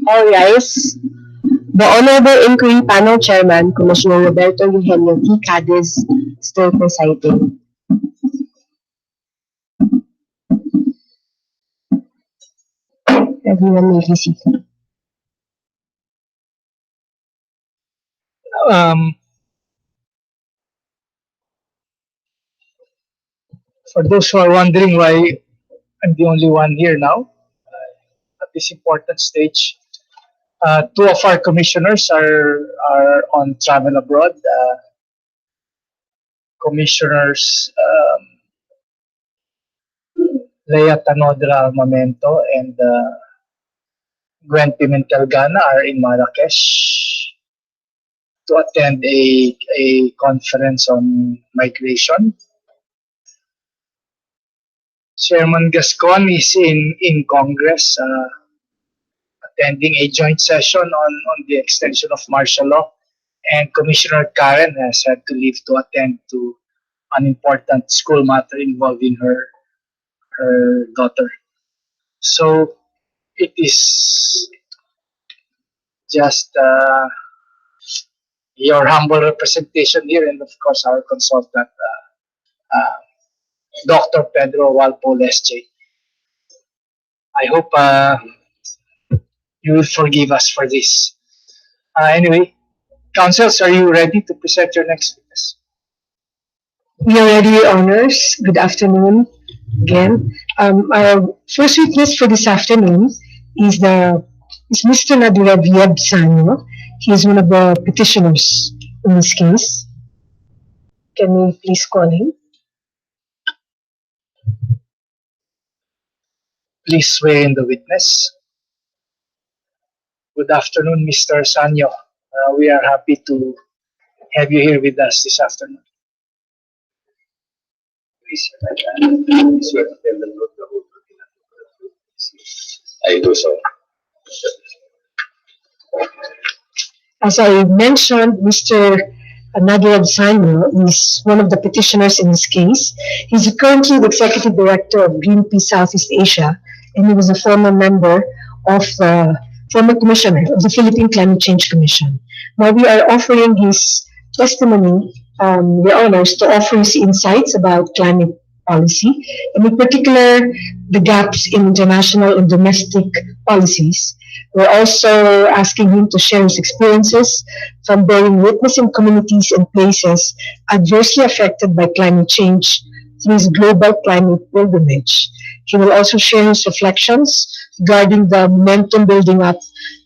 All rise. The Honorable Inquiry Panel Chairman, Commissioner Roberto Eugenio T. Cadiz, still presiding. Everyone may be seated. For those who are wondering why I'm the only one here now, at this important stage, two of our commissioners are on travel abroad. Commissioners Lea Tanodra Armamento and Gwen Pimentel Gana are in Marrakesh to attend a conference on migration. Chairman Gascon is in Congress attending a joint session on the extension of martial law, and Commissioner Karen has had to leave to attend to an important school matter involving her daughter. So it is just your humble representation here, and of course our consultant, Dr. Pedro Walpole SJ. I hope you will forgive us for this. Anyway, councils, are you ready to present your next witness? We are ready, Your Honors. Good afternoon again. Our first witness for this afternoon is Mr. Naduravieb Sanyo. He is one of the petitioners in this case. Can we please call him? Please swear in the witness. Good afternoon, Mr. Sanyo. We are happy to have you here with us this afternoon. Please, swear to tell the truth, the whole truth. I do so. As I mentioned, Mr. Naduravieb Sanyo is one of the petitioners in this case. He's currently the Executive Director of Greenpeace Southeast Asia, and he was a former member of former commissioner of the Philippine Climate Change Commission. Now we are offering his testimony, Your Honors, to offer his insights about climate policy, and in particular, the gaps in international and domestic policies. We're also asking him to share his experiences from bearing witness in communities and places adversely affected by climate change through his global climate pilgrimage. He will also share his reflections regarding the momentum building up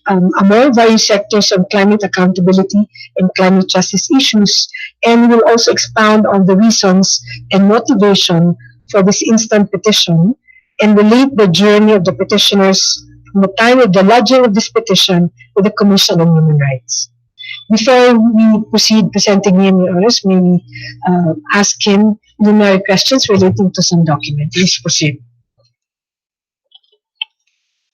among various sectors on climate accountability and climate justice issues, and will also expound on the reasons and motivation for this instant petition and relate the journey of the petitioners from the time of the lodging of this petition with the Commission on Human Rights. Before we proceed presenting him, Your Honors, may we ask him preliminary questions relating to some document. Please proceed.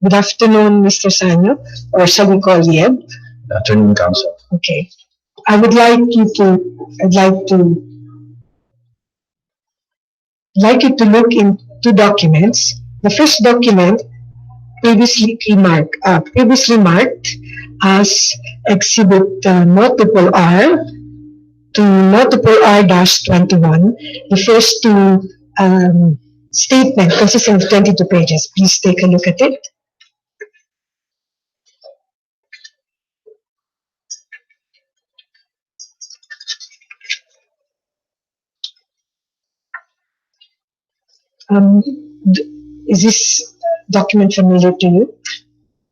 Good afternoon, Mr. Sanyo, or shall we call Lieb? Good afternoon, Council. Okay. I'd like you to look into documents. The first document previously marked as Exhibit multiple R to multiple R-21 refers to statement consisting of 22 pages. Please take a look at it. Is this document familiar to you?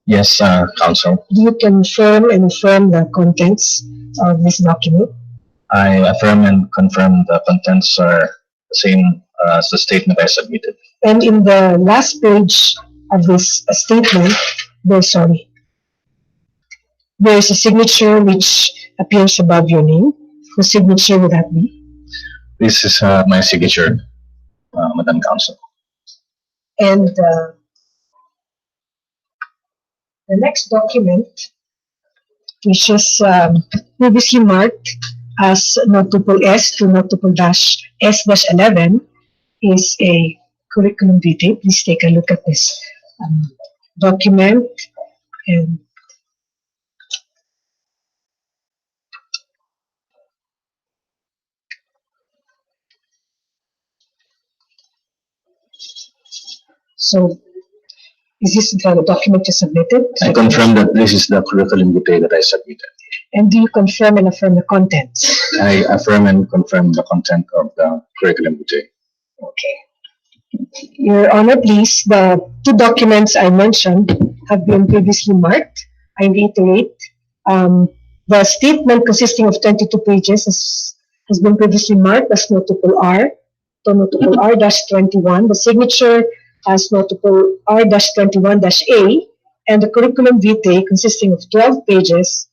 Yes, Council. Do you confirm and affirm the contents of this document? I affirm and confirm the contents are the same as the statement I submitted. And in the last page of this statement, there's a signature which appears above your name. Whose signature would that be? This is my signature, Madam Council. And the next document, which is previously marked as notable S to notable dash S-11, is a curriculum vitae. Please take a look at this document and So, is this the document you submitted? I confirm that this is the curriculum vitae that I submitted. And do you confirm and affirm the contents? I affirm and confirm the content of the curriculum vitae. Okay. Your Honor, please, the two documents I mentioned have been previously marked. I reiterate, the statement consisting of 22 pages has been previously marked as notable R, to notable R-21. The signature has notable R-21-A, and the curriculum vitae consisting of 12 pages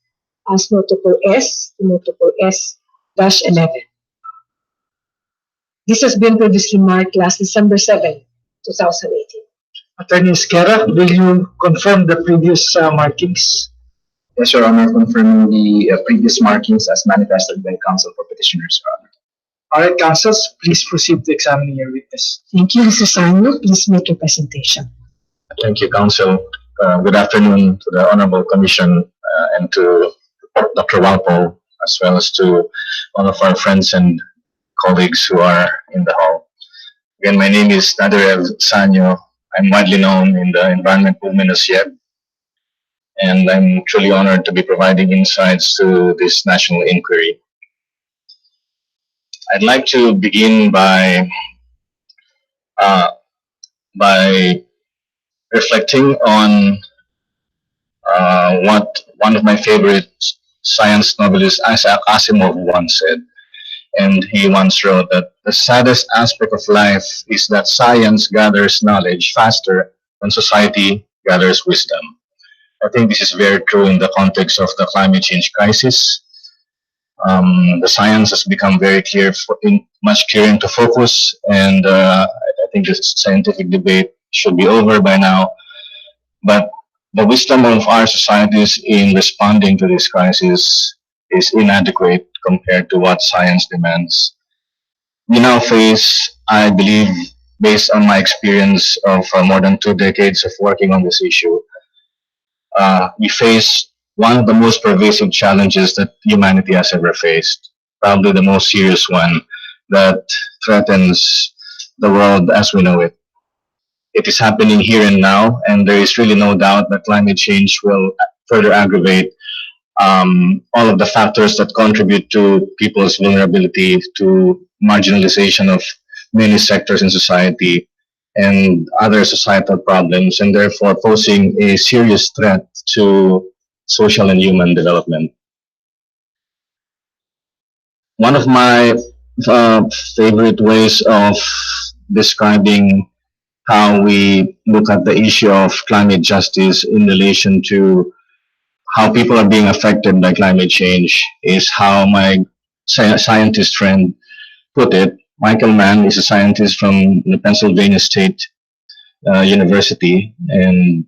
as notable S to notable S-11. This has been previously marked last December 7, 2018. Attorney Esquerra, will you confirm the previous markings? Yes, Your Honor, confirming the previous markings as manifested by counsel for petitioners, Your Honor. All right, counsels, please proceed to examining your witness. Thank you, Mr. Sanyo. Please make your presentation. Thank you, counsel. Good afternoon to the Honorable Commission and to Dr. Walpole, as well as to all of our friends and colleagues who are in the hall. Again, my name is Nadarev Sanyo. I'm widely known in the environment movement as YEB, and I'm truly honored to be providing insights to this national inquiry. I'd like to begin by reflecting on what one of my favorite science novelists, Isaac Asimov, once said. And he once wrote that the saddest aspect of life is that science gathers knowledge faster than society gathers wisdom. I think this is very true in the context of the climate change crisis. The science has become very clear, much clearer into focus, and I think this scientific debate should be over by now. But the wisdom of our societies in responding to this crisis is inadequate compared to what science demands. We now face, I believe, based on my experience of more than 2 decades of working on this issue, we face one of the most pervasive challenges that humanity has ever faced, probably the most serious one that threatens the world as we know it. It is happening here and now, and there is really no doubt that climate change will further aggravate all of the factors that contribute to people's vulnerability to marginalization of many sectors in society and other societal problems, and therefore posing a serious threat to social and human development. One of my favorite ways of describing how we look at the issue of climate justice in relation to how people are being affected by climate change is how my scientist friend put it. Michael Mann is a scientist from the Pennsylvania State University, and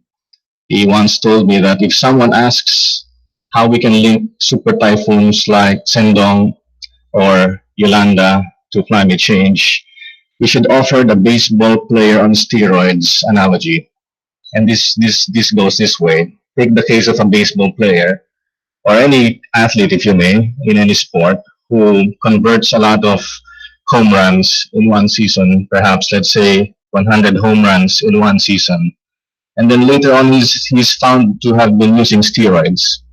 he once told me that if someone asks how we can link super typhoons like Sendong or Yolanda to climate change, we should offer the baseball player on steroids analogy. And this goes this way. Take the case of a baseball player or any athlete, if you may, in any sport who converts a lot of home runs in one season, perhaps let's say 100 home runs in one season. And then later on he's found to have been using steroids.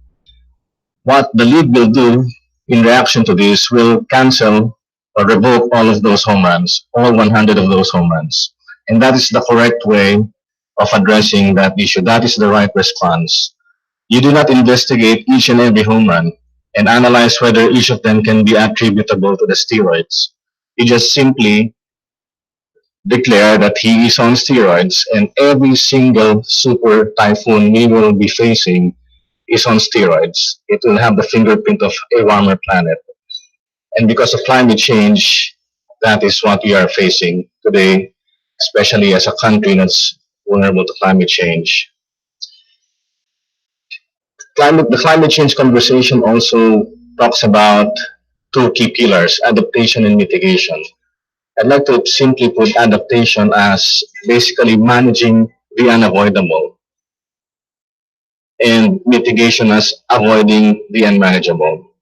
What the league will do in reaction to this will cancel or revoke all of those home runs, all 100 of those home runs. And that is the correct way of addressing that issue. That is the right response. You do not investigate each and every home run and analyze whether each of them can be attributable to the steroids. You just simply declare that he is on steroids, and every single super typhoon we will be facing is on steroids. It will have the fingerprint of a warmer planet. And because of climate change, that is what we are facing today, especially as a country that's vulnerable to climate change. The climate change conversation also talks about two key pillars, adaptation and mitigation. I'd like to simply put adaptation as basically managing the unavoidable, and mitigation as avoiding the unmanageable.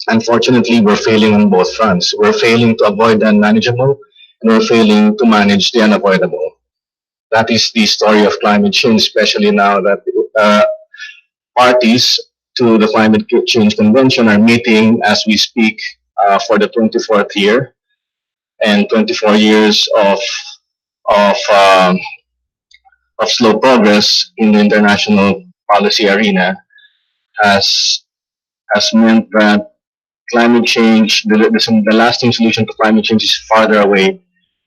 Unfortunately, we're failing on both fronts. We're failing to avoid the unmanageable, and we're failing to manage the unavoidable. That is the story of climate change, especially now that parties to the Climate Change Convention are meeting as we speak for the 24th year, and 24 years of um, of slow progress in the international policy arena has has meant that climate change, the lasting solution to climate change, is farther away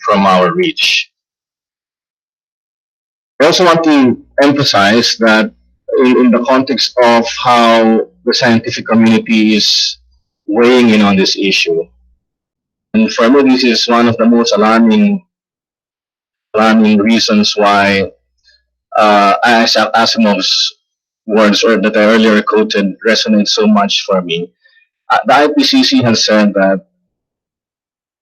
from our reach. I also want to emphasize that in the context of how the scientific community is weighing in on this issue, and for me, this is one of the most alarming reasons why Asimov's words, or that I earlier quoted, resonate so much for me. The IPCC has said that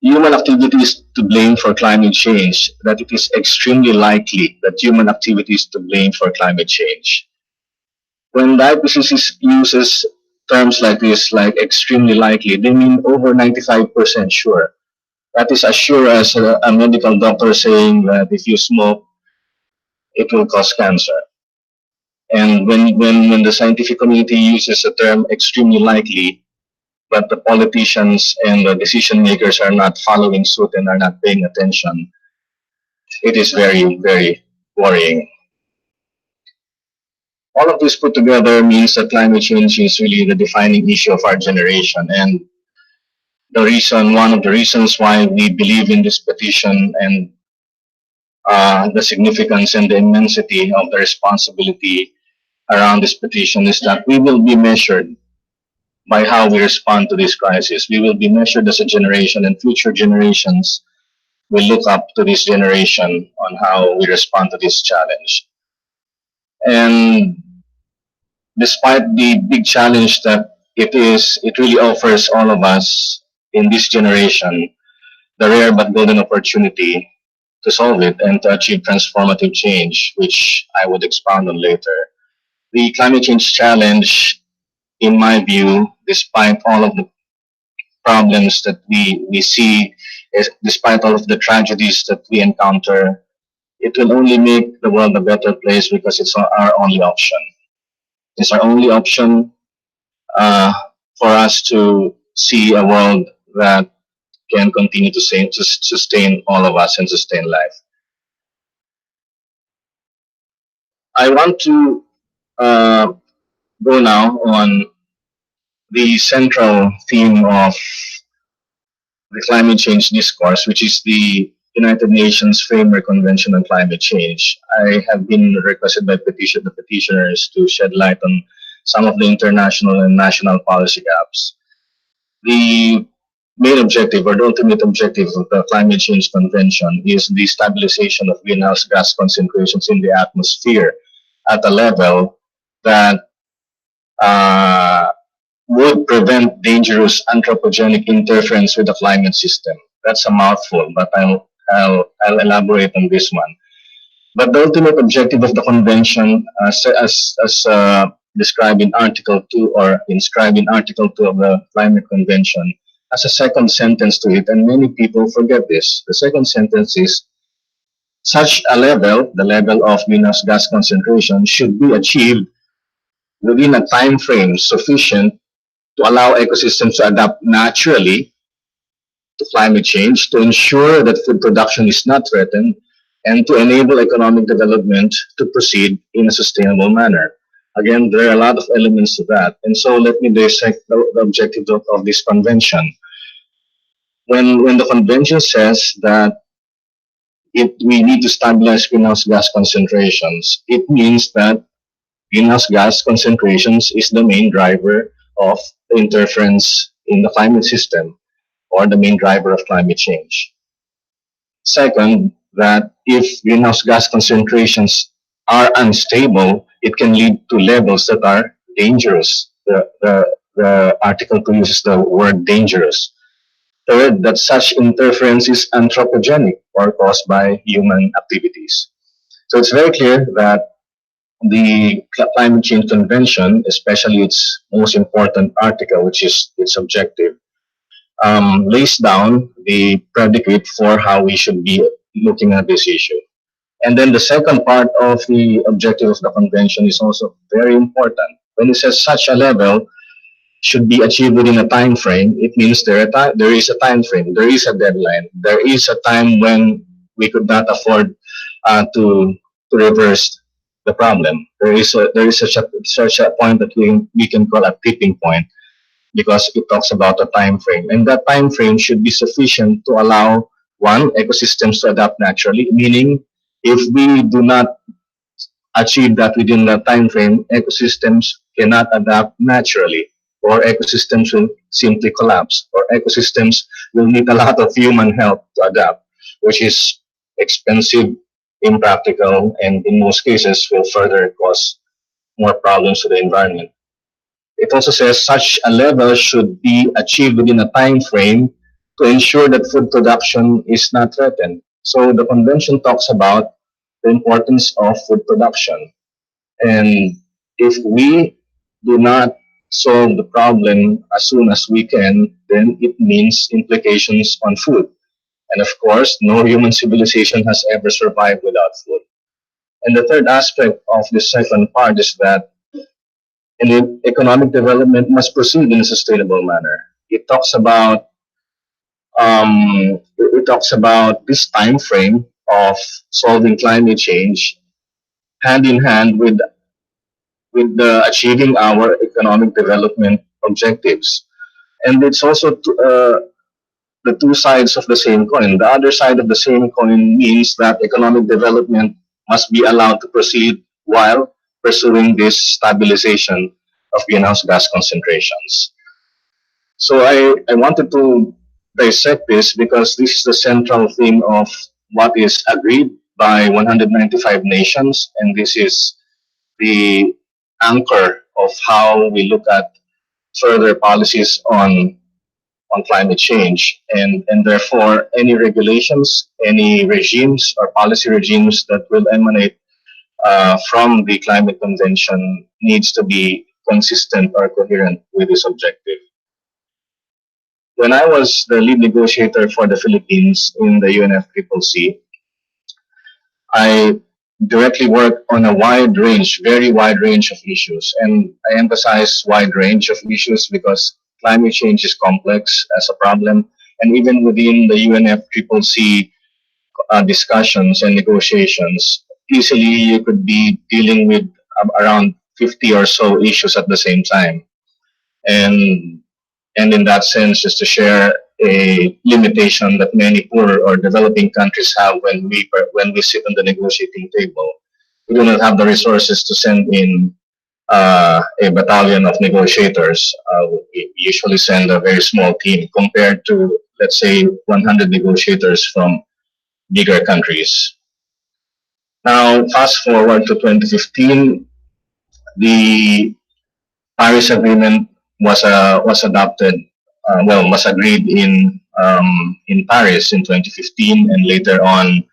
human activity is to blame for climate change, that it is extremely likely that human activity is to blame for climate change. When the IPCC uses terms like this, like extremely likely, they mean over 95% sure. That is as sure as a medical doctor saying that if you smoke, it will cause cancer. And when the scientific community uses the term extremely likely, but the politicians and the decision makers are not following suit and are not paying attention, it is very, very worrying. All of this put together means that climate change is really the defining issue of our generation. And one of the reasons why we believe in this petition, and the significance and the immensity of the responsibility around this petition, is that we will be measured by how we respond to this crisis. We will be measured as a generation, and future generations will look up to this generation on how we respond to this challenge. And despite the big challenge that it really offers all of us in this generation the rare but golden opportunity to solve it and to achieve transformative change, which I would expound on later. The climate change challenge, in my view, despite all of the problems that we see, despite all of the tragedies that we encounter, it will only make the world a better place because it's our only option. It's our only option for us to see a world that can continue to sustain all of us and sustain life. I want to uh, go now on the central theme of the climate change discourse, which is the United Nations Framework Convention on Climate Change. I have been requested by the petitioners to shed light on some of the international and national policy gaps. The main objective, or the ultimate objective, of the Climate Change Convention is the stabilization of greenhouse gas concentrations in the atmosphere at a level that would prevent dangerous anthropogenic interference with the climate system. That's a mouthful, but I'll elaborate on this one. But the ultimate objective of the convention, as described in Article 2, or inscribed in Article 2 of the Climate Convention, has a second sentence to it, and many people forget this. The second sentence is, such a level, the level of greenhouse gas concentration, should be achieved within a time frame sufficient to allow ecosystems to adapt naturally to climate change, to ensure that food production is not threatened, and to enable economic development to proceed in a sustainable manner. Again, there are a lot of elements to that. And so let me dissect the objectives of this convention. When the convention says that we need to stabilize greenhouse gas concentrations, it means that greenhouse gas concentrations is the main driver of the interference in the climate system, or the main driver of climate change. Second, that if greenhouse gas concentrations are unstable, it can lead to levels that are dangerous. The article uses the word dangerous. Third, that such interference is anthropogenic, or caused by human activities. So it's very clear that the Climate Change Convention, especially its most important article, which is its objective, lays down the predicate for how we should be looking at this issue. And then the second part of the objective of the convention is also very important. When it says such a level should be achieved within a time frame, it means there is a time frame, there is a deadline, there is a time when we could not afford to reverse the problem. There is such a point that we can call a tipping point because it talks about a time frame, and that time frame should be sufficient to allow one ecosystems to adapt naturally. Meaning, if we do not achieve that within that time frame, ecosystems cannot adapt naturally, or ecosystems will simply collapse, or ecosystems will need a lot of human help to adapt, which is expensive, impractical, and in most cases will further cause more problems to the environment. It also says such a level should be achieved within a time frame to ensure that food production is not threatened. So the convention talks about the importance of food production. And if we do not solve the problem as soon as we can, then it means implications on food. And of course, no human civilization has ever survived without food. And the third aspect of the second part is that economic development must proceed in a sustainable manner. It talks about this time frame of solving climate change hand in hand with achieving our economic development objectives. And it's also the two sides of the same coin. The other side of the same coin means that economic development must be allowed to proceed while pursuing this stabilization of greenhouse gas concentrations. So I wanted to dissect this because this is the central theme of what is agreed by 195 nations, and this is the anchor of how we look at further policies on climate change. And therefore, any regulations, any regimes or policy regimes that will emanate from the climate convention needs to be consistent or coherent with this objective. When I was the lead negotiator for the Philippines in the UNFCCC, I directly work on a wide range, very wide range of issues. And I emphasize wide range of issues because climate change is complex as a problem. And even within the UNFCCC discussions and negotiations, easily you could be dealing with around 50 or so issues at the same time. And in that sense, just to share a limitation that many poor or developing countries have when we sit on the negotiating table. We do not have the resources to send in a battalion of negotiators. We usually send a very small team compared to, let's say, 100 negotiators from bigger countries. Now, fast forward to 2015, the Paris Agreement was adopted, was agreed in Paris in 2015, and later on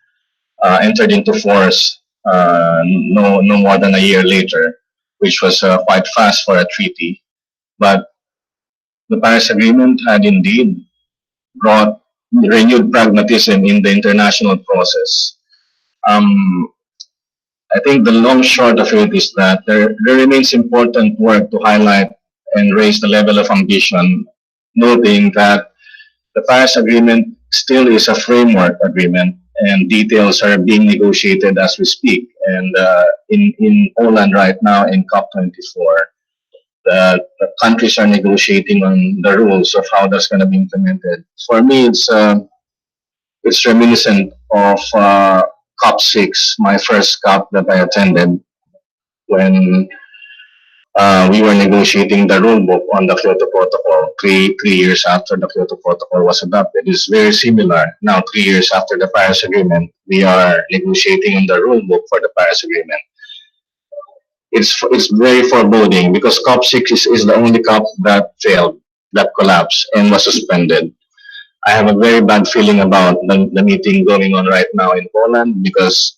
entered into force no more than a year later, which was quite fast for a treaty. But the Paris Agreement had indeed brought renewed pragmatism in the international process. Um, I think the long short of it is that there remains important work to highlight and raise the level of ambition, noting that the Paris Agreement still is a framework agreement and details are being negotiated as we speak. And in Poland right now in COP24, the countries are negotiating on the rules of how that's going to be implemented. For me, it's reminiscent of COP6, my first COP that I attended when we were negotiating the rule book on the Kyoto Protocol 3 years after the Kyoto Protocol was adopted. It's very similar. Now, 3 years after the Paris Agreement, we are negotiating on the rule book for the Paris Agreement. It's very foreboding because COP6 is the only COP that failed, that collapsed, and was suspended. I have a very bad feeling about the meeting going on right now in Poland because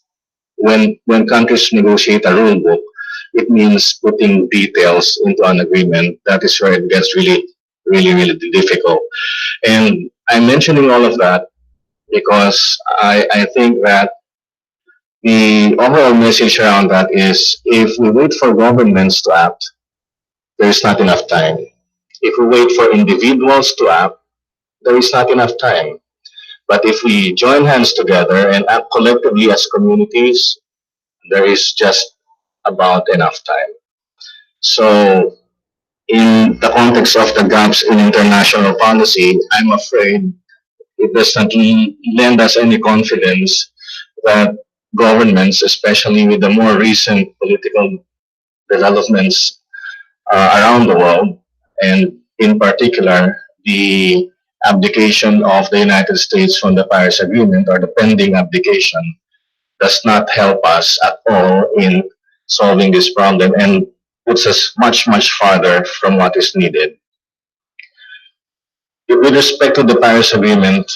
when countries negotiate a rule book, it means putting details into an agreement. That is where it gets really difficult. And I'm mentioning all of that because I think that The overall message around that is if we wait for governments to act, there is not enough time. If we wait for individuals to act, there is not enough time. But if we join hands together and act collectively as communities, there is just about enough time. So, in the context of the gaps in international policy, I'm afraid it does not lend us any confidence that governments, especially with the more recent political developments around the world, and in particular, the abdication of the United States from the Paris Agreement or the pending abdication, does not help us at all in solving this problem and puts us much, much farther from what is needed. With respect to the Paris Agreement,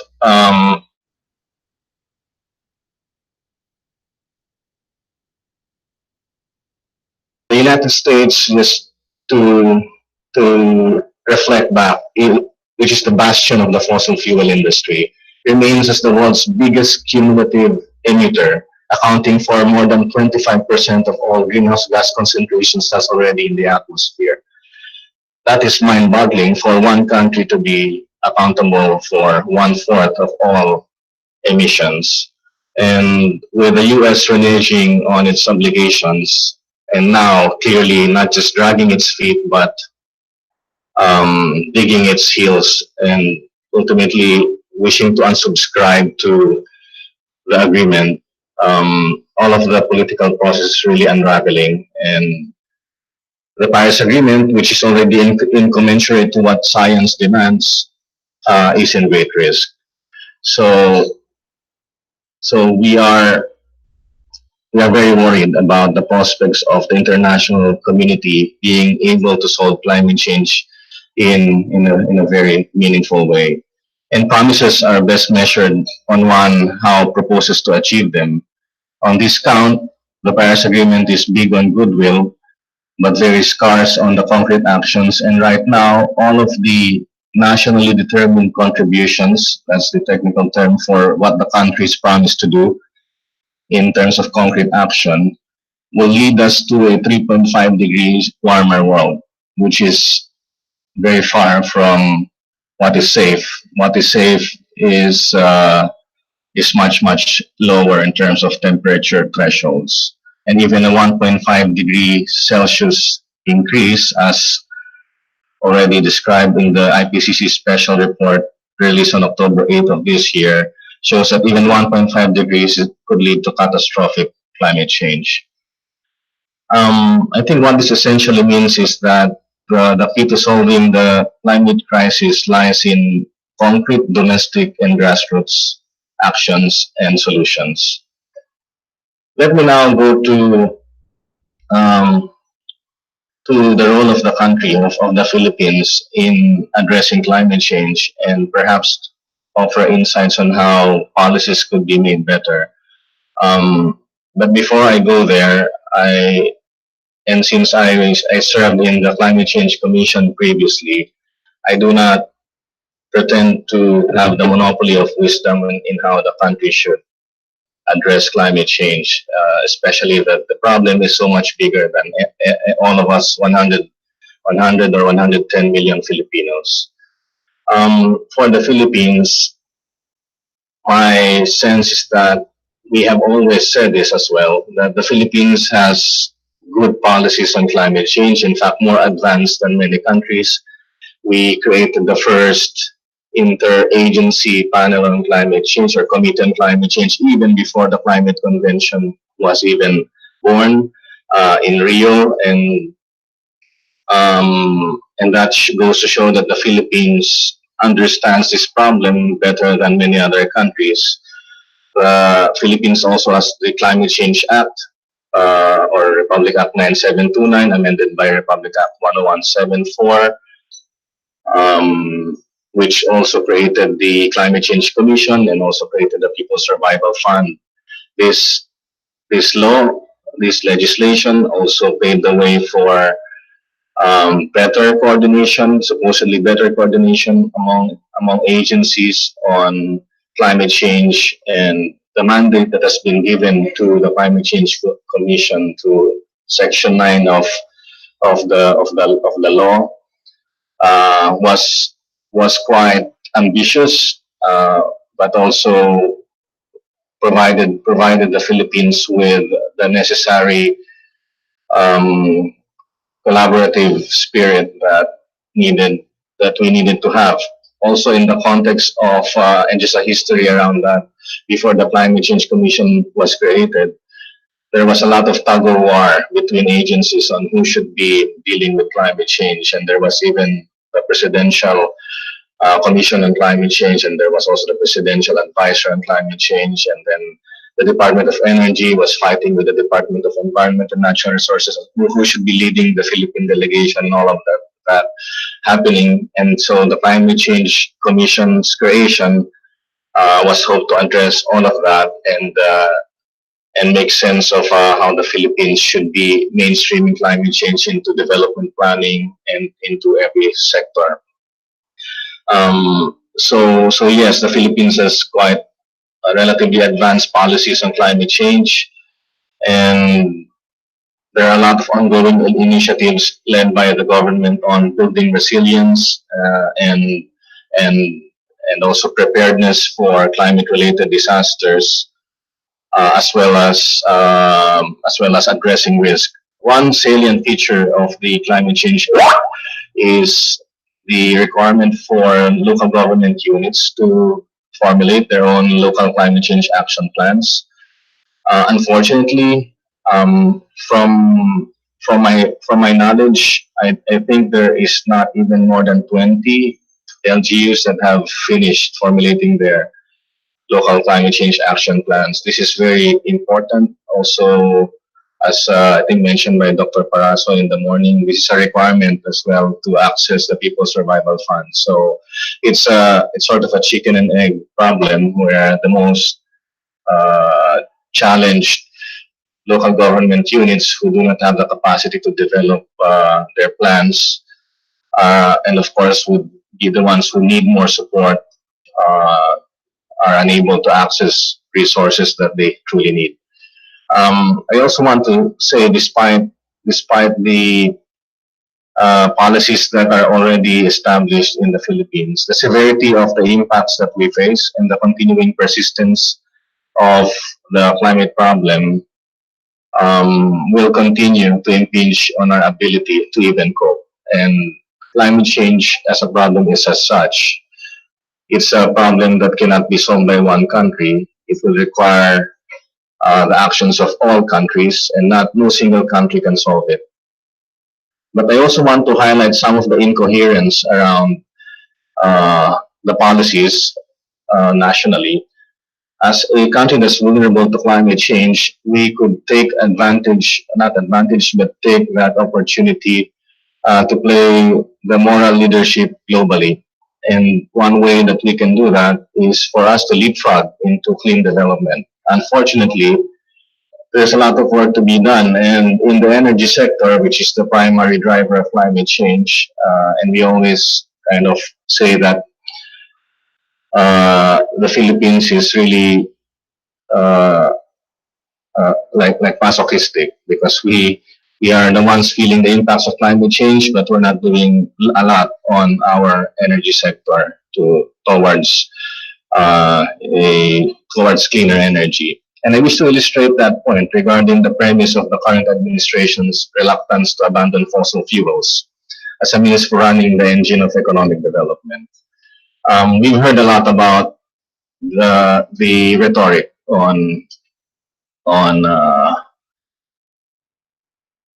the United States, just to reflect back, which is the bastion of the fossil fuel industry, remains as the world's biggest cumulative emitter, accounting for more than 25% of all greenhouse gas concentrations that's already in the atmosphere. That is mind-boggling for one country to be accountable for one-fourth of all emissions. And with the US reneging on its obligations, and now clearly not just dragging its feet, but digging its heels and ultimately wishing to unsubscribe to the agreement, all of the political process is really unraveling. And the Paris Agreement, which is already incommensurate to what science demands, is in great risk. So, so we are very worried about the prospects of the international community being able to solve climate change in a very meaningful way. And promises are best measured on one how proposes to achieve them. On this count, the Paris Agreement is big on goodwill, but very scarce on the concrete actions. And right now, all of the nationally determined contributions, that's the technical term for what the countries promise to do in terms of concrete action, will lead us to a 3.5 degrees warmer world, which is very far from what is safe. What is safe is much much lower in terms of temperature thresholds, and even a 1.5 degree Celsius increase, as already described in the IPCC special report released on October 8th of this year, shows that even 1.5 degrees could lead to catastrophic climate change. I think what this essentially means is that the key to solving the climate crisis lies in concrete domestic and grassroots actions and solutions. Let me now go um, to the role of the country, of the Philippines, in addressing climate change and perhaps offer insights on how policies could be made better. But before I go there, and since I served in the Climate Change Commission previously, I do not pretend to have the monopoly of wisdom in how the country should address climate change, especially that the problem is so much bigger than all of us 100 or 110 million Filipinos. For the Philippines, my sense is that we have always said this as well, that the Philippines has good policies on climate change, in fact, more advanced than many countries. We created the first interagency panel on climate change or committee on climate change even before the climate convention was even born in Rio, and that goes to show that the Philippines understands this problem better than many other countries. The Philippines also has the Climate Change Act, or Republic Act 9729, amended by Republic Act 10174, which also created the Climate Change Commission and also created the People's Survival Fund. This this law, this legislation also paved the way for better coordination, supposedly better coordination among agencies on climate change and the mandate that has been given to the Climate Change Commission to Section 9 of the law was quite ambitious, but also provided the Philippines with the necessary um, collaborative spirit needed that we needed to have. Also, in the context of and just a history around that, before the Climate Change Commission was created, there was a lot of tug of war between agencies on who should be dealing with climate change, and there was even the presidential commission on climate change, and there was also the presidential advisor on climate change, and then the Department of Energy was fighting with the Department of Environment and Natural Resources who should be leading the Philippine delegation and all of that happening. And so the Climate Change Commission's creation was hoped to address all of that and make sense of how the Philippines should be mainstreaming climate change into development planning and into every sector. So yes, the Philippines has quite relatively advanced policies on climate change, and there are a lot of ongoing initiatives led by the government on building resilience and and also preparedness for climate-related disasters, as well as addressing risk. One salient feature of the climate change is the requirement for local government units to formulate their own local climate change action plans. Unfortunately, from my knowledge, I think there is not even more than 20 LGUs that have finished formulating their local climate change action plans. This is very important. Also, as I think mentioned by Dr. Paraso in the morning, this is a requirement as well to access the People's Survival Fund. So it's sort of a chicken and egg problem where the most challenged local government units who do not have the capacity to develop their plans, and of course would be the ones who need more support, are unable to access resources that they truly need. I also want to say, despite the policies that are already established in the Philippines, the severity of the impacts that we face and the continuing persistence of the climate problem will continue to impinge on our ability to even cope. And climate change as a problem is as such. It's a problem that cannot be solved by one country. It will require the actions of all countries, and no single country can solve it. But I also want to highlight some of the incoherence around the policies nationally. As a country that's vulnerable to climate change, we could take advantage, not advantage, but take that opportunity to play the moral leadership globally. And one way that we can do that is for us to leapfrog into clean development. Unfortunately, there's a lot of work to be done, and in the energy sector, which is the primary driver of climate change, and we always kind of say that the Philippines is really uh, like masochistic because we are the ones feeling the impacts of climate change, but we're not doing a lot on our energy sector towards towards cleaner energy. And I wish to illustrate that point regarding the premise of the current administration's reluctance to abandon fossil fuels as a means for running the engine of economic development. We've heard a lot about the rhetoric on uh,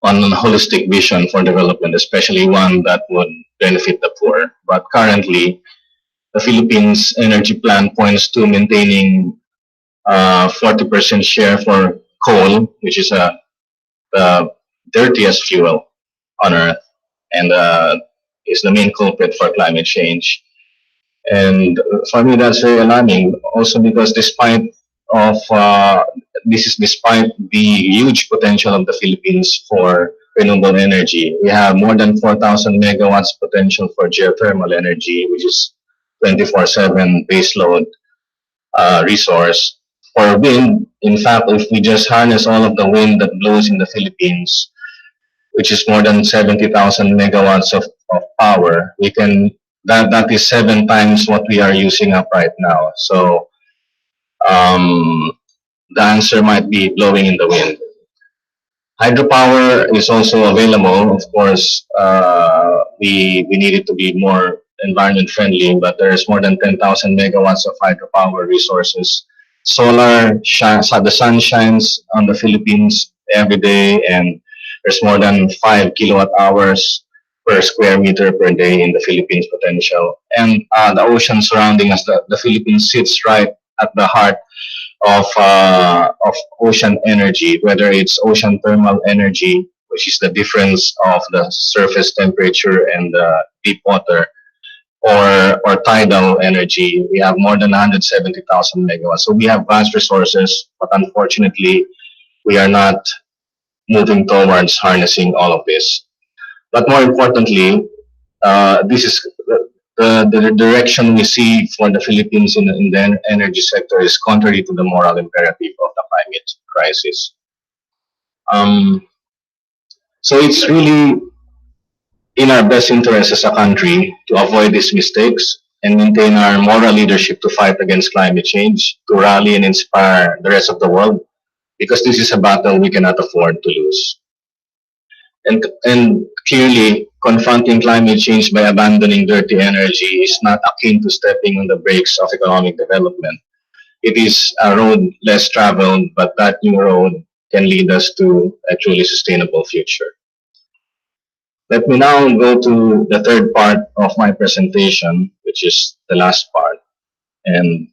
on a holistic vision for development, especially one that would benefit the poor. But currently, the Philippines energy plan points to maintaining 40% share for coal, which is the dirtiest fuel on Earth, and is the main culprit for climate change. And for me, that's very alarming. Also, because this is despite the huge potential of the Philippines for renewable energy. We have more than 4,000 megawatts potential for geothermal energy, which is 24/7 baseload resource. For wind, in fact, if we just harness all of the wind that blows in the Philippines, which is more than 70,000 megawatts of power, we can that is 7 times what we are using up right now. So um, the answer might be blowing in the wind. Hydropower is also available. Of course, we need it to be more environment friendly, but there's more than 10,000 megawatts of hydropower resources. Solar, so the sun shines on the Philippines every day, and there's more than 5 kilowatt hours per square meter per day in the Philippines potential. And the ocean surrounding us, the Philippines sits right at the heart of ocean energy, whether it's ocean thermal energy, which is the difference of the surface temperature and the deep water, or tidal energy. We have more than 170,000 megawatts. So we have vast resources, but unfortunately, we are not moving towards harnessing all of this. But more importantly, this is the direction we see for the Philippines in the energy sector is contrary to the moral imperative of the climate crisis. Um, so it's really in our best interest as a country to avoid these mistakes and maintain our moral leadership to fight against climate change, to rally and inspire the rest of the world, because this is a battle we cannot afford to lose. And clearly, confronting climate change by abandoning dirty energy is not akin to stepping on the brakes of economic development. It is a road less traveled, but that new road can lead us to a truly sustainable future. Let me now go to the third part of my presentation, which is the last part, and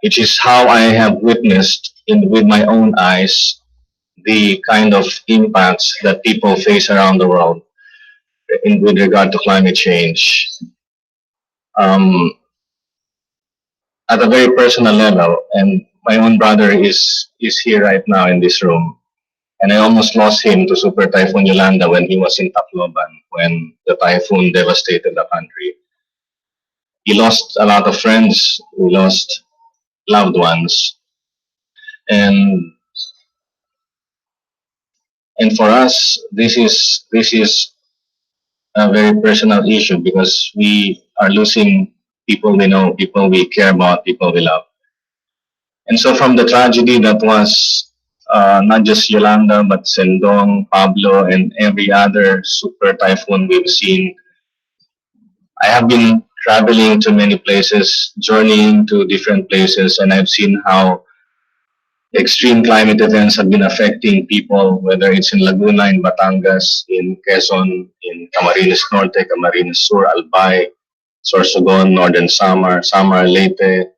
which is how I have witnessed with my own eyes the kind of impacts that people face around the world with regard to climate change. Um, at a very personal level, and my own brother is here right now in this room, and I almost lost him to Super Typhoon Yolanda when he was in Tacloban when the typhoon devastated the country. He lost a lot of friends, he lost loved ones, and and for us, this is a very personal issue because we are losing people we know, people we care about, people we love. And so from the tragedy that was not just Yolanda, but Sendong, Pablo, and every other super typhoon we've seen, I have been traveling to many places, journeying to different places, and I've seen how extreme climate events have been affecting people, whether it's in Laguna, in Batangas, in Quezon, in Camarines Norte, Camarines Sur, Albay, Sorsogon, Northern Samar, Leyte,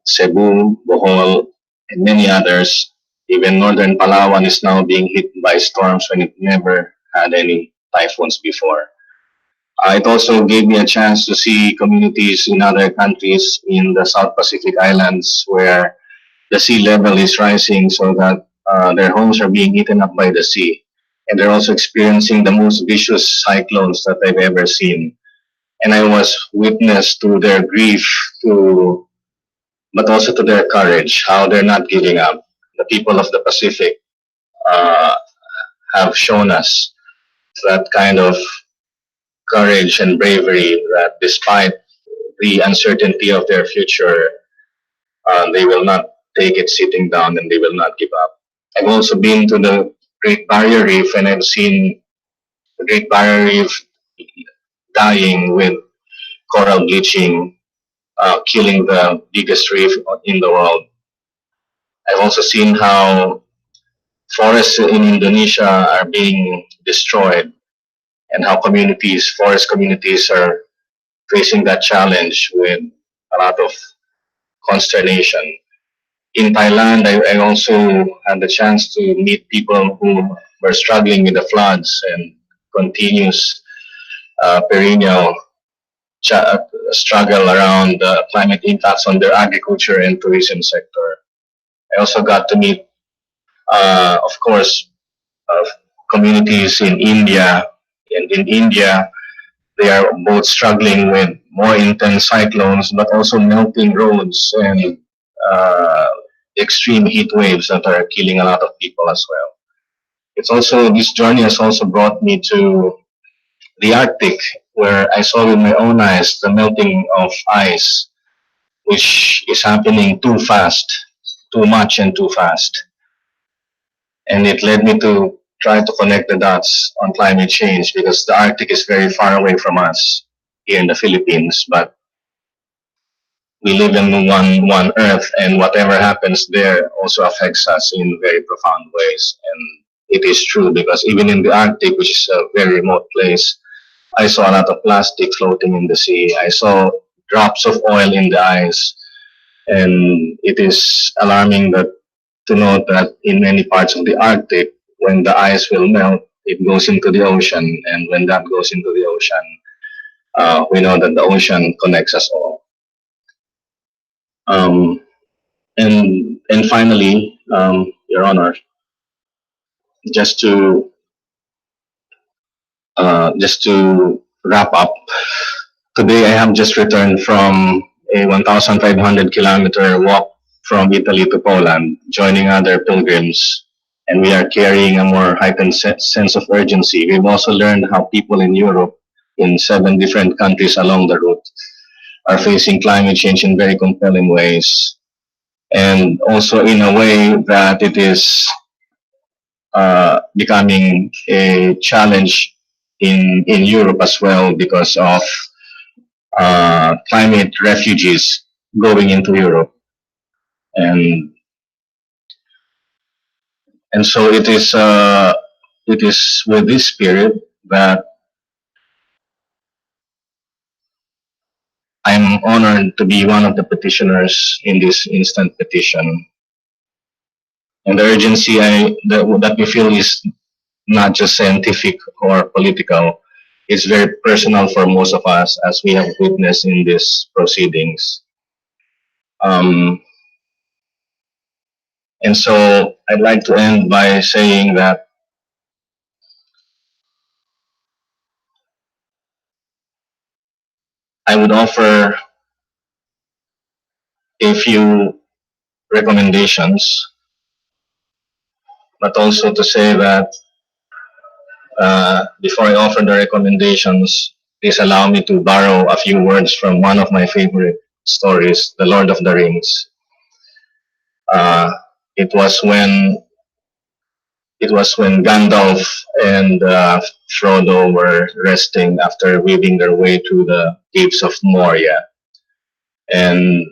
Cebu, Bohol, and many others. Even northern Palawan is now being hit by storms when it never had any typhoons before. It also gave me a chance to see communities in other countries in the South Pacific Islands where the sea level is rising so that their homes are being eaten up by the sea. And they're also experiencing the most vicious cyclones that I've ever seen. And I was witness to their grief, but also to their courage, how they're not giving up. The people of the Pacific uh, have shown us that kind of courage and bravery that despite the uncertainty of their future, they will not take it sitting down and they will not give up. I've also been to the Great Barrier Reef and I've seen the Great Barrier Reef dying with coral bleaching, killing the biggest reef in the world. I've also seen how forests in Indonesia are being destroyed and how forest communities are facing that challenge with a lot of consternation. In Thailand, I also had the chance to meet people who were struggling with the floods and continuous perennial struggle around climate impacts on their agriculture and tourism sector. I also got to meet, of course, uh, communities in India, and in India, they are both struggling with more intense cyclones, but also melting roads and uh, extreme heat waves that are killing a lot of people as well. It's also this journey has also brought me to the Arctic, where I saw with my own eyes the melting of ice, which is happening too fast, too much and too fast. And it led me to try to connect the dots on climate change because the Arctic is very far away from us here in the Philippines, but we live in one Earth, and whatever happens there also affects us in very profound ways. And it is true because even in the Arctic, which is a very remote place, I saw a lot of plastic floating in the sea. I saw drops of oil in the ice, and it is alarming that to note that in many parts of the Arctic, when the ice will melt, it goes into the ocean, and when that goes into the ocean, we know that the ocean connects us all. Um, and finally, Your Honor, just to just to wrap up, today I have just returned from a 1,500-kilometer walk from Italy to Poland, joining other pilgrims, and we are carrying a more heightened sense of urgency. We've also learned how people in Europe, in 7 different countries along the route, are facing climate change in very compelling ways, and also in a way that it is becoming a challenge in Europe as well because of climate refugees going into Europe, and so it is with this spirit that I'm honored to be one of the petitioners in this instant petition. And the urgency that we feel is not just scientific or political. It's very personal for most of us as we have witnessed in these proceedings. Um, and so I'd like to end by saying that I would offer a few recommendations, but also to say that before I offer the recommendations, please allow me to borrow a few words from one of my favorite stories, The Lord of the Rings. Uh, it was when it was when Gandalf and Frodo were resting after weaving their way through the caves of Moria, and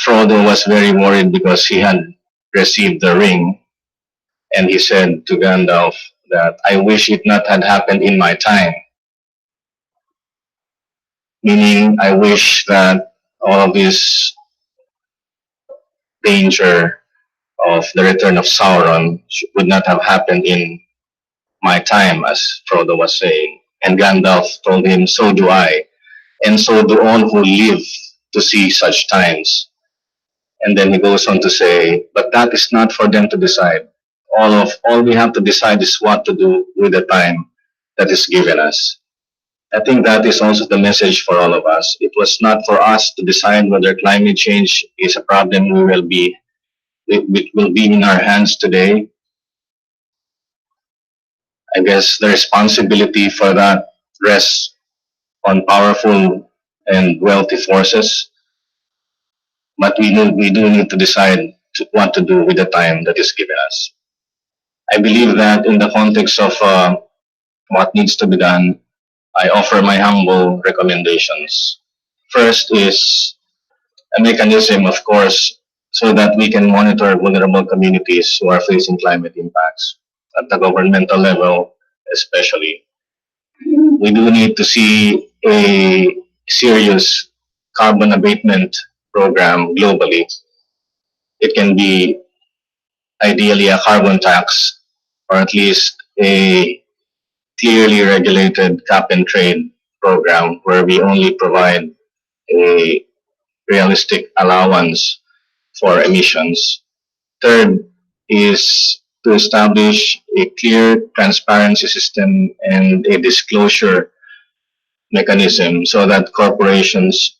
Frodo was very worried because he had received the ring, and he said to Gandalf that I wish it not had happened in my time, meaning I wish that all of this danger of the return of Sauron would not have happened in my time, as Frodo was saying. And Gandalf told him, so do I, and so do all who live to see such times. And then he goes on to say, but that is not for them to decide. All we have to decide is what to do with the time that is given us. I think that is also the message for all of us. It was not for us to decide whether climate change is a problem it will be in our hands today. I guess the responsibility for that rests on powerful and wealthy forces, but we do need to decide what to do with the time that is given us. I believe that in the context of what needs to be done, I offer my humble recommendations. First is a mechanism, of course, so that we can monitor vulnerable communities who are facing climate impacts at the governmental level, especially. We do need to see a serious carbon abatement program globally. It can be ideally a carbon tax or at least a clearly regulated cap and trade program where we only provide a realistic allowance for emissions. Third is to establish a clear transparency system and a disclosure mechanism so that corporations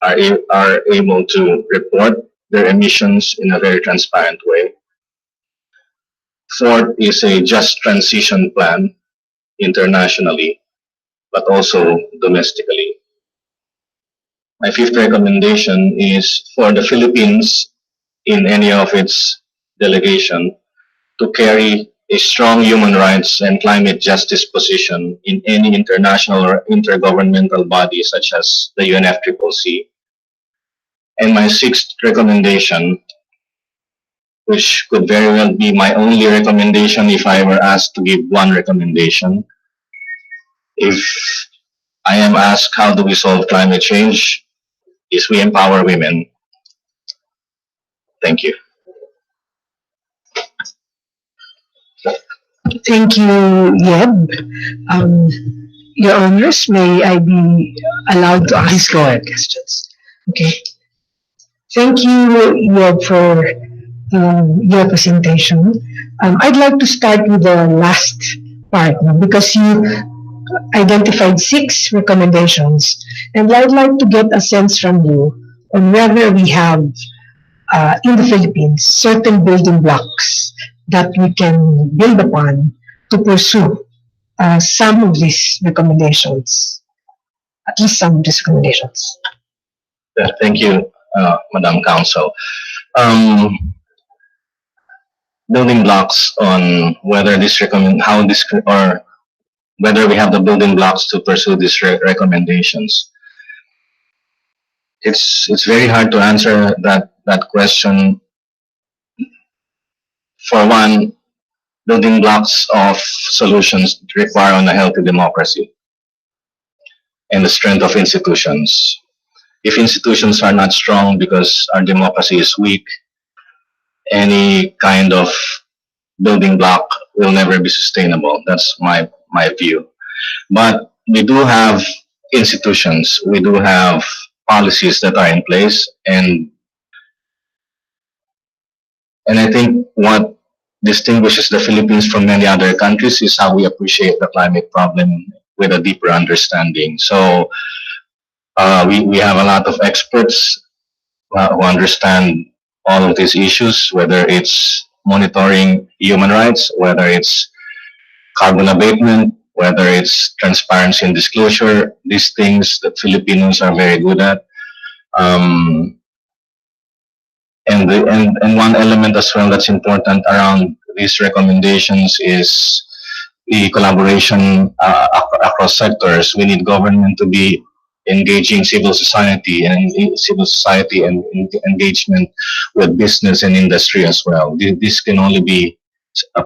are able to report their emissions in a very transparent way. Fourth is a just transition plan internationally, but also domestically. My fifth recommendation is for the Philippines in any of its delegation to carry a strong human rights and climate justice position in any international or intergovernmental body such as the UNFCCC. And my sixth recommendation, which could very well be my only recommendation if I were asked to give one recommendation, if I am asked how do we solve climate change, is we empower women. Thank you. Thank you, Yeb. Um, Your Honors, may I be allowed to ask questions? Okay. Thank you, Yeb, for your presentation. I'd like to start with the last part because you identified 6 recommendations, and I'd like to get a sense from you on whether we have in the Philippines certain building blocks that we can build upon to pursue some of these recommendations, at least some of these recommendations. Thank you, Madam Council. Building blocks on whether this recommend how this or whether we have the building blocks to pursue these recommendations. It's very hard to answer that question. For one, building blocks of solutions require on a healthy democracy and the strength of institutions. If institutions are not strong because our democracy is weak, any kind of building block will never be sustainable. That's my view. But we do have institutions, we do have policies that are in place, and I think what distinguishes the Philippines from many other countries is how we appreciate the climate problem with a deeper understanding. So we have a lot of experts who understand all of these issues, whether it's monitoring human rights, whether it's carbon abatement, whether it's transparency and disclosure, these things that Filipinos are very good at. And one element as well that's important around these recommendations is the collaboration across sectors. We need government to be engaging civil society and engagement with business and industry as well. This can only be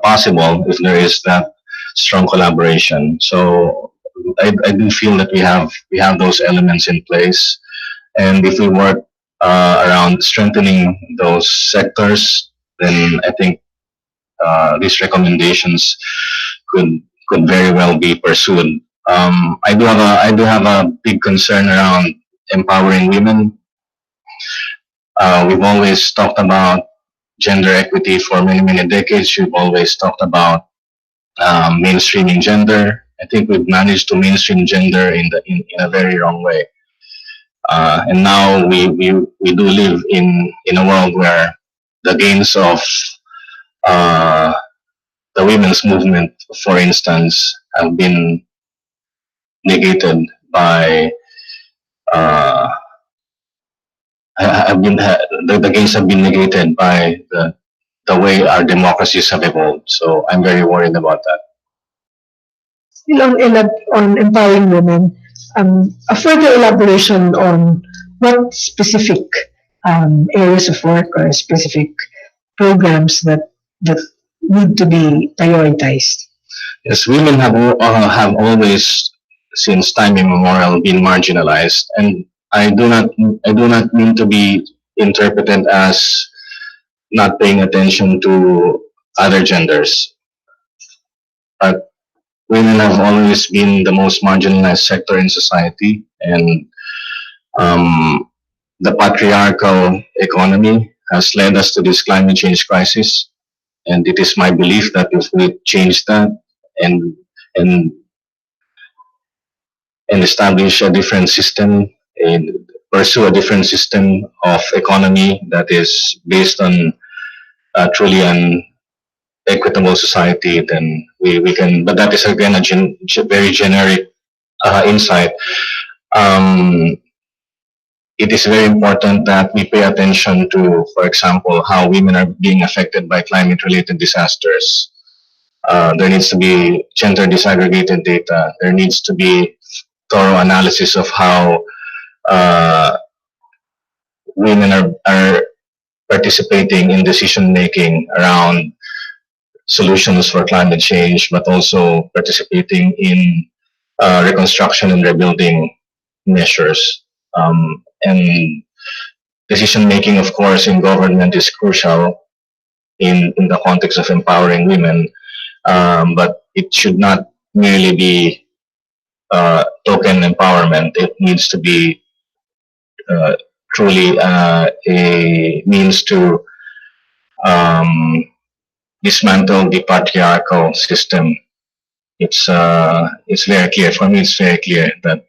possible if there is that strong collaboration. So I do feel that we have those elements in place, and if we work around strengthening those sectors, then I think these recommendations could very well be pursued. I do have a big concern around empowering women. We've always talked about gender equity for many decades. We've always talked about mainstreaming gender. I think we've managed to mainstream gender in a very wrong way. And now we do live in a world where the gains of the women's movement, for instance, have been negated by the gains have been negated by the way our democracies have evolved. So I'm very worried about that. Still on empowering women, a further elaboration on what specific areas of work or specific programs that need to be prioritized. Yes, women have always, since time immemorial, been marginalized, and I do not mean to be interpreted as not paying attention to other genders, but women have always been the most marginalized sector in society, and the patriarchal economy has led us to this climate change crisis. And it is my belief that if we change that and and establish a different system and pursue a different system of economy that is based on truly an equitable society, then we can. But that is again a very generic insight. Um, it is very important that we pay attention to, for example, how women are being affected by climate-related disasters. There needs to be gender disaggregated data. There needs to be thorough analysis of how uh, women are participating in decision making around solutions for climate change, but also participating in reconstruction and rebuilding measures. And decision making, of course, in government is crucial in the context of empowering women, but it should not merely be token empowerment. It needs to be uh, truly a means to um, dismantle the patriarchal system. It's very clear for me. It's very clear that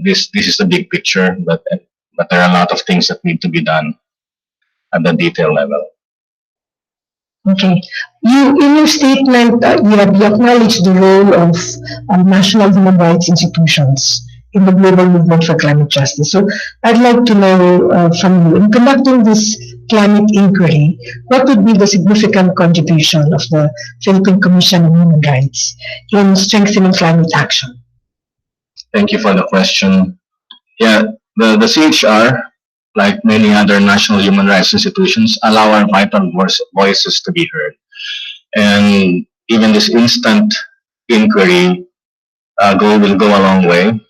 this is the big picture, but there are a lot of things that need to be done at the detail level. Okay. In your statement, you acknowledge the role of national human rights institutions in the global movement for climate justice. So I'd like to know from you, in conducting this climate inquiry, what would be the significant contribution of the Philippine Commission on Human Rights in strengthening climate action? Thank you for the question. Yeah, the CHR, like many other national human rights institutions, allow our vital voices to be heard. And even this instant inquiry will go a long way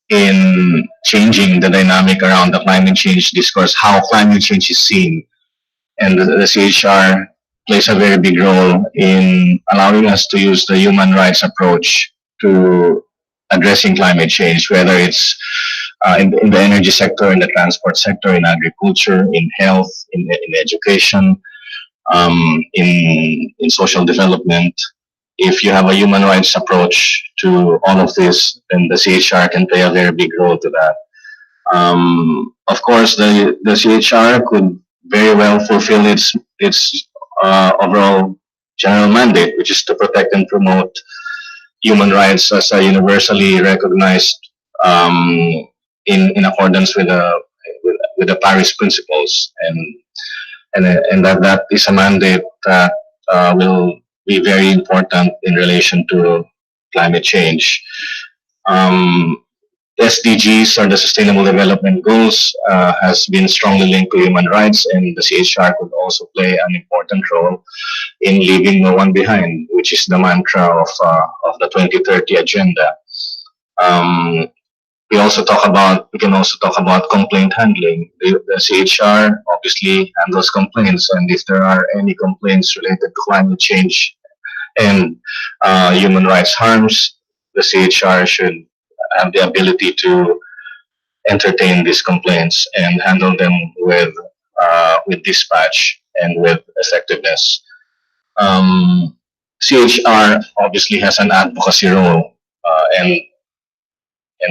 in changing the dynamic around the climate change discourse, how climate change is seen. And the CHR plays a very big role in allowing us to use the human rights approach to addressing climate change, whether it's in the energy sector, in the transport sector, in agriculture, in health, in education, in social development. If you have a human rights approach to all of this, then the CHR can play a very big role to that. Of course, the CHR could very well fulfill its overall general mandate, which is to protect and promote human rights as a universally recognized in accordance with the Paris principles, and that is a mandate that will be very important in relation to climate change. SDGs, or the Sustainable Development Goals, has been strongly linked to human rights, and the CHR could also play an important role in leaving no one behind, which is the mantra of the 2030 agenda. Um, we can also talk about complaint handling. The CHR obviously handles complaints, and if there are any complaints related to climate change and human rights harms, the CHR should have the ability to entertain these complaints and handle them with dispatch and with effectiveness. CHR obviously has an advocacy role, and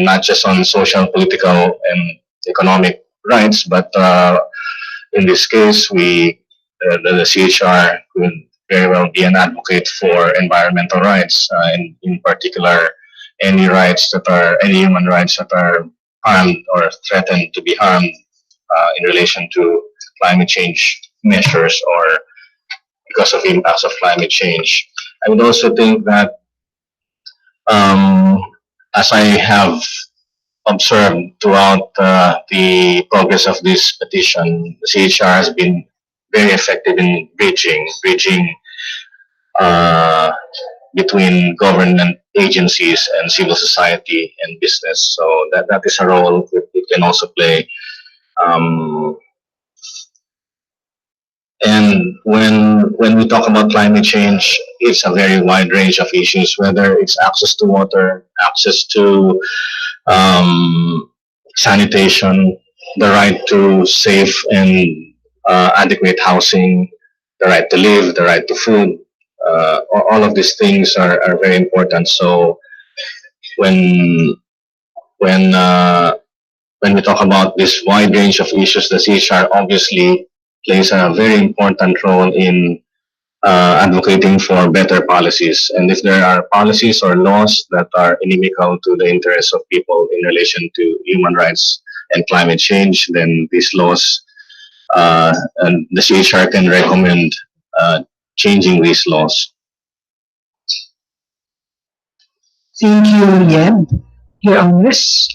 not just on social, political, and economic rights, but in this case, the CHR could very well be an advocate for environmental rights, and in particular, any human rights that are harmed or threatened to be harmed in relation to climate change measures or because of impacts of climate change. I would also think that, um, as I have observed throughout the progress of this petition, the CHR has been very effective in bridging uh, between government agencies and civil society and business. So that is a role it can also play. Um, and when we talk about climate change, it's a very wide range of issues, whether it's access to water, access to sanitation, the right to safe and adequate housing, the right to live, the right to food. All of these things are very important. So when when uh, when we talk about this wide range of issues, the CHR obviously plays a very important role in advocating for better policies. And if there are policies or laws that are inimical to the interests of people in relation to human rights and climate change, then these laws and the CHR can recommend changing these laws. Thank you, Yeb. Your Honors.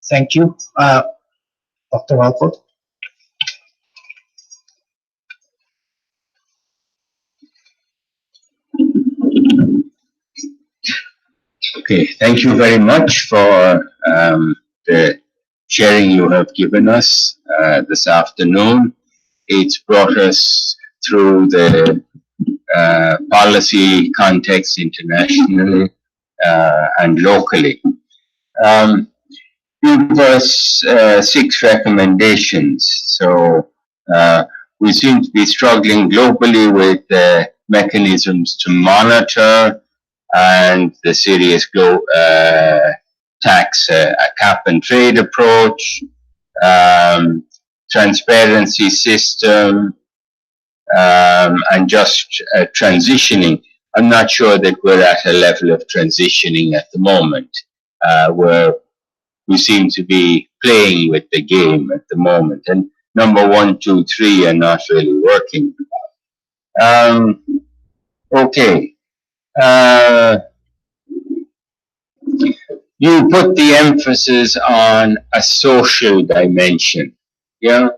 Thank you, Dr. Walpole. Okay, thank you very much for the sharing you have given us this afternoon. It's brought us through the policy context internationally and locally. You gave us 6 recommendations. So we seem to be struggling globally with mechanisms to monitor and the serious tax cap and trade approach, transparency system, and just transitioning. I'm not sure that we're at a level of transitioning at the moment where we seem to be playing with the game at the moment. And number 1, 2, 3 are not really working. Okay. You put the emphasis on a social dimension, yeah,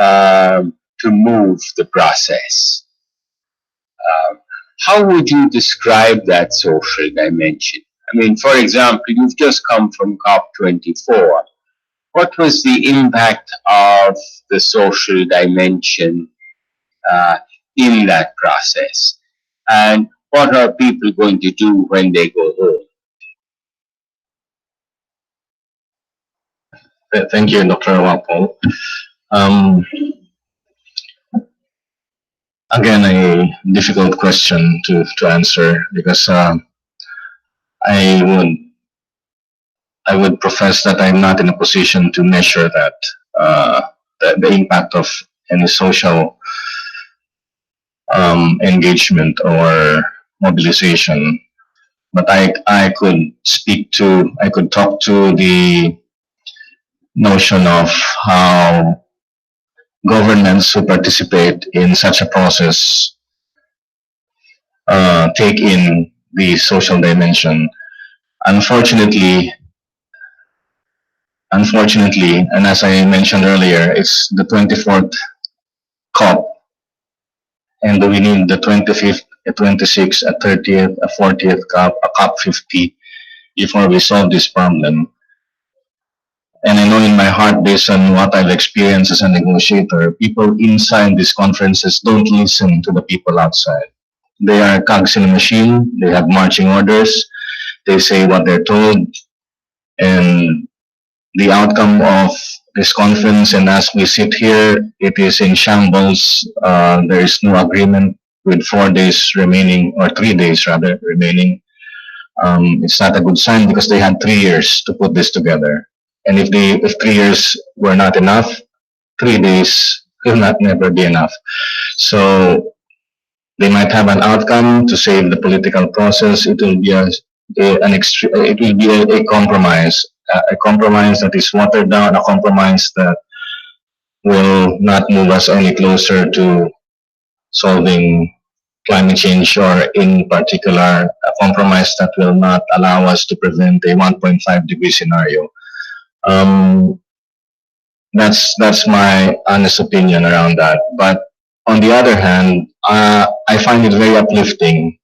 to move the process. How would you describe that social dimension? I mean, for example, you've just come from COP24. What was the impact of the social dimension in that process? And what are people going to do when they go home? Thank you, Dr. Walpole. Again, a difficult question to answer because I would profess that I'm not in a position to measure that the impact of any social engagement or mobilization. But I could talk to the notion of how governments who participate in such a process take in the social dimension. Unfortunately, and as I mentioned earlier, it's the 24th COP, and we need the 25th, a 26th, a 30th, a 40th COP, a COP 50 before we solve this problem. And I know in my heart, based on what I've experienced as a negotiator, people inside these conferences don't listen to the people outside. They are cogs in a machine, they have marching orders, they say what they're told, and the outcome of this conference, and as we sit here, it is in shambles. There is no agreement with 4 days remaining, or 3 days rather, remaining. It's not a good sign because they had 3 years to put this together. And if 3 years were not enough, 3 days will not never be enough. So they might have an outcome to save the political process. It will be a compromise, a compromise that is watered down, a compromise that will not move us any closer to solving climate change, or in particular, a compromise that will not allow us to prevent a 1.5 degree scenario. That's my honest opinion around that. But on the other hand, I find it very uplifting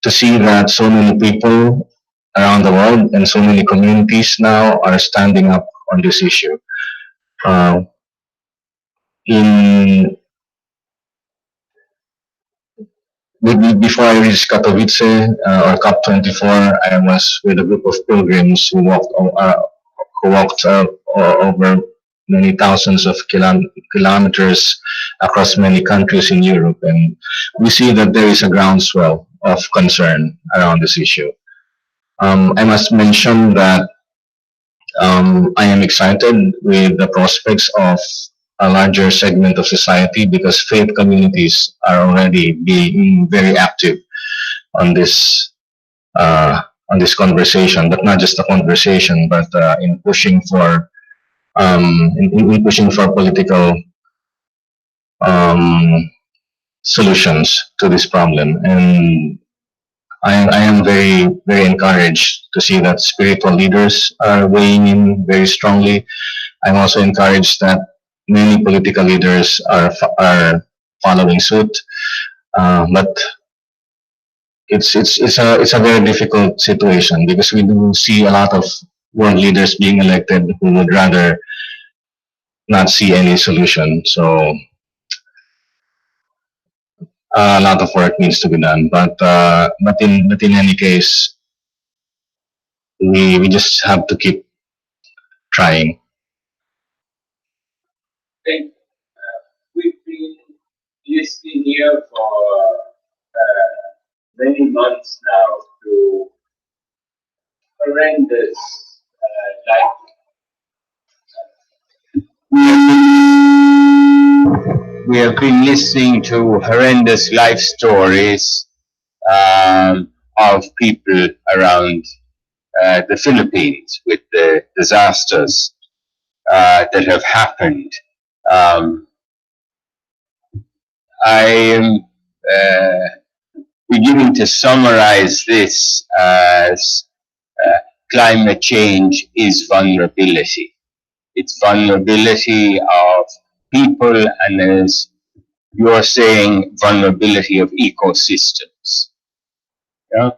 to see that so many people around the world and so many communities now are standing up on this issue. Before I reached Katowice or COP24, I was with a group of pilgrims who walked over many thousands of kilometers across many countries in Europe, and we see that there is a groundswell of concern around this issue. I must mention that I am excited with the prospects of a larger segment of society because faith communities are already being very active on this uh, on this conversation, but not just a conversation, but in pushing for in pushing for political um, solutions to this problem. And I am very encouraged to see that spiritual leaders are weighing in very strongly. I'm also encouraged that many political leaders are following suit, but it's a very difficult situation because we do see a lot of world leaders being elected who would rather not see any solution. So a lot of work needs to be done. But in any case, we just have to keep trying. think we've been listening here for many months now to horrendous life. We have been listening to horrendous life stories of people around the Philippines with the disasters that have happened. I am beginning to summarize this as climate change is vulnerability. It's vulnerability of people, and as you're saying, vulnerability of ecosystems. Yeah?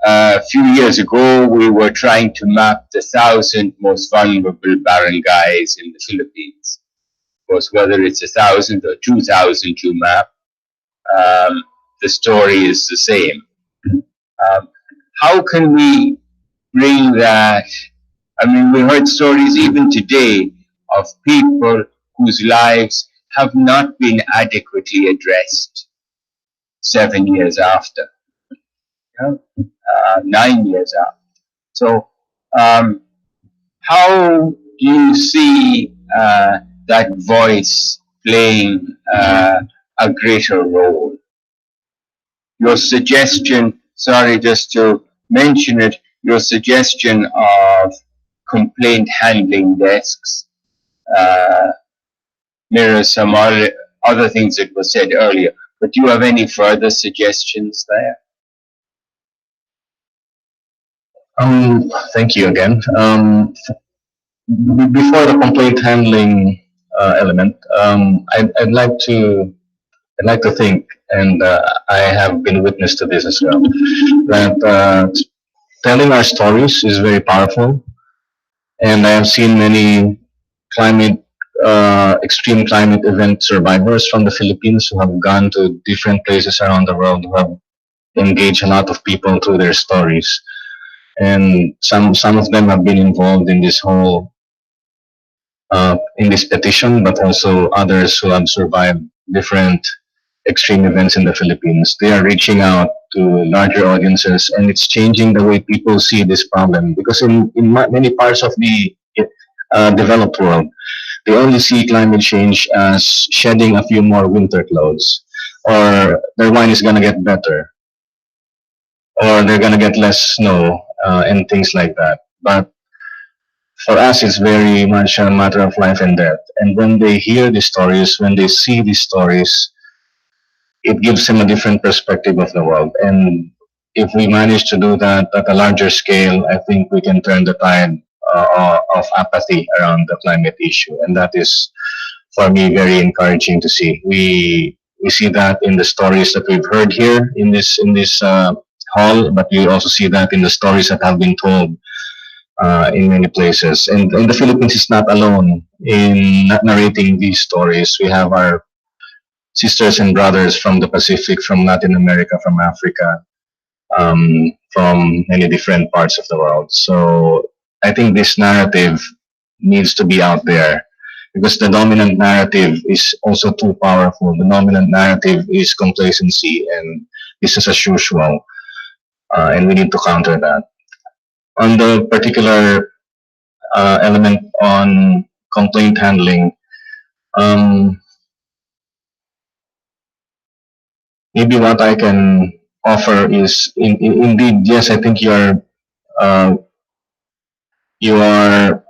A few years ago, we were trying to map the 1,000 most vulnerable barangays in the Philippines. Of course, whether it's 1,000 or 2,000 you map, the story is the same. How can we bring that? I mean, we heard stories even today of people whose lives have not been adequately addressed 7 years after, 9 years after. So, how do you see that voice playing a greater role? Your suggestion, sorry, just to mention it, your suggestion of complaint handling desks mirrors some other things that were said earlier. But do you have any further suggestions there? Thank you again. Before the complaint handling element, I'd like to think, and I have been witness to this as well, that telling our stories is very powerful. And I have seen many climate, extreme climate event survivors from the Philippines who have gone to different places around the world, who have engaged a lot of people through their stories. And some of them have been involved in this whole in this petition, but also others who have survived different extreme events in the Philippines. They are reaching out to larger audiences, and it's changing the way people see this problem. Because in many parts of the developed world, they only see climate change as shedding a few more winter clothes, or their wine is going to get better, or they're going to get less snow, and things like that. But for us, it's very much a matter of life and death. And when they hear these stories, when they see these stories, it gives them a different perspective of the world. And if we manage to do that at a larger scale, I think we can turn the tide of apathy around the climate issue. And that is, for me, very encouraging to see. We see that in the stories that we've heard here in this hall, but we also see that in the stories that have been told in many places. And the Philippines is not alone in not narrating these stories. We have our sisters and brothers from the Pacific, from Latin America, from Africa, from many different parts of the world. So I think this narrative needs to be out there because the dominant narrative is also too powerful. The dominant narrative is complacency and business as usual, and we need to counter that. On the particular element on complaint handling, um, maybe what I can offer is indeed, yes, I think uh, you are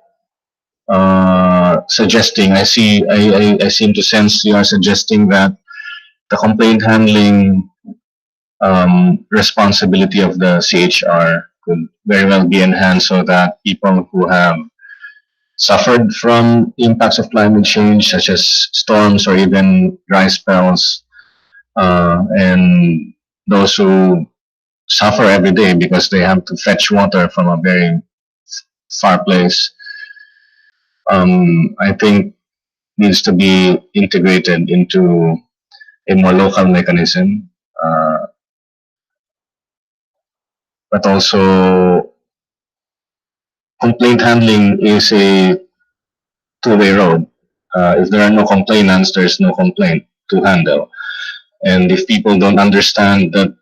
suggesting. I seem to sense you are suggesting that the complaint handling responsibility of the CHR could very well be enhanced so that people who have suffered from impacts of climate change, such as storms or even dry spells, and those who suffer every day because they have to fetch water from a very far place, I think needs to be integrated into a more local mechanism, but also complaint handling is a two-way road. If there are no complainants, there's no complaint to handle. And if people don't understand that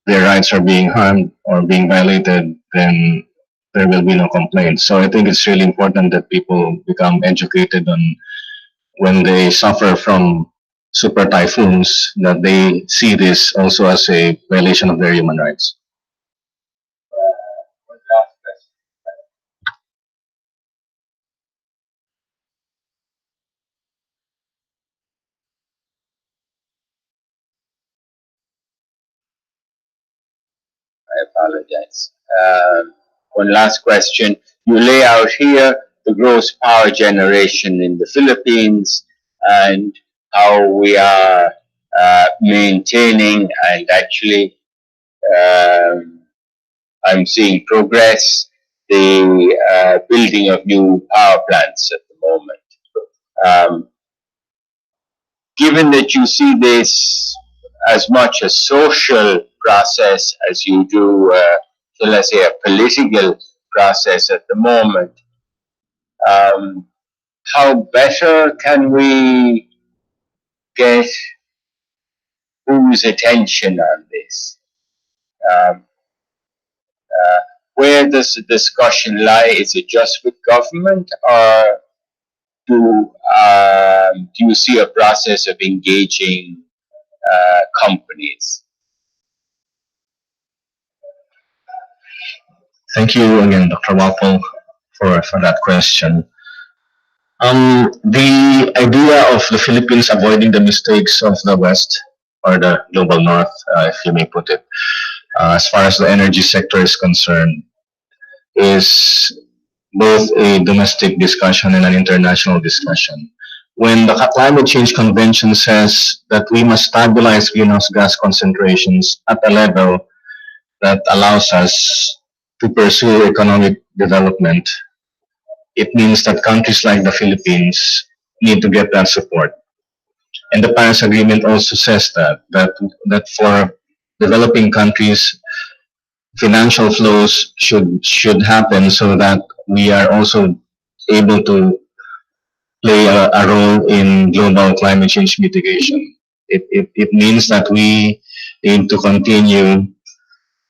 their rights are being harmed or being violated, then there will be no complaint. So I think it's really important that people become educated on when they suffer from super typhoons, that they see this also as a violation of their human rights. I apologize. One last question. You lay out here the gross power generation in the Philippines and how we are maintaining and actually I'm seeing progress, the building of new power plants at the moment. Given that you see this as much a social process as you do, shall I say, a political process at the moment, how better can we get whose attention on this? Um, where does the discussion lie? Is it just with government, or do you see a process of engaging companies? Thank you again, Dr. Wapol, for that question. The idea of the Philippines avoiding the mistakes of the West or the global North, if you may put it, as far as the energy sector is concerned, is both a domestic discussion and an international discussion. When the Climate Change Convention says that we must stabilize greenhouse gas concentrations at a level that allows us to pursue economic development, it means that countries like the Philippines need to get that support. And the Paris Agreement also says that for developing countries, financial flows should happen so that we are also able to play a role in global climate change mitigation. It means that we need to continue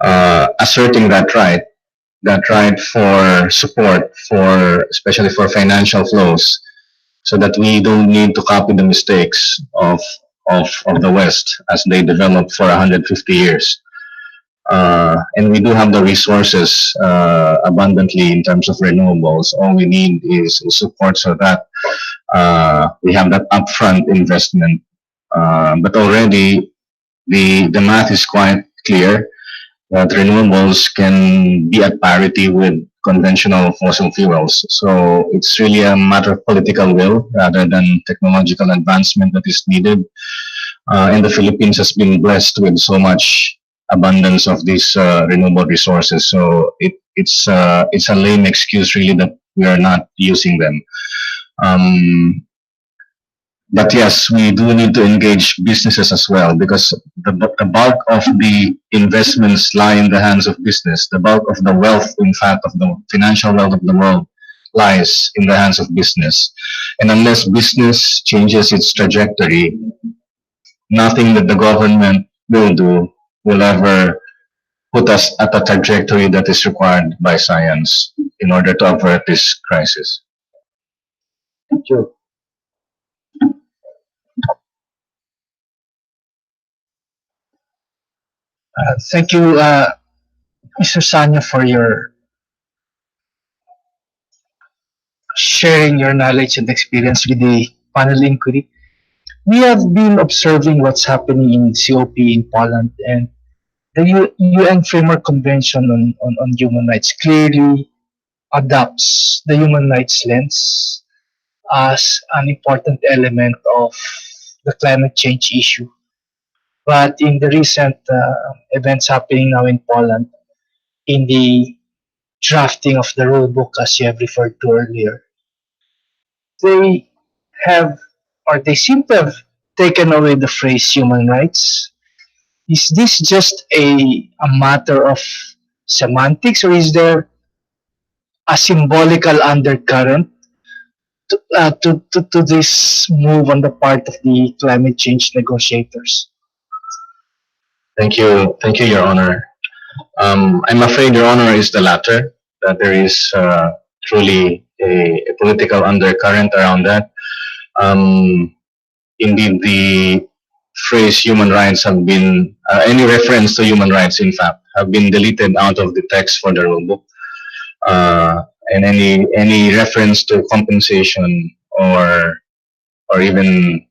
asserting that right for support, for especially for financial flows, so that we don't need to copy the mistakes of the West as they developed for 150 years. And we do have the resources abundantly in terms of renewables. All we need is support so that we have that upfront investment. But already the math is quite clear that renewables can be at parity with conventional fossil fuels. So it's really a matter of political will rather than technological advancement that is needed. And the Philippines has been blessed with so much abundance of these renewable resources. So it's a lame excuse really that we are not using them. But yes, we do need to engage businesses as well because the bulk of the investments lie in the hands of business. The bulk of the wealth, in fact, of the financial wealth of the world lies in the hands of business. And unless business changes its trajectory, nothing that the government will do will ever put us at a trajectory that is required by science in order to avert this crisis. Thank you. Thank you, Mr. Sanya, for your sharing your knowledge and experience with the panel inquiry. We have been observing what's happening in COP in Poland, and the UN Framework Convention on Human Rights clearly adopts the human rights lens as an important element of the climate change issue. But in the recent events happening now in Poland, in the drafting of the rule book, as you have referred to earlier, they have, or they seem to have taken away the phrase human rights. Is this just a matter of semantics, or is there a symbolical undercurrent to this move on the part of the climate change negotiators? Thank you, Your Honor. I'm afraid, Your Honor, is the latter, that there is truly a political undercurrent around that. Indeed, the phrase human rights have been, any reference to human rights, in fact, have been deleted out of the text for the rule book. And any reference to compensation or even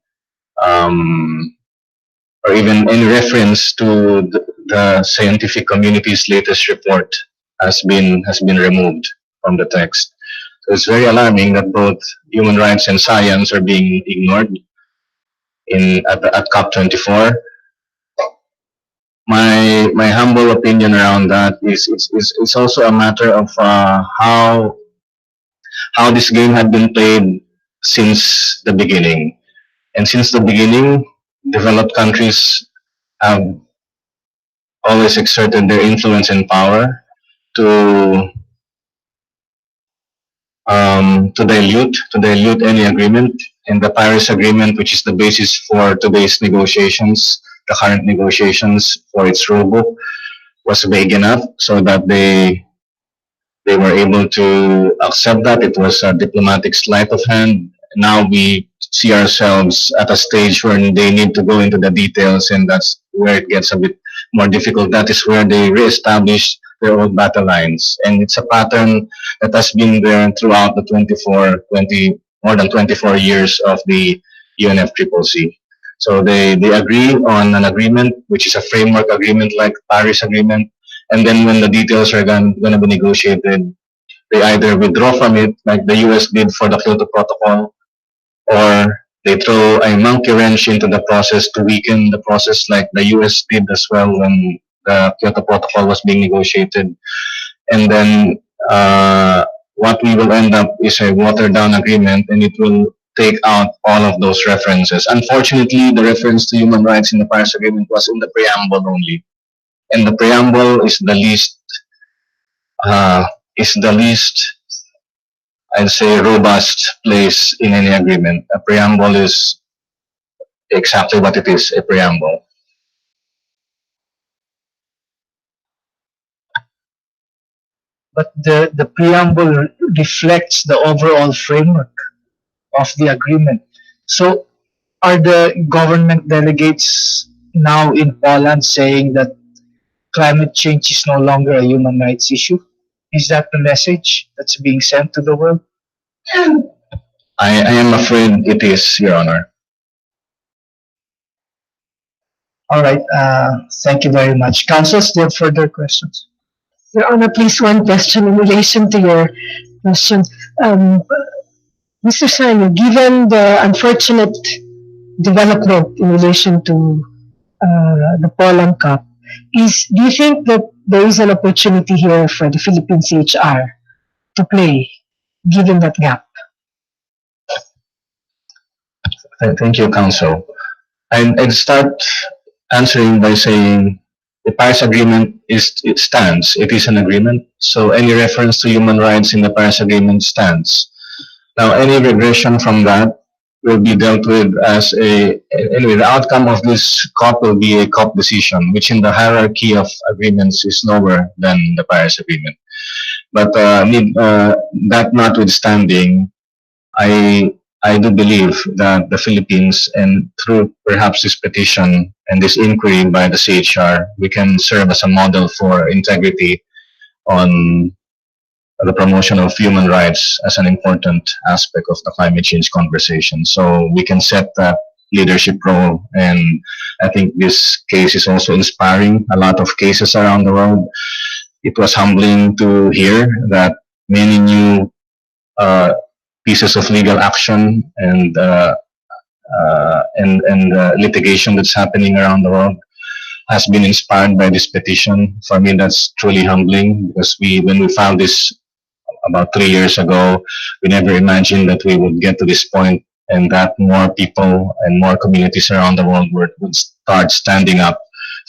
any reference to the scientific community's latest report has been removed from the text. So it's very alarming that both human rights and science are being ignored at COP24. My humble opinion around that is it's also a matter of how this game had been played since the beginning. And since the beginning, developed countries have always exerted their influence and power to dilute any agreement. And the Paris Agreement, which is the basis for today's negotiations, the current negotiations for its rule book, was vague enough so that they were able to accept that. It was a diplomatic sleight of hand. Now we see ourselves at a stage where they need to go into the details, and that's where it gets a bit more difficult. That is where they reestablish their old battle lines. And it's a pattern that has been there throughout the more than 24 years of the UNFCCC. So they agree on an agreement, which is a framework agreement like Paris Agreement, and then when the details are going to be negotiated, they either withdraw from it, like the US did for the Kyoto Protocol, or they throw a monkey wrench into the process to weaken the process, like the US did as well when the Kyoto Protocol was being negotiated. And then what we will end up is a watered down agreement, and it will take out all of those references. Unfortunately, the reference to human rights in the Paris Agreement was in the preamble only. And the preamble is the least, I'd say, robust place in any agreement. A preamble is exactly what it is, a preamble. But the preamble reflects the overall framework of the agreement. So are the government delegates now in Poland saying that climate change is no longer a human rights issue? Is that the message that's being sent to the world? I am afraid it is, Your Honor. All right. Thank you very much. Councils, do you have further questions? Your Honor, please, one question in relation to your question. Mr. Sanyo, given the unfortunate development in relation to the Poland Cup, do you think that there is an opportunity here for the Philippine CHR to play, given that gap? Thank you, Council. I'd start answering by saying the Paris Agreement it stands. It is an agreement, so any reference to human rights in the Paris Agreement stands. Now, any regression from that will be dealt with as anyway, the outcome of this COP will be a COP decision, which in the hierarchy of agreements is lower than the Paris Agreement. But that notwithstanding, I I do believe that the Philippines, and through perhaps this petition and this inquiry by the CHR, we can serve as a model for integrity on the promotion of human rights as an important aspect of the climate change conversation. So we can set that leadership role, and I think this case is also inspiring a lot of cases around the world. It was humbling to hear that many new uh, pieces of legal action and litigation that's happening around the world has been inspired by this petition. For me, that's truly humbling because when we filed this about 3 years ago, we never imagined that we would get to this point and that more people and more communities around the world would start standing up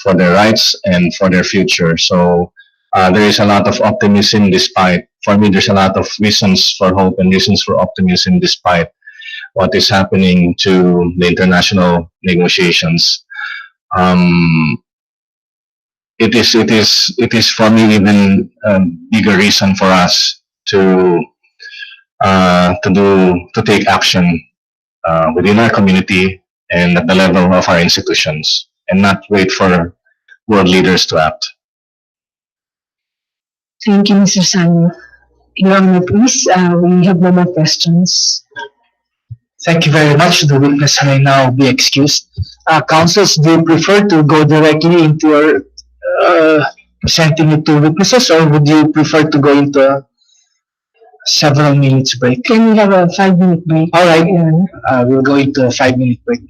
for their rights and for their future. So there is a lot of optimism despite, for me, there's a lot of reasons for hope and reasons for optimism despite what is happening to the international negotiations. Um, it is for me even a bigger reason for us to take action within our community and at the level of our institutions, and not wait for world leaders to act. Thank you, Mr. Sanyo. Your Honor, please, we have no more questions. Thank you very much. The witness may now be excused. Counsels, do you prefer to go directly into your presenting it to witnesses, or would you prefer to go into a several minutes break? Can we have a 5-minute break? All right, Your Honor? we'll go into a 5-minute break.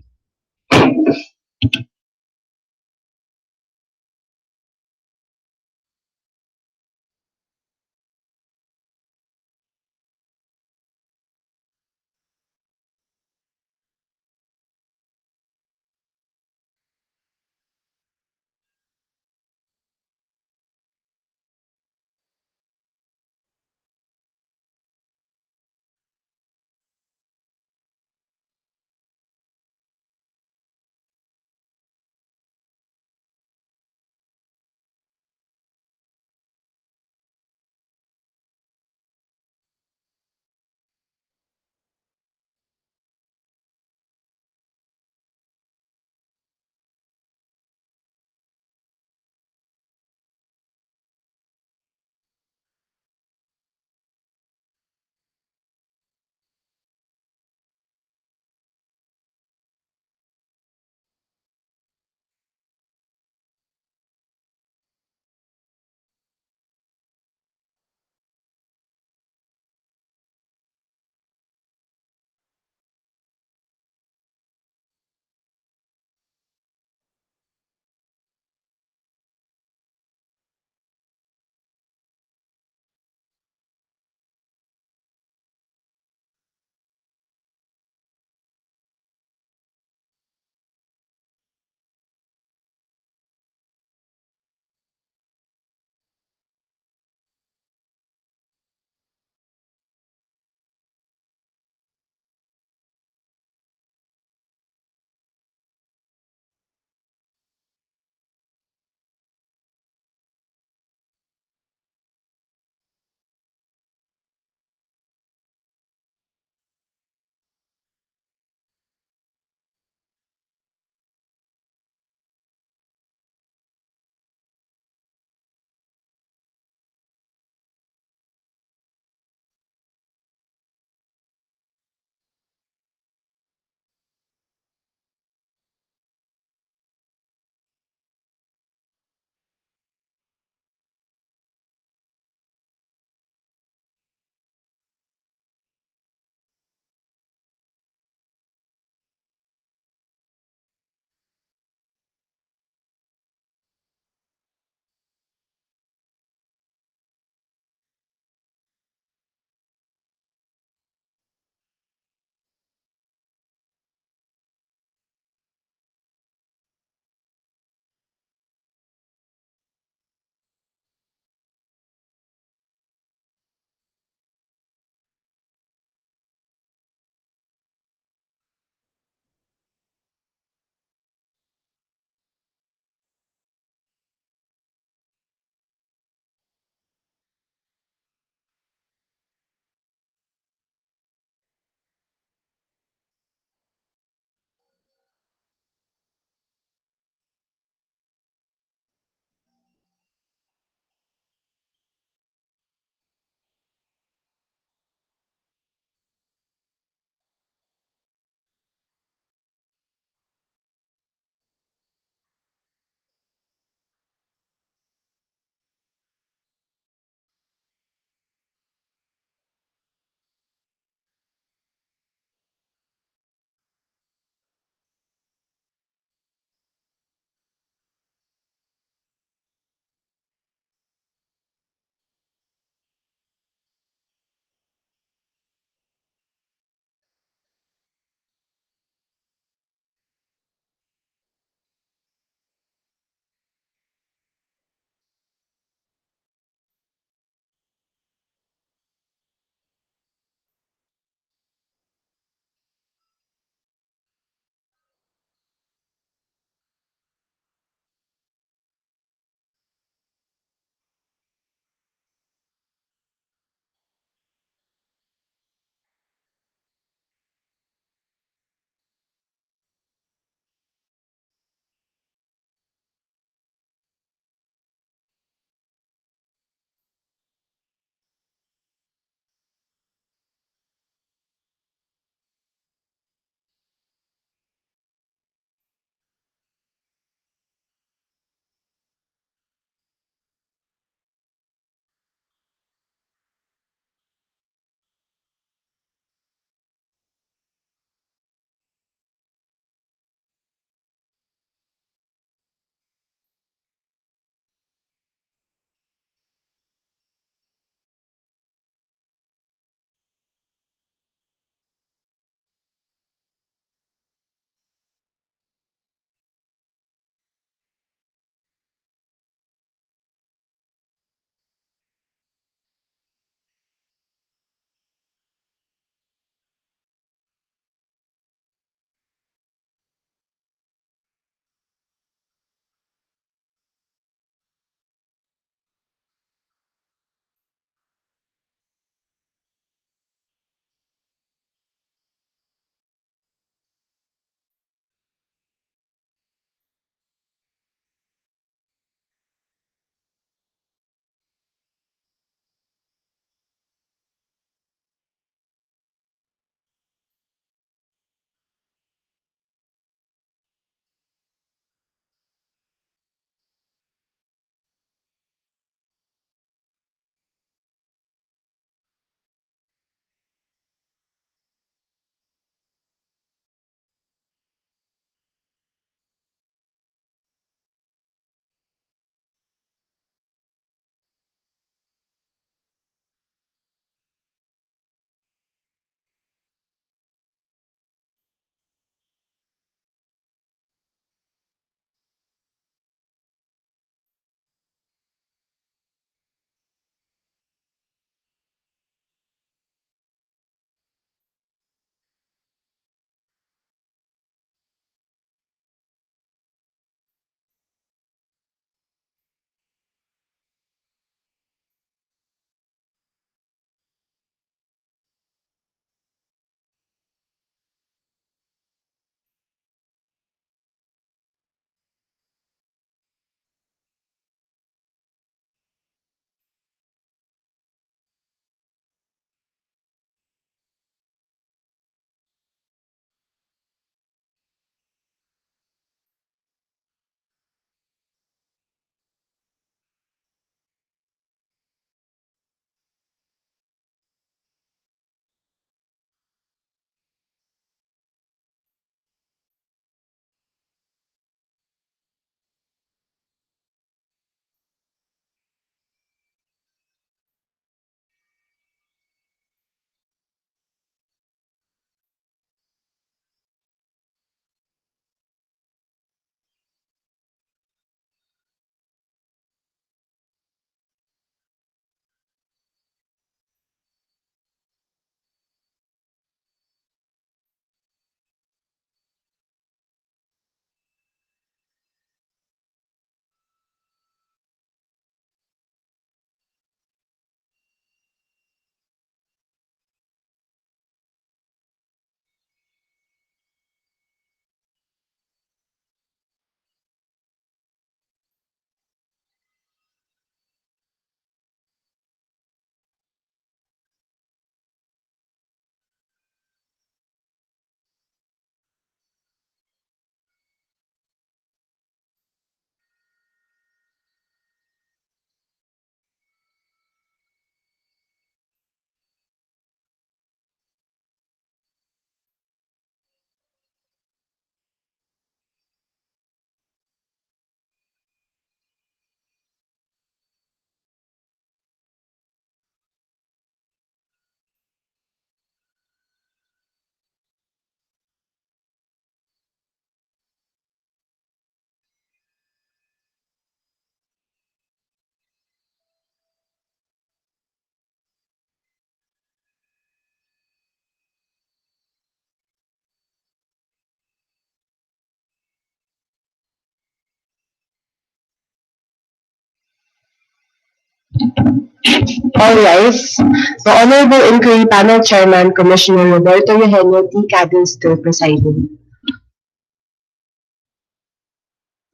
All rise. The Honorable Inquiry Panel Chairman, Commissioner Roberto Eugenio T. Cadil, still presiding.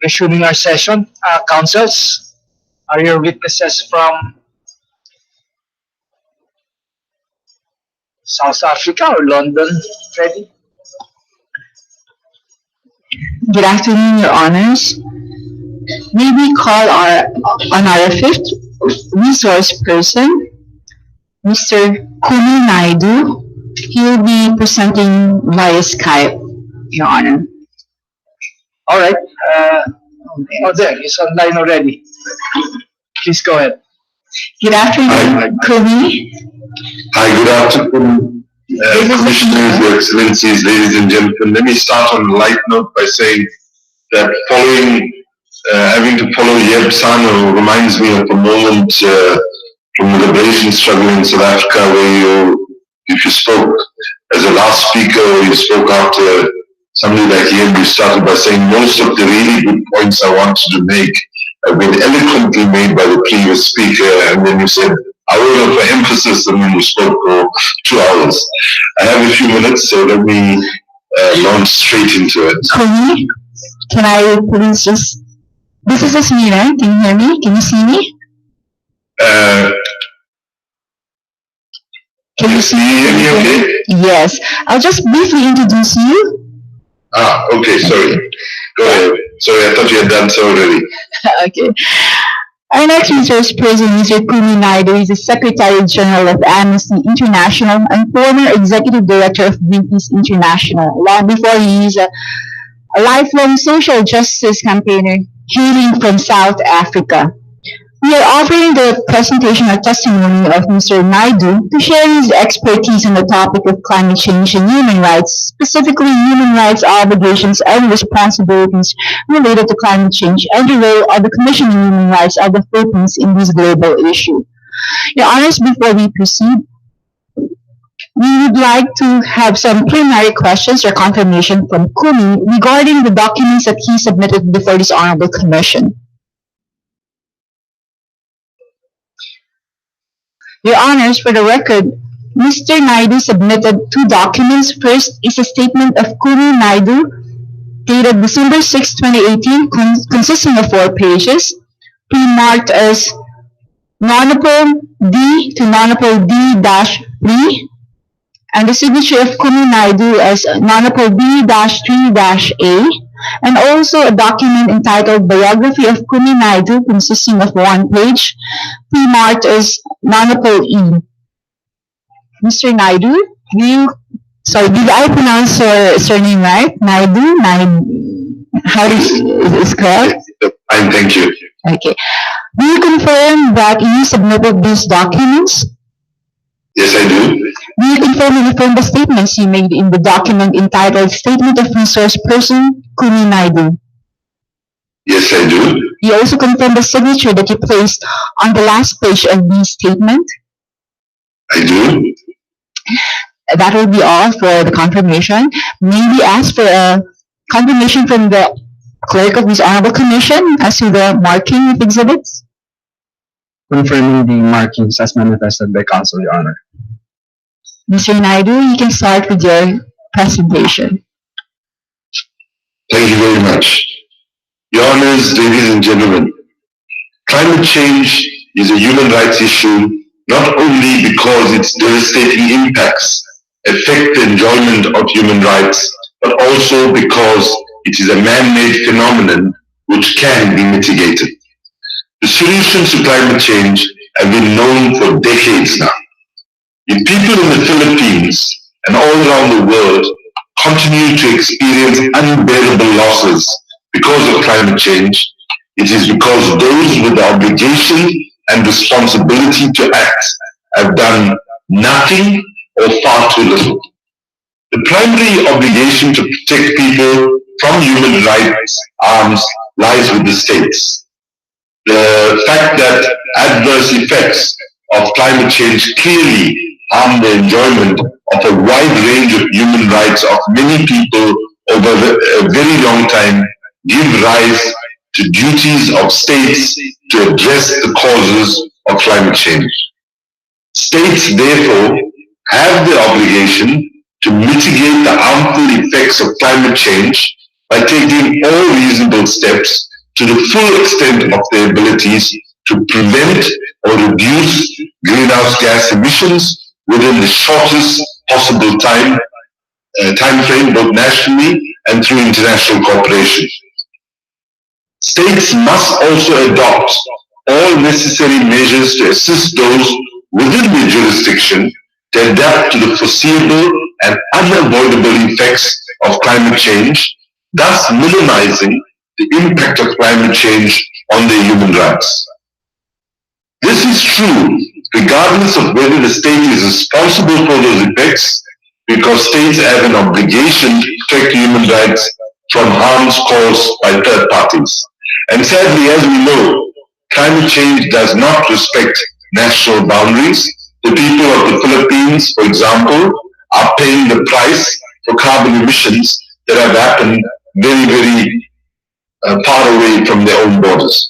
Resuming our session, councils, are your witnesses from South Africa or London ready? Good afternoon, Your Honors. May we call on our fifth resource person, Mr. Kumi Naidu. He will be presenting via Skype, Your Honor. All right. There, he's online already. Please go ahead. Good afternoon, Kumi. Hi, good afternoon, Commissioners, Your Excellencies, ladies and gentlemen. Let me start on a light note by saying that having to follow Yeb Sano reminds me of a moment from the liberation struggle in South Africa where if you spoke as a last speaker or you spoke after somebody like Yeb, you started by saying most of the really good points I wanted to make have been eloquently made by the previous speaker, and then you said, I will for emphasis, and then you spoke for 2 hours. I have a few minutes, so let me launch straight into it. Kumi, can I please just... This is Asmira. Can you hear me? Can you see me? Can you see me? Hear me okay? Yes. I'll just briefly introduce you. Okay, sorry. Go ahead. Sorry, I thought you had done so already. Okay. Our next resource person, Mr. Kumi Naidu, is the Secretary General of Amnesty International and former Executive Director of Greenpeace International. Long before he is a lifelong social justice campaigner hailing from South Africa. We are offering the presentation or testimony of Mr. Naidu to share his expertise on the topic of climate change and human rights, specifically human rights obligations and responsibilities related to climate change and the role of the Commission on Human Rights of the Philippines in this global issue. Your Honors, before we proceed, we would like to have some preliminary questions or confirmation from Kumi regarding the documents that he submitted before this Honorable Commission. Your Honors, for the record, Mr. Naidu submitted 2 documents. First is a statement of Kumi Naidu dated December 6, 2018, consisting of 4 pages, pre-marked as Nonapol D to Nonapol D-3, and the signature of Kumi Naidu as Nonapol D-3-A, and also a document entitled Biography of Kumi Naidu consisting of 1 page, pre-marked as Nonapol E. Mr. Naidu, did I pronounce your surname right? Naidu? How is correct? Fine, thank you. Okay. Do you confirm that you submitted these documents? Yes, I do. Do you confirm and affirm the statements you made in the document entitled Statement of Resource Person, Kumi Naidu? Yes, I do. You also confirm the signature that you placed on the last page of the statement? I do. That will be all for the confirmation. May we ask for a confirmation from the clerk of this Honorable Commission as to the marking of exhibits? Confirming the markings as manifested by Council, Your Honor. Mr. Naidu, you can start with your presentation. Thank you very much. Your Honors, ladies and gentlemen, climate change is a human rights issue not only because its devastating impacts affect the enjoyment of human rights, but also because it is a man-made phenomenon which can be mitigated. The solutions to climate change have been known for decades now. If people in the Philippines and all around the world continue to experience unbearable losses because of climate change, it is because those with the obligation and responsibility to act have done nothing or far too little. The primary obligation to protect people from human rights harms lies with the states. The fact that adverse effects of climate change clearly harm the enjoyment of a wide range of human rights of many people over a very long time give rise to duties of states to address the causes of climate change. States, therefore, have the obligation to mitigate the harmful effects of climate change by taking all reasonable steps to the full extent of their abilities to prevent or reduce greenhouse gas emissions within the shortest possible time frame, both nationally and through international cooperation. States must also adopt all necessary measures to assist those within their jurisdiction to adapt to the foreseeable and unavoidable effects of climate change, thus minimizing the impact of climate change on their human rights. This is true regardless of whether the state is responsible for those effects, because states have an obligation to protect human rights from harms caused by third parties. And sadly, as we know, climate change does not respect national boundaries. The people of the Philippines, for example, are paying the price for carbon emissions that have happened very, very far away from their own borders.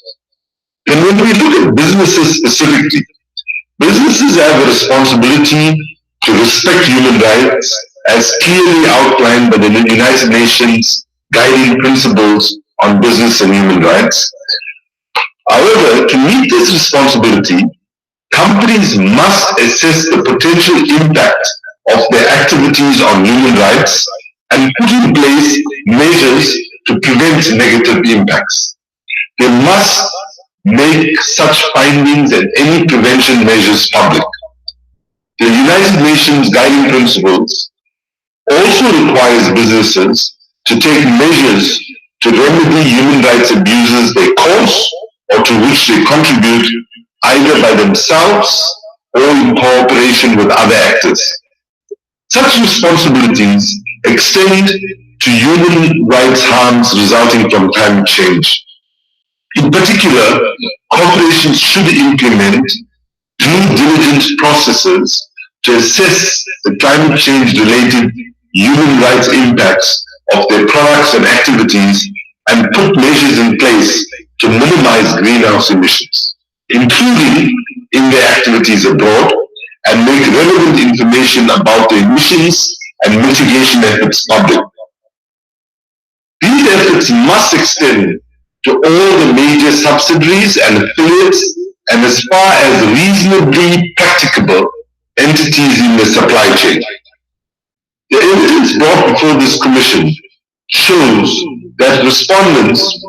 And when we look at businesses specifically, businesses have a responsibility to respect human rights as clearly outlined by the United Nations guiding principles on business and human rights. However, to meet this responsibility, companies must assess the potential impact of their activities on human rights and put in place measures to prevent negative impacts. They must make such findings and any prevention measures public. The United Nations guiding principles also requires businesses to take measures to remedy human rights abuses they cause or to which they contribute either by themselves or in cooperation with other actors. Such responsibilities extend to human rights harms resulting from climate change. In particular, corporations should implement due diligence processes to assess the climate change related human rights impacts of their products and activities and put measures in place to minimize greenhouse emissions, including in their activities abroad, and make relevant information about the emissions and mitigation efforts public. These efforts must extend to all the major subsidiaries and affiliates and as far as reasonably practicable entities in the supply chain. The evidence brought before this commission shows that respondents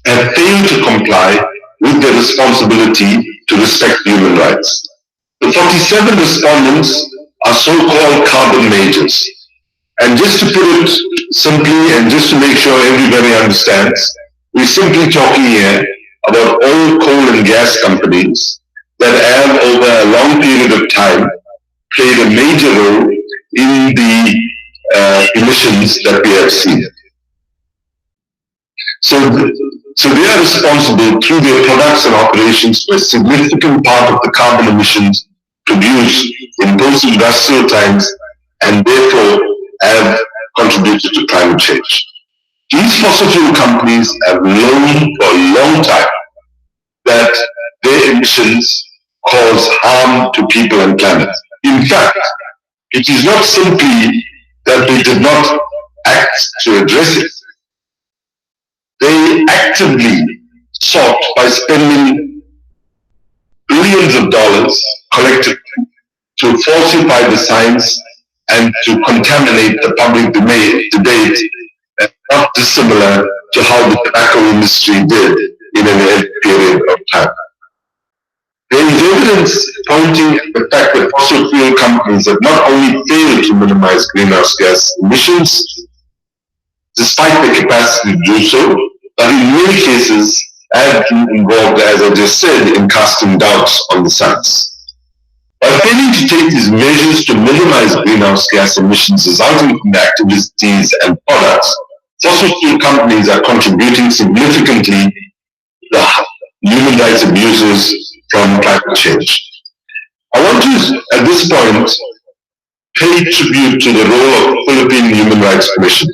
have failed to comply with their responsibility to respect human rights. The 47 respondents are so-called carbon majors. And just to put it simply and just to make sure everybody understands, we're simply talking here about oil, coal, and gas companies that have over a long period of time played a major role in the emissions that we have seen. So they are responsible through their products and operations for a significant part of the carbon emissions produced in post-industrial times and therefore have contributed to climate change. These fossil fuel companies have known for a long time that their emissions cause harm to people and planet. In fact, it is not simply that they did not act to address it. They actively sought, by spending billions of dollars collectively, to falsify the science and to contaminate the public debate, not dissimilar to how the tobacco industry did in a period of time. There is evidence pointing at the fact that fossil fuel companies have not only failed to minimize greenhouse gas emissions, despite the capacity to do so, but in many cases have been involved, as I just said, in casting doubts on the science. By failing to take these measures to minimize greenhouse gas emissions resulting from the activities and products, fossil fuel companies are contributing significantly to the human rights abuses from climate change. I want to, at this point, pay tribute to the role of Philippine Human Rights Commission.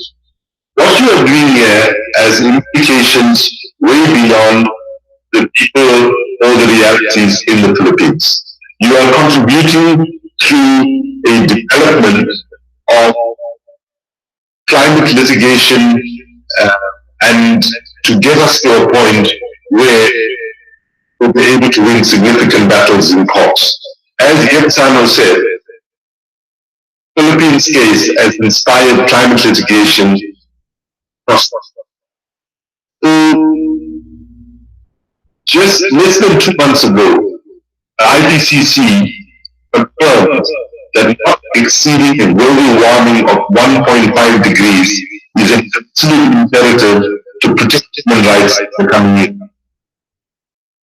What you are doing here has implications way beyond the people or the realities in the Philippines. You are contributing to a development of climate litigation and to get us to a point where we'll be able to win significant battles in courts. As Yepsano said, Philippines case has inspired climate litigation across. Just less than 2 months ago, the IPCC confirmed that not exceeding a global warming of 1.5 degrees is an absolute imperative to protect human rights in the coming year.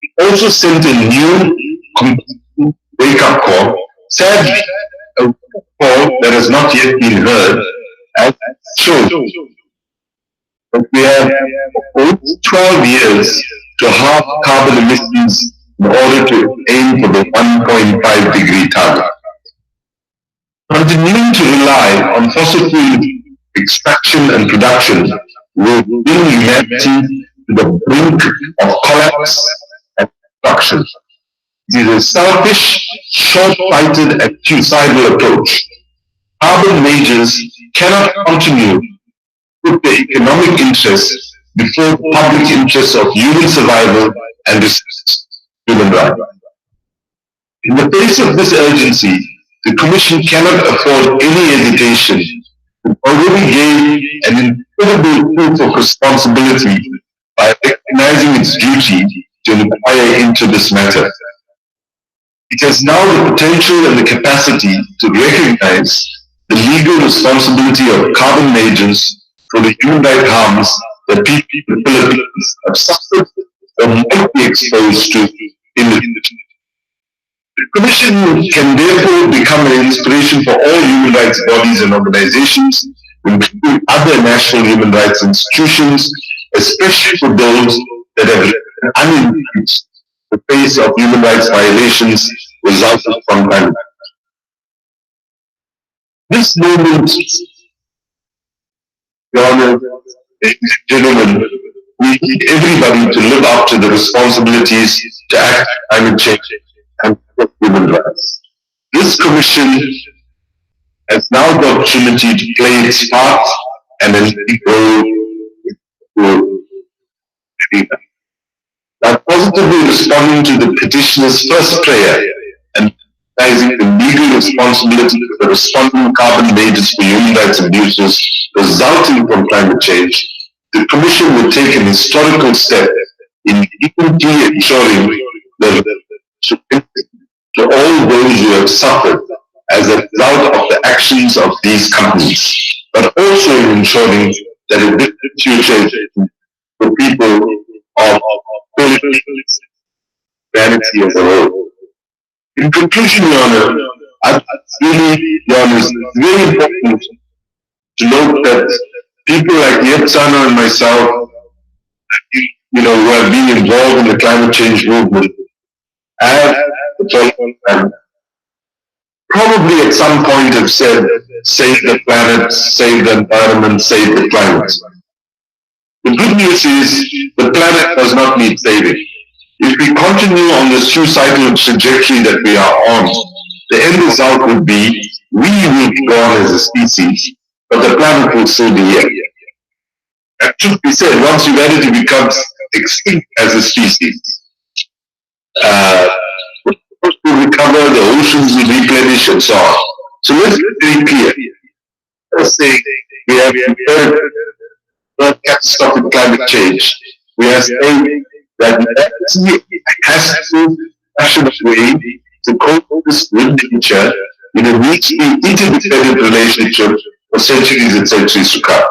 It also sent a new wake-up call, sadly, a call that has not yet been heard, as shown that we have over 12 years to halve carbon emissions in order to aim for the 1.5 degree target. Continuing to rely on fossil fuel extraction and production will bring humanity to the brink of collapse and destruction. It is a selfish, short-sighted and suicidal approach. Carbon majors cannot continue to put the economic interests before the public interests of human survival and human rights. In the face of this urgency, the Commission cannot afford any hesitation. It already gave an incredible proof of responsibility by recognizing its duty to inquire into this matter. It has now the potential and the capacity to recognize the legal responsibility of carbon majors for the human rights harms that people in the Philippines have suffered or might be exposed to in the future. The Commission can therefore become an inspiration for all human rights bodies and organizations, including other national human rights institutions, especially for those that have remained unimpeached in the face of human rights violations resulting from climate change. This movement, Your Honor, ladies and gentlemen, we need everybody to live up to the responsibilities to act climate change and protect human rights. This Commission has now the opportunity to play its part and a leading role. By positively responding to the petitioner's first prayer and recognizing the legal responsibility of the responding carbon majors for human rights abuses resulting from climate change, the Commission will take an historical step in equally ensuring the to all those who have suffered as a result of the actions of these companies, but also in ensuring that a different future for people of Philippines, humanity as a whole. In conclusion, Your Honor, it's really important to note that people like Yepsano and myself, who have been involved in the climate change movement, have probably at some point have said, save the planet, save the environment, save the climate. The good news is the planet does not need saving. If we continue on the suicidal trajectory that we are on, the end result would be we will be gone as a species, but the planet will still be here. That should be said, once humanity becomes extinct as a species, to recover, the oceans will replenish and so on. So let's be very clear. Let's say we have catastrophic climate change. We are saying that humanity has to fashion a way to cope with nature in a mutually interdependent relationship for centuries and centuries to come.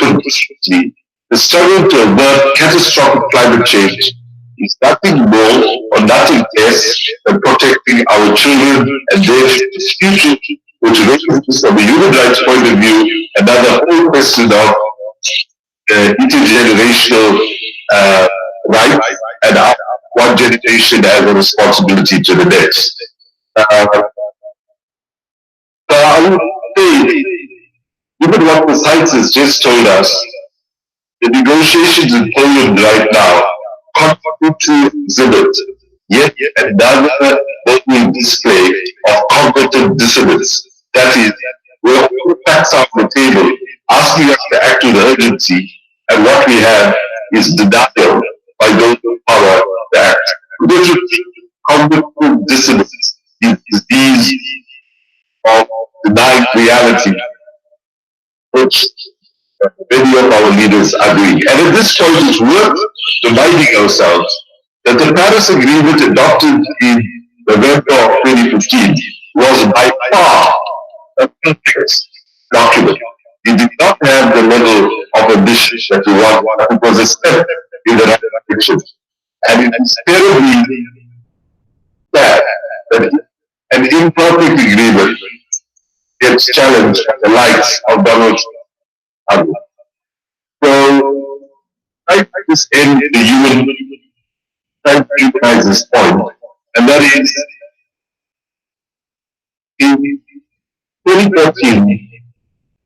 Unfortunately, the struggle to avert catastrophic climate change is nothing more or nothing less than protecting our children and their future, which raises from a human rights point of view another whole question of intergenerational rights and how one generation has a responsibility to the next. So I would say, given what the science has just told us, the negotiations in Poland right now continue to exhibit yet another vocal display of cognitive dissonance. That is, we're all the facts on the table, asking us to act with urgency, and what we have is denial by those in power to act. Literally, cognitive dissonance is disease of denied reality, which many of our leaders are doing. And at this point, it's worth reminding ourselves that the Paris Agreement adopted in November of 2015 was by far a complex document. It did not have the level of ambition that we want, but it was a step in the right direction. And it is terribly sad that an imperfect agreement gets challenged by the likes of Donald Trump. So I just end the human trying to utilize this point, and that is in 2014,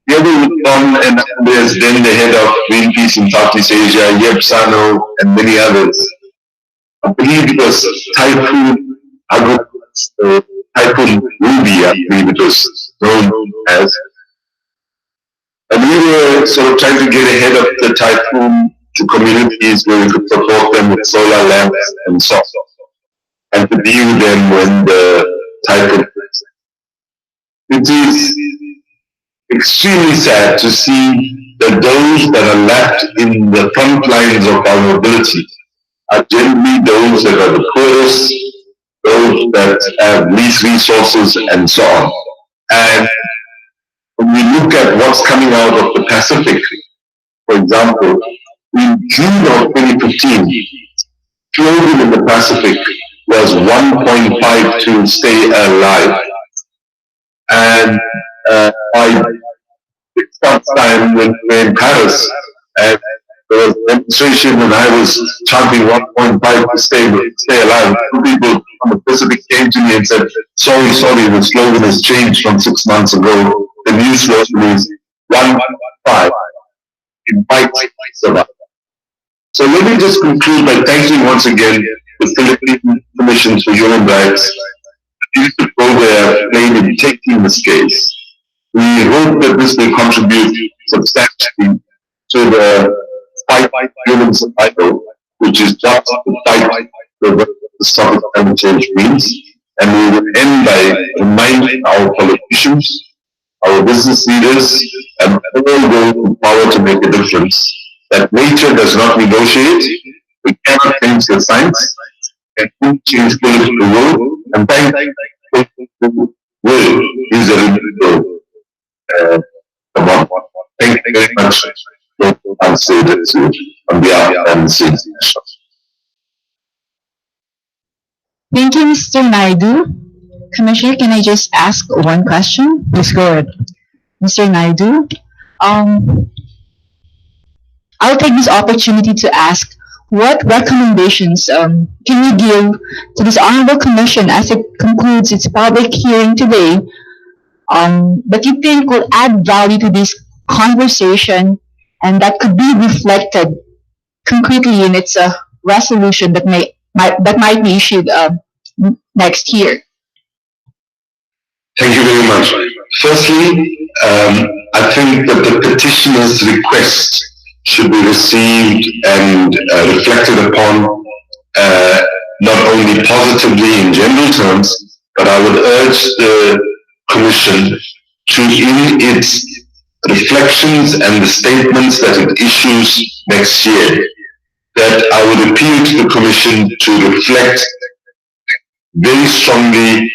together with Tom and Andreas, then the head of Greenpeace in Southeast Asia, Yeb Sano, and many others, I believe it was Typhoon Ruby, I believe it was known as. And we were sort of trying to get ahead of the typhoon to communities where we could support them with solar lamps and so on, and to deal with them when the typhoon hits. It is extremely sad to see that those that are left in the front lines of vulnerability are generally those that are the poorest, those that have least resources, and so on. And when we look at what's coming out of the Pacific, for example, in June of 2015, flooding in the Pacific was 1.5 to stay alive. And by 6 months' time, when we were in Paris, and there was a demonstration, and I was chanting 1.5 to stay alive, two people from the Pacific came to me and said, sorry, the slogan has changed from 6 months ago. The new slogan is 1.5. Invite survival. So let me just conclude by thanking once again the Philippine Commission for Human Rights, the leadership role they have played in taking this case. We hope that this will contribute substantially to the fight for human survival, which is what the fight for the stop of climate change means. And we will end by reminding our politicians, our business leaders, and all those in power to make a difference that nature does not negotiate. We cannot change the science, and we change political will. And political will is a renewable command. Thank you very much. I'll say that on behalf of the Thank you, Mr. Naidu. Commissioner, can I just ask one question? Please go ahead. Mr. Naidu, I'll take this opportunity to ask what recommendations can you give to this Honorable Commission as it concludes its public hearing today that you think will add value to this conversation and that could be reflected concretely in its resolution that might be issued next year? Thank you very much. Firstly, I think that the petitioner's request should be received and reflected upon not only positively in general terms, but I would urge the Commission to, in its reflections and the statements that it issues next year, that I would appeal to the Commission to reflect very strongly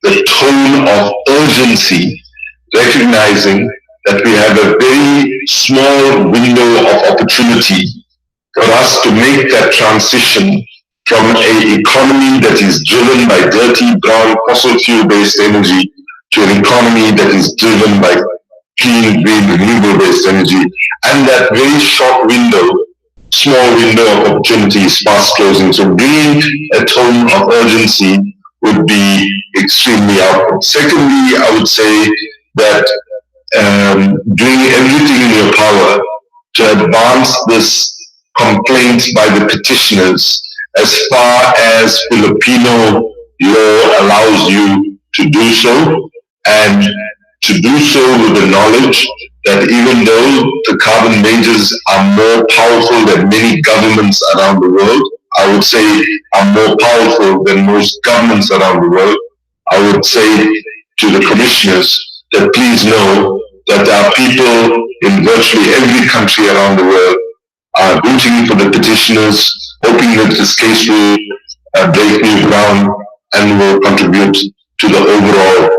the tone of urgency, recognizing that we have a very small window of opportunity for us to make that transition from an economy that is driven by dirty, brown, fossil fuel-based energy to an economy that is driven by clean, green, renewable-based energy. And that very short window, small window of opportunity is fast closing. So bringing a tone of urgency would be extremely helpful. Secondly, I would say that doing everything in your power to advance this complaint by the petitioners as far as Filipino law allows you to do so, and to do so with the knowledge that even though the carbon majors are more powerful than many governments around the world, I would say are more powerful than most governments around the world, I would say to the commissioners that please know that there are people in virtually every country around the world rooting for the petitioners, hoping that this case will break new ground and will contribute to the overall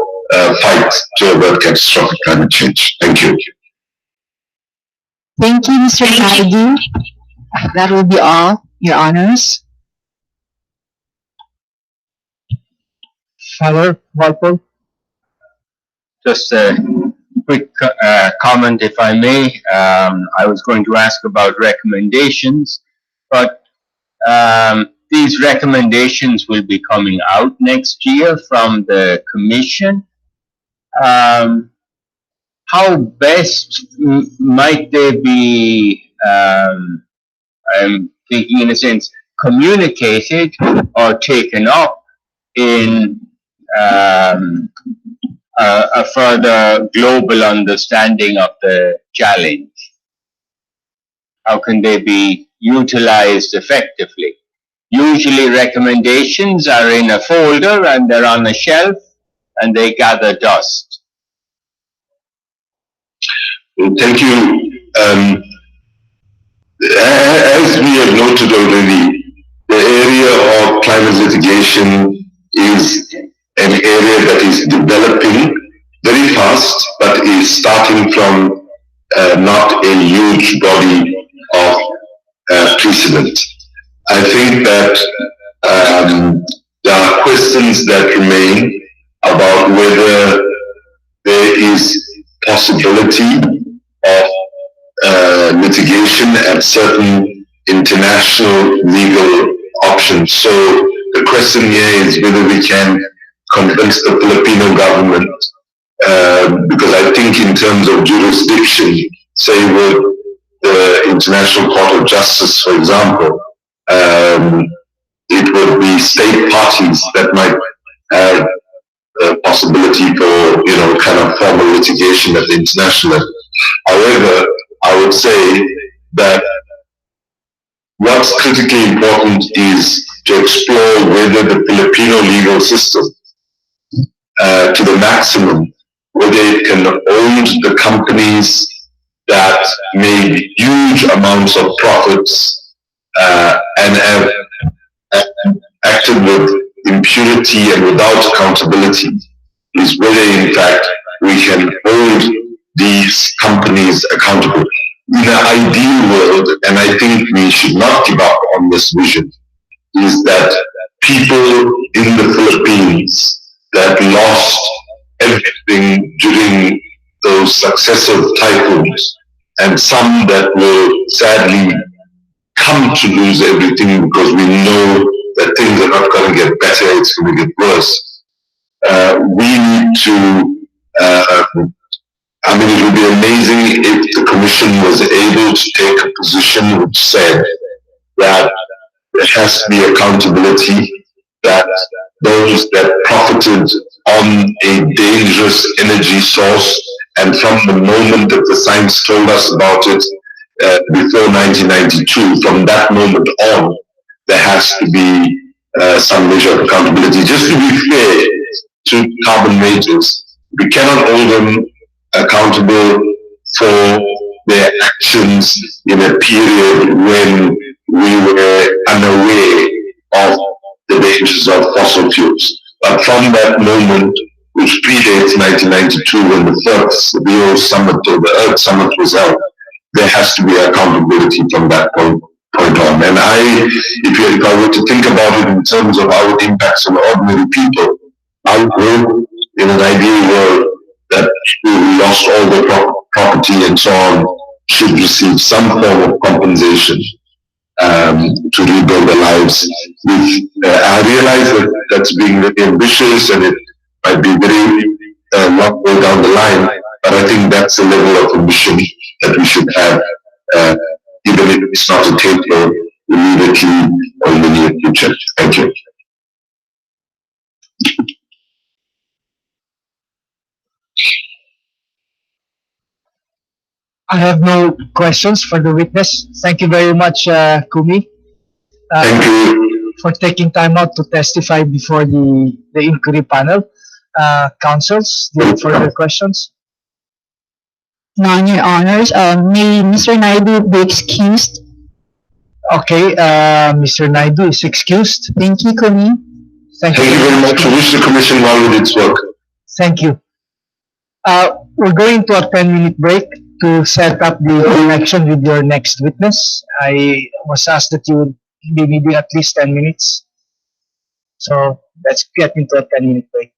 fight to avert catastrophic climate change. Thank you. Thank you, Mr. Naidu. That will be all, Your Honors. Father Walpole? Just a quick comment, if I may. I was going to ask about recommendations, but these recommendations will be coming out next year from the Commission. How best might they be, I'm thinking in a sense, communicated or taken up in a further global understanding of the challenge? How can they be utilized effectively? Usually recommendations are in a folder and they're on a shelf and they gather dust. Thank you. As we have noted already, the area of climate litigation is an area that is developing very fast, but is starting from not a huge body of precedent. I think that there are questions that remain about whether there is possibility of litigation at certain international legal options. So the question here is whether we can convince the Filipino government, because I think in terms of jurisdiction, say with the International Court of Justice, for example, it would be state parties that might have the possibility for, kind of formal litigation at the international level. However, I would say that what's critically important is to explore whether the Filipino legal system, to the maximum, whether it can own the companies that made huge amounts of profits and have acted with impunity and without accountability, is whether in fact we can hold these companies accountable. In an ideal world, and I think we should not give up on this vision, is that people in the Philippines that lost everything during those successive typhoons, and some that will sadly come to lose everything because we know that things are not going to get better, it's going to get worse. We need to, it would be amazing if the Commission was able to take a position which said that there has to be accountability, that those that profited on a dangerous energy source, and from the moment that the science told us about it before 1992, from that moment on, there has to be some measure of accountability. Just to be fair to carbon majors, we cannot hold them accountable for their actions in a period when we were unaware of the dangers of fossil fuels. But from that moment, which predates 1992, when the first Rio Summit or the Earth Summit was held, there has to be accountability from that point on. And if I were to think about it in terms of how it impacts on ordinary people, I would hope in an ideal world that people who lost all their property and so on should receive some form of compensation. to rebuild their lives. I realize that that's being very ambitious and it might be very long way down the line, but I think that's the level of ambition that we should have, uh, even if it's not attainable immediately or in the near future. Thank you. I have no questions for the witness. Thank you very much, Kumi, Thank you. for taking time out to testify before the inquiry panel. Councils, do you have further questions? None, Your Honors. May Mr. Naidu be excused? Okay, Mr. Naidu is excused. Thank you, Kumi. Thank Thank you very much. I wish the Commission well with its work. Thank you. We're going to a 10-minute break to set up the connection with your next witness. I was asked that you would be needing at least 10 minutes. So let's get into a 10-minute break.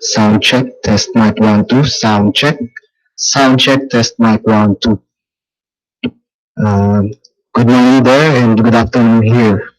Sound check, test mic 1, 2, sound check. Sound check, test mic 1, 2. Good morning there and good afternoon here.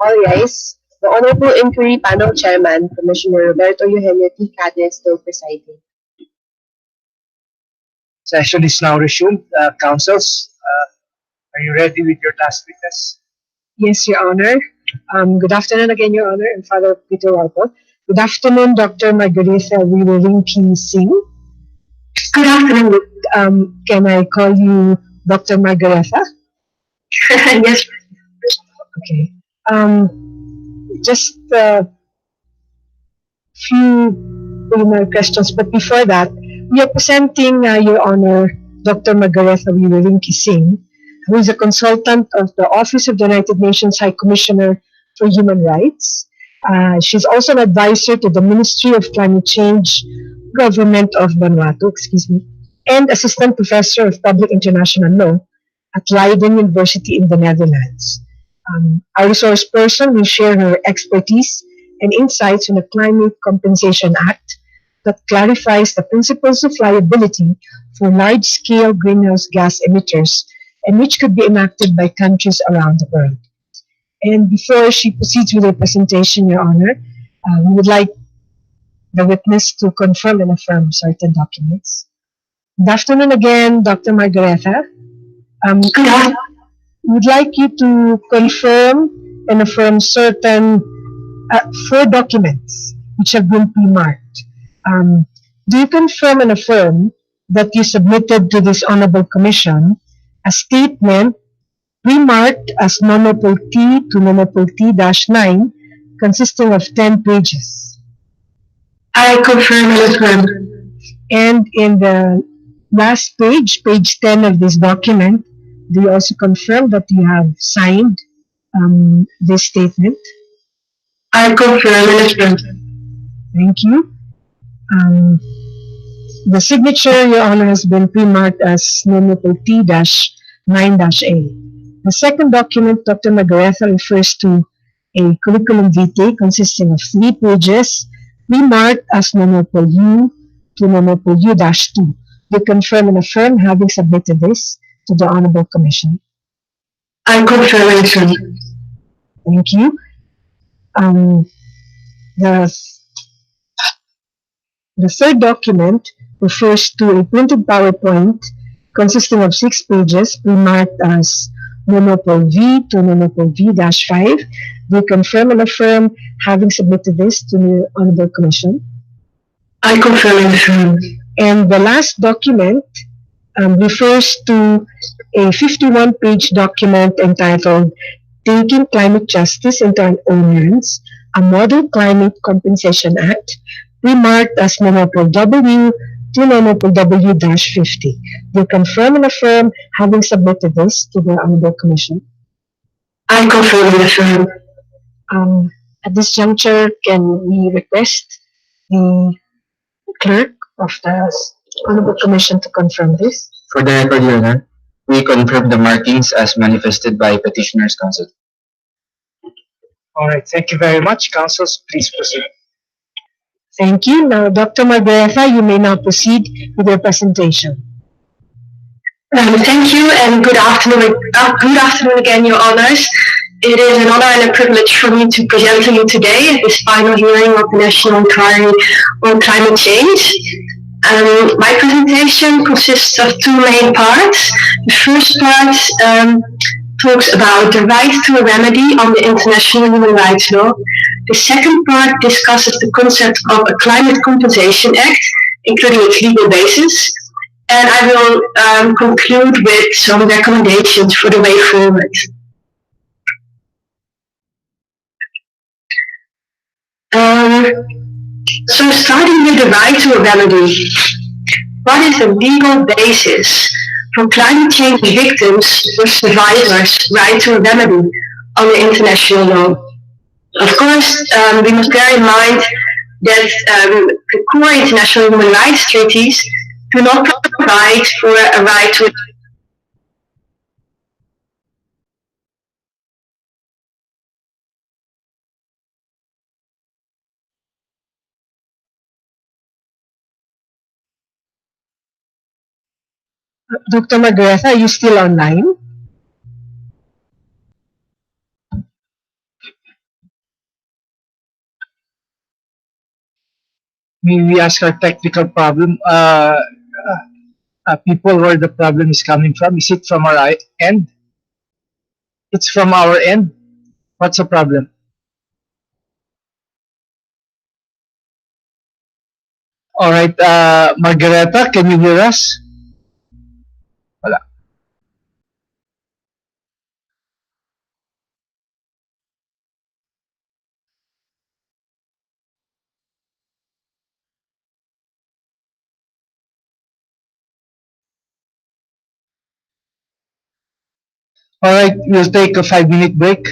All rise. The Honorable Inquiry Panel Chairman, Commissioner Roberto Eugenio T. Cade, still presiding. Session is now resumed. Councils, are you ready with your last witness? Yes, Your Honor. Good afternoon again, Your Honor, and Father Peter Walpole. Good afternoon, Dr. Margarita Wiwarinki Singh. Good afternoon. Can I call you Dr. Margareta? Yes. Okay. Just a few preliminary questions, but before that, we are presenting Your Honor Dr. Margareta Wiwarinki Singh, who is a consultant of the Office of the United Nations High Commissioner for Human Rights. She's also an advisor to the Ministry of Climate Change, Government of Vanuatu, and assistant professor of public international law at Leiden University in the Netherlands. Our resource person will share her expertise and insights on the Climate Compensation Act that clarifies the principles of liability for large-scale greenhouse gas emitters and which could be enacted by countries around the world. And before she proceeds with her presentation, Your Honor, we would like the witness to confirm and affirm certain documents. Good afternoon again, Dr. Margareta. We would like you to confirm and affirm certain 4 documents which have been pre-marked. Do you confirm and affirm that you submitted to this Honorable Commission a statement pre-marked as Nonopol T to Nonopol T-9 consisting of 10 pages? I confirm and affirm. And in the last page, page 10 of this document, do you also confirm that you have signed this statement? I confirm and affirm. Thank you. The signature, Your Honor, has been pre-marked as Nonopol T-9-A. The second document, Dr. Margareta, refers to a curriculum vitae consisting of 3 pages, pre-marked as Nonopol U to Nonopol U-2. You confirm and affirm having submitted this to the Honorable Commission. I confirm and affirm. Thank you. The third document refers to a printed PowerPoint consisting of 6 pages, pre-marked as Nonopol V to Nonopol V-5. We confirm and affirm having submitted this to the Honorable Commission. I confirm and affirm. And the last document refers to a 51-page document entitled Taking Climate Justice into Our Own Hands, a Model Climate Compensation Act, remarked as Nonopol W to Nonopol W-50. We confirm and affirm having submitted this to the Honorable Commission. I confirm and affirm. At this juncture, can we request the clerk of the Honorable Commission to confirm this? For the record, Your Honor, we confirm the markings as manifested by Petitioner's Counsel. All right, thank you very much. Councils, please proceed. Thank you. Now, Dr. Margareta, you may now proceed with your presentation. Thank you and good afternoon. Good afternoon again, Your Honors. It is an honor and a privilege for me to present to you today at this final hearing of the National Inquiry on Climate Change. My presentation consists of 2 main parts. The first part talks about the right to a remedy on the international human rights law. The second part discusses the concept of a Climate Compensation Act, including its legal basis. And I will conclude with some recommendations for the way forward. So starting with the right to a remedy. What is the legal basis for climate change victims or survivors' right to a remedy on the international law? Of course, we must bear in mind that the core international human rights treaties do not provide for a right to Dr. Margareta, are you still online? we ask our technical problem, people where the problem is coming from. Is it from our end? It's from our end. What's the problem? All right, Margareta, can you hear us? Wala. All right, we'll take a 5-minute break.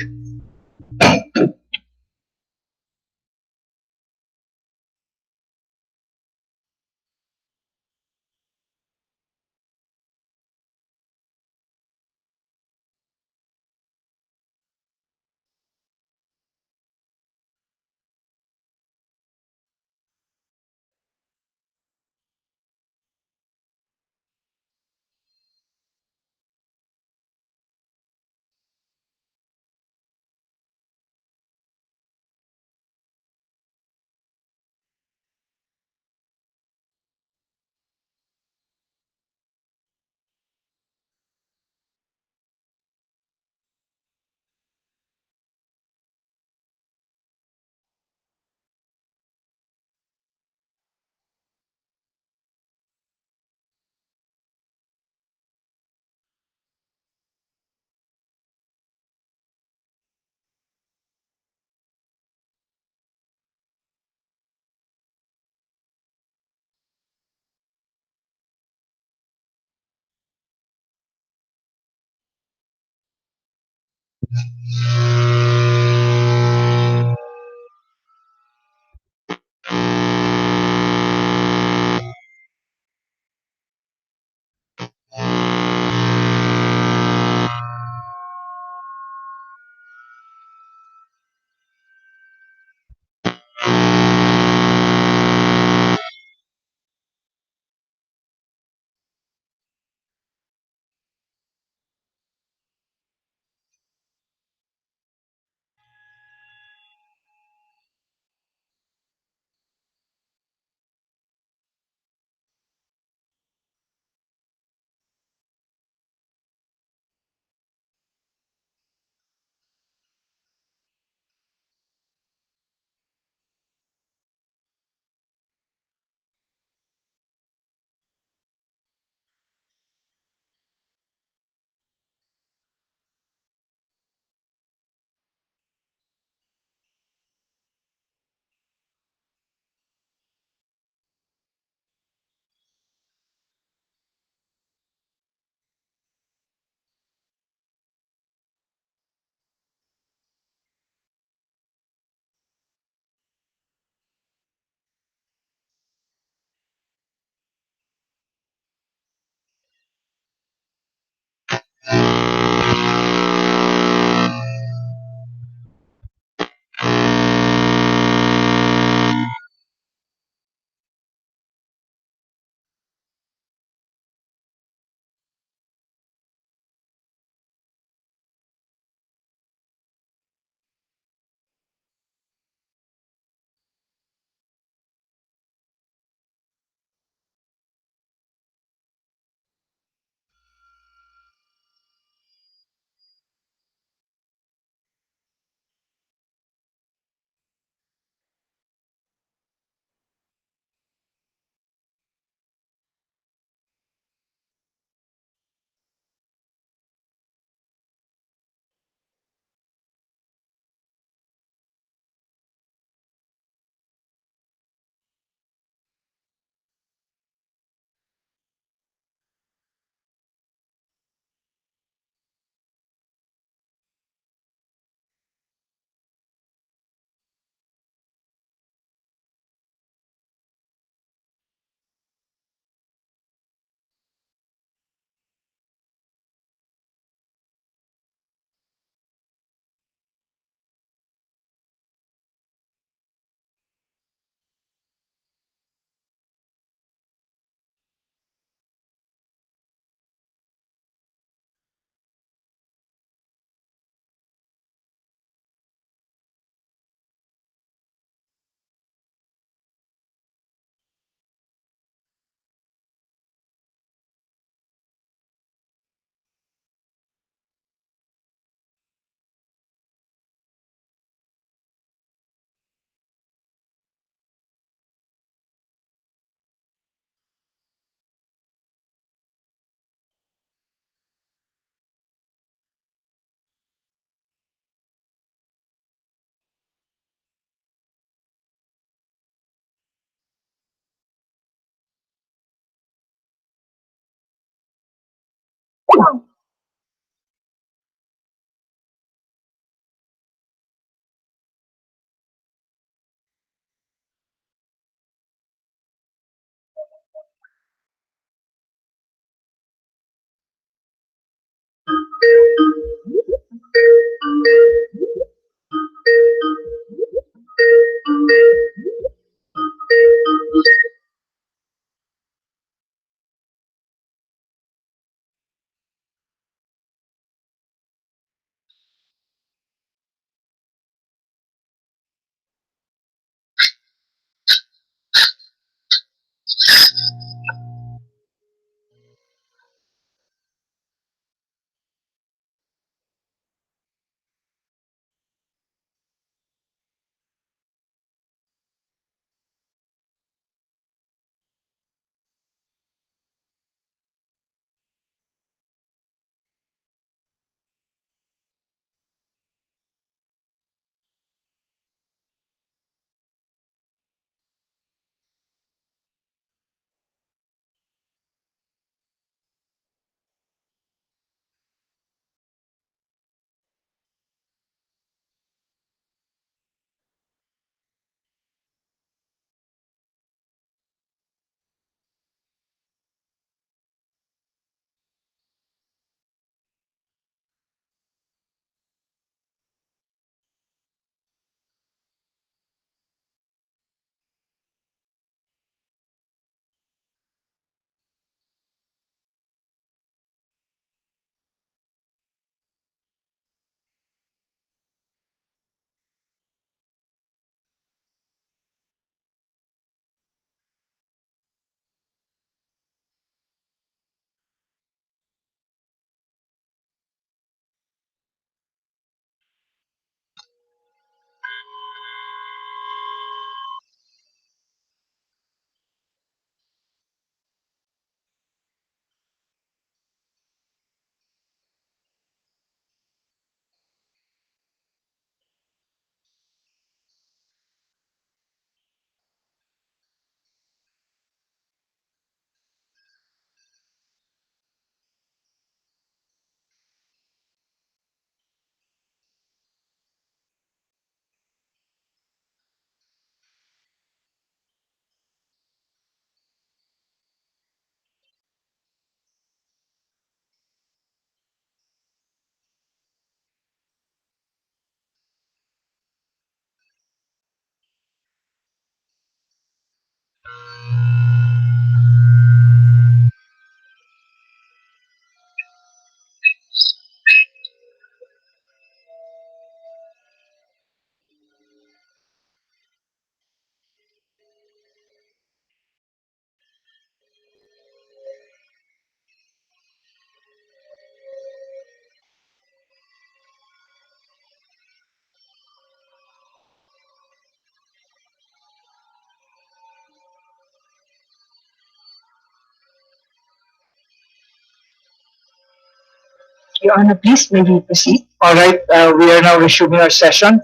Your Honor, please, may we proceed? All right, we are now resuming our session.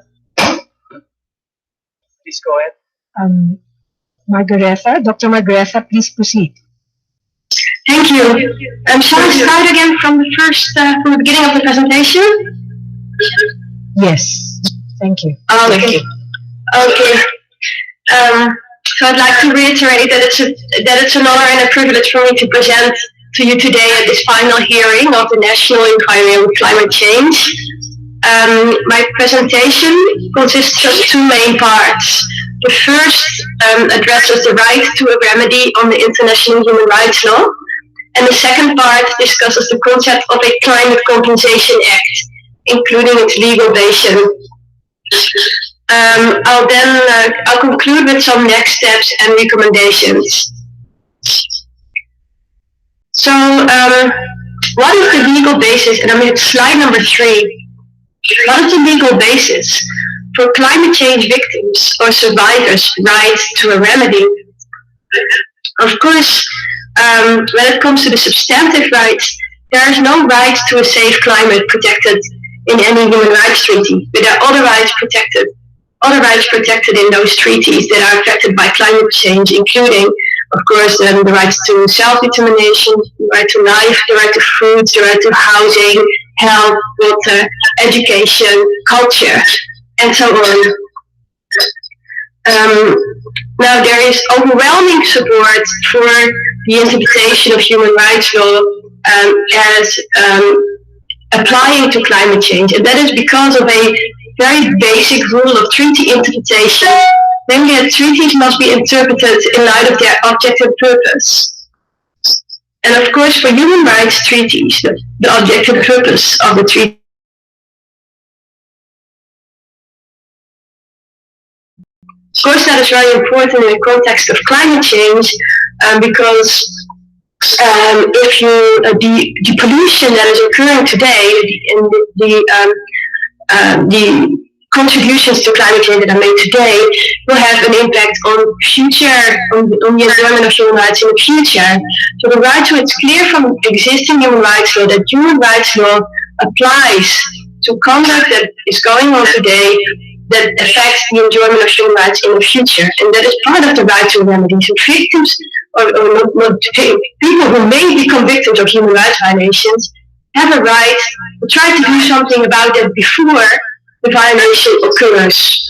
Please go ahead. Margaretha, Dr. Margaretha, please proceed. Thank you. Shall I start again from the beginning of the presentation? Yes, thank you. Okay. Okay. So I'd like to reiterate that it's an honor and a privilege for me to present to you today at this final hearing of the National Inquiry on Climate Change. My presentation consists of two main parts. The first addresses the right to a remedy on the International Human Rights Law, and the second part discusses the concept of a Climate Compensation Act, including its legal basis. I'll conclude with some next steps and recommendations. So, what is the legal basis? And I'm at slide number 3. What is the legal basis for climate change victims or survivors' right to a remedy? Of course, when it comes to the substantive rights, there is no right to a safe climate protected in any human rights treaty, but there are other rights protected in those treaties that are affected by climate change, including of course, the right to self-determination, the right to life, the right to food, the right to housing, health, water, education, culture, and so on. Now, there is overwhelming support for the interpretation of human rights law as applying to climate change, and that is because of a very basic rule of treaty interpretation. Namely, that treaties must be interpreted in light of their objective purpose. And of course, for human rights treaties, the objective purpose of the treaty. Of course, that is very important in the context of climate change, because if you the pollution that is occurring today and the contributions to climate change that are made today will have an impact on the enjoyment of human rights in the future. So the right to it's clear from existing human rights law that human rights law applies to conduct that is going on today that affects the enjoyment of human rights in the future, and that is part of the right to remedy. So victims or not, people who may be convicted of human rights violations have a right to try to do something about that before the violation occurs.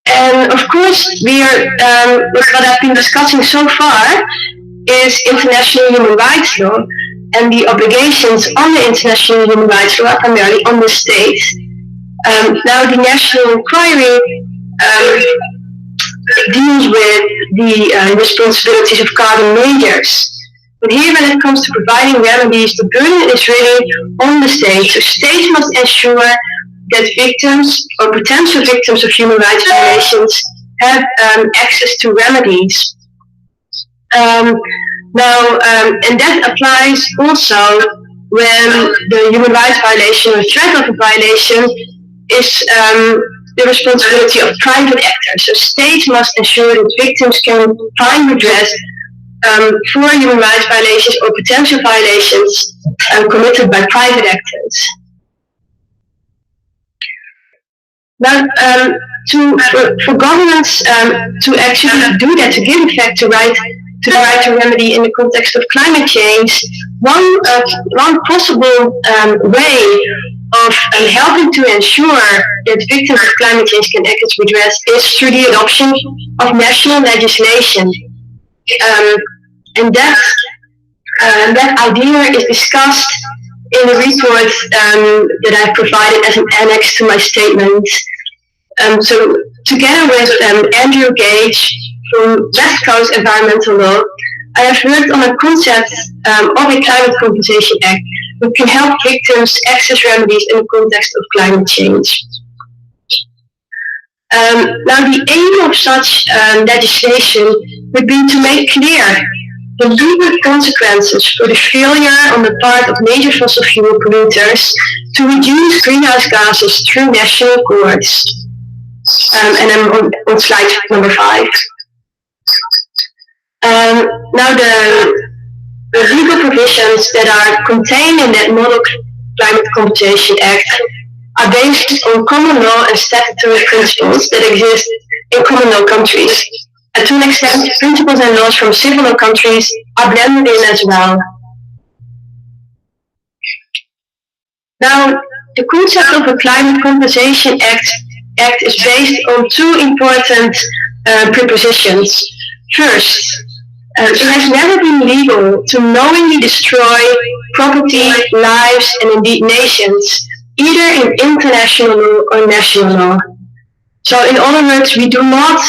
And of course, we are what I've been discussing so far is international human rights law, and the obligations on the international human rights law are primarily on the states. Now, the national inquiry deals with the responsibilities of carbon majors. But here, when it comes to providing remedies, the burden is really on the states. So states must ensure that victims or potential victims of human rights violations have access to remedies. And that applies also when the human rights violation or threat of a violation is the responsibility of private actors. So states must ensure that victims can find redress for human rights violations or potential violations committed by private actors. Now, for governments to actually do that, to give effect to the right to remedy in the context of climate change, one possible way of helping to ensure that victims of climate change can access redress is through the adoption of national legislation. And that idea is discussed in the report that I provided as an annex to my statement. So together with Andrew Gage from West Coast Environmental Law, I have worked on a concept of a climate compensation act that can help victims access remedies in the context of climate change. Now, the aim of such legislation would be to make clear the legal consequences for the failure on the part of major fossil fuel polluters to reduce greenhouse gases through national courts. And I'm on slide number 5. Now, the legal provisions that are contained in that Model Climate Compensation Act are based on common law and statutory principles that exist in common law countries. And to an extent, principles and laws from civil law countries are blended in as well. Now, the concept of a Climate Compensation Act is based on two important prepositions. First, it has never been legal to knowingly destroy property, lives, and indeed nations, either in international law or national law. So in other words, we do not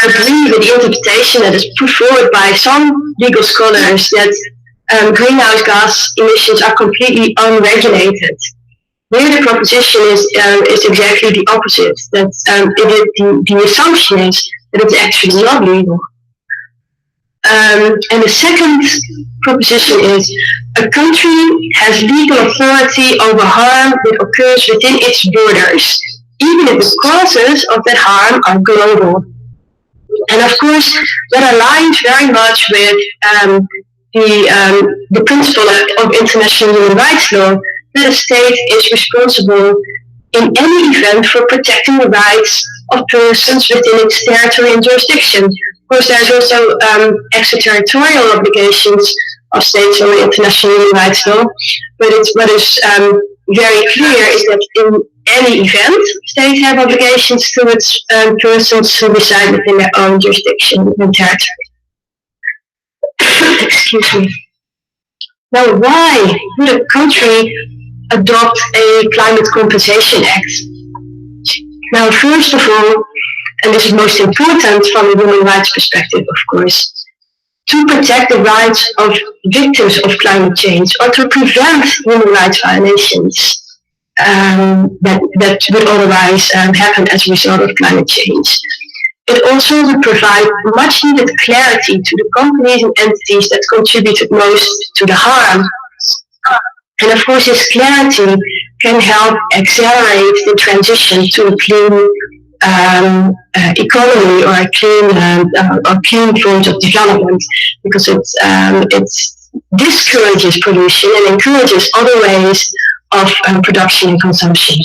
agree with the interpretation that is put forward by some legal scholars that greenhouse gas emissions are completely unregulated. Here the proposition is exactly the opposite, that the assumption is that it's actually not legal. And the second proposition is a country has legal authority over harm that occurs within its borders, even if the causes of that harm are global. And of course, that aligns very much with the principle of international human rights law, that a state is responsible in any event for protecting the rights of persons within its territory and jurisdiction. Of course, there's also extraterritorial obligations of states under international human rights law, but what is very clear is that in any event, states have obligations towards persons who reside within their own jurisdiction and territory. Excuse me. Now, why would a country adopt a climate compensation act? Now, first of all, and this is most important from a human rights perspective, of course, to protect the rights of victims of climate change or to prevent human rights violations that would otherwise happen as a result of climate change. It also would provide much needed clarity to the companies and entities that contributed most to the harm. And of course, this clarity can help accelerate the transition to a clean economy or a clean forms of development, because it discourages pollution and encourages other ways of production and consumption.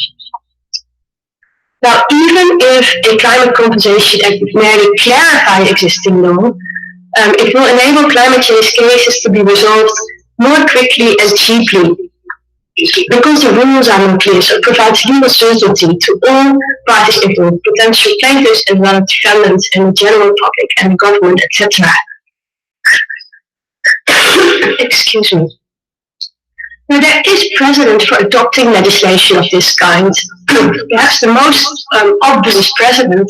Now, even if a climate compensation act would merely clarify existing law, it will enable climate change cases to be resolved more quickly and cheaply, because the rules are more clear, so it provides legal certainty to all parties involved, potential plaintiffs as well as defendants and the general public and the government, etc. Excuse me. Now, there is precedent for adopting legislation of this kind. Perhaps the most obvious precedent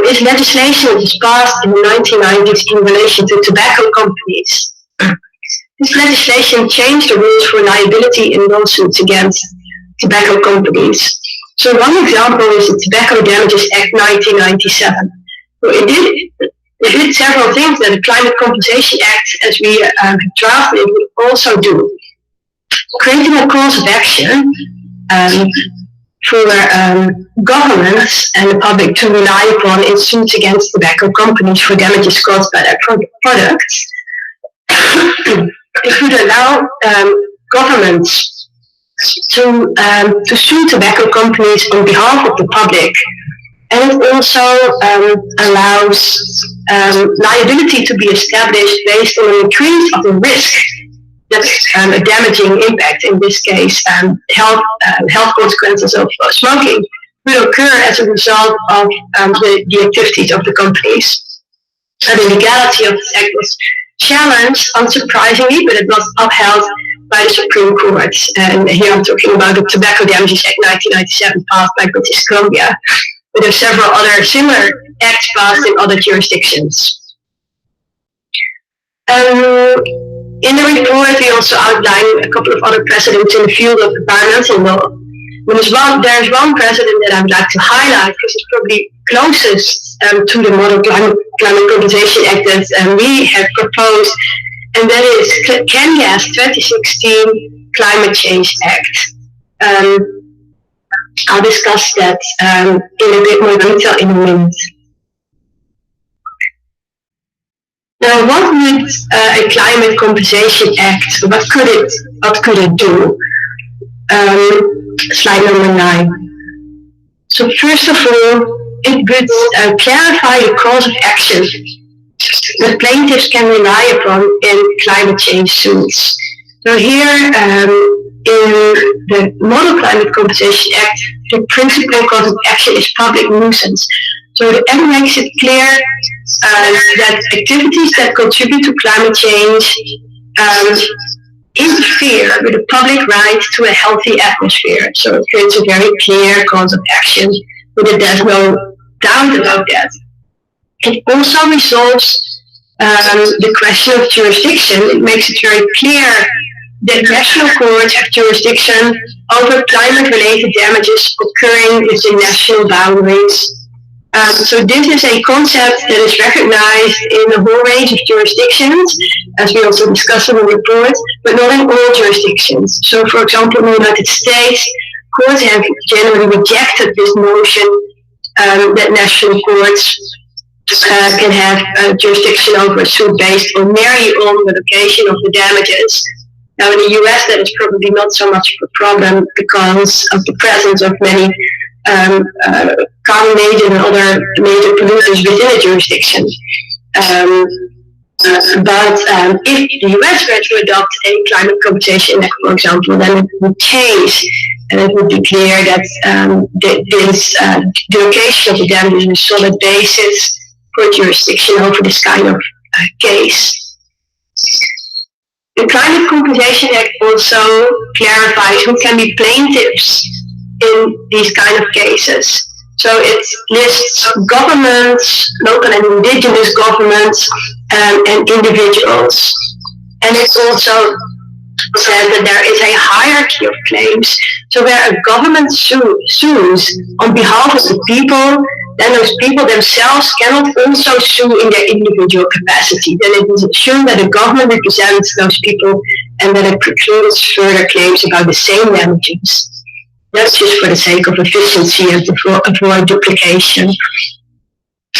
is legislation that was passed in the 1990s in relation to tobacco companies. This legislation changed the rules for liability in lawsuits against tobacco companies. So one example is the Tobacco Damages Act 1997. So it did several things that the Climate Compensation Act, as we drafted it, would also do. Creating a cause of action for governments and the public to rely upon in suits against tobacco companies for damages caused by their products. It would allow governments to sue tobacco companies on behalf of the public, and it also allows liability to be established based on an increase of the risk that a damaging impact, in this case health consequences of smoking, will occur as a result of the activities of the companies. And the legality of this act was challenged, unsurprisingly, but it was upheld by the Supreme Court. And here I'm talking about the Tobacco Damages Act 1997 passed by British Columbia. But there are several other similar acts passed in other jurisdictions. In the report, we also outline a couple of other precedents in the field of environmental law. There's one precedent that I would like to highlight because it's probably closest to the Model Climate Compensation Act that we have proposed, and that is Kenya's 2016 Climate Change Act. I'll discuss that in a bit more detail in a minute. Now, what would a Climate Compensation Act, what could it do? Slide number 9. So first of all, it would clarify the cause of action that plaintiffs can rely upon in climate change suits. So here, in the Model Climate Compensation Act, the principal cause of action is public nuisance. So the act makes it clear that activities that contribute to climate change interfere with the public right to a healthy atmosphere. So it creates a very clear cause of action, but there's no doubt about that. It also resolves the question of jurisdiction. It makes it very clear that national courts have jurisdiction over climate-related damages occurring within national boundaries. So this is a concept that is recognized in a whole range of jurisdictions, as we also discussed in the report, but not in all jurisdictions. So, for example, in the United States, courts have generally rejected this notion that national courts can have jurisdiction over a suit based on merely on the location of the damages. Now in the US that is probably not so much of a problem because of the presence of many carbon major and other major polluters within a jurisdiction. But if the US were to adopt a climate compensation act, for example, then it would change and it would declare that the location of the dam is a solid basis for jurisdiction over this kind of case. The Climate Compensation Act also clarifies who can be plaintiffs in these kind of cases. So it lists governments, local and indigenous governments, and individuals. And it also says that there is a hierarchy of claims. So where a government sues on behalf of the people, then those people themselves cannot also sue in their individual capacity. Then it is assumed that the government represents those people and that it precludes further claims about the same damages. That's just for the sake of efficiency and to avoid duplication,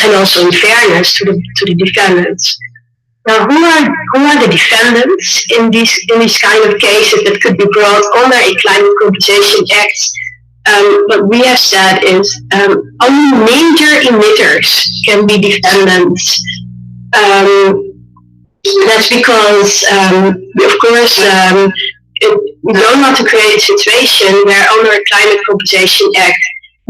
and also in fairness to the defendants. Now, who are the defendants in these kind of cases that could be brought under a Climate Compensation Act? What we have said is only major emitters can be defendants. That's because, of course, we don't want to create a situation where under a Climate Compensation Act,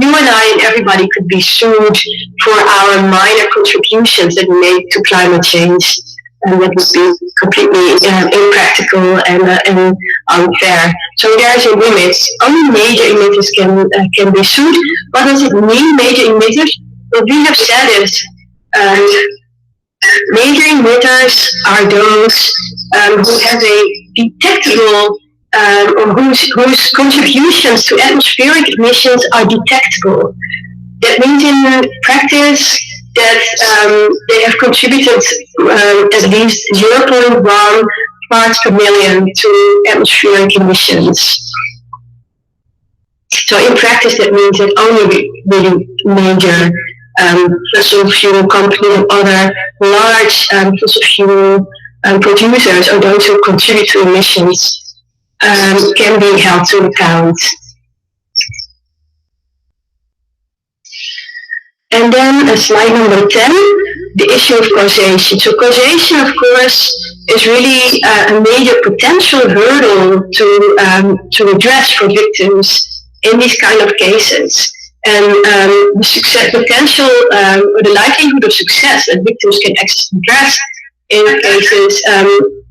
you and I and everybody could be sued for our minor contributions that we make to climate change. And that would be completely impractical and unfair. So there's a limit. Only major emitters can be sued. What does it mean, major emitters? What we have said is major emitters are those who have a detectable or whose contributions to atmospheric emissions are detectable. That means in practice that they have contributed at least 0.1 parts per million to atmospheric emissions. So in practice that means that only really major fossil fuel companies and other large fossil fuel producers or those who contribute to emissions can be held to account. And then slide number 10, the issue of causation. So causation, of course, is really a major potential hurdle to address for victims in these kind of cases. And the success potential or the likelihood of success that victims can access redress in cases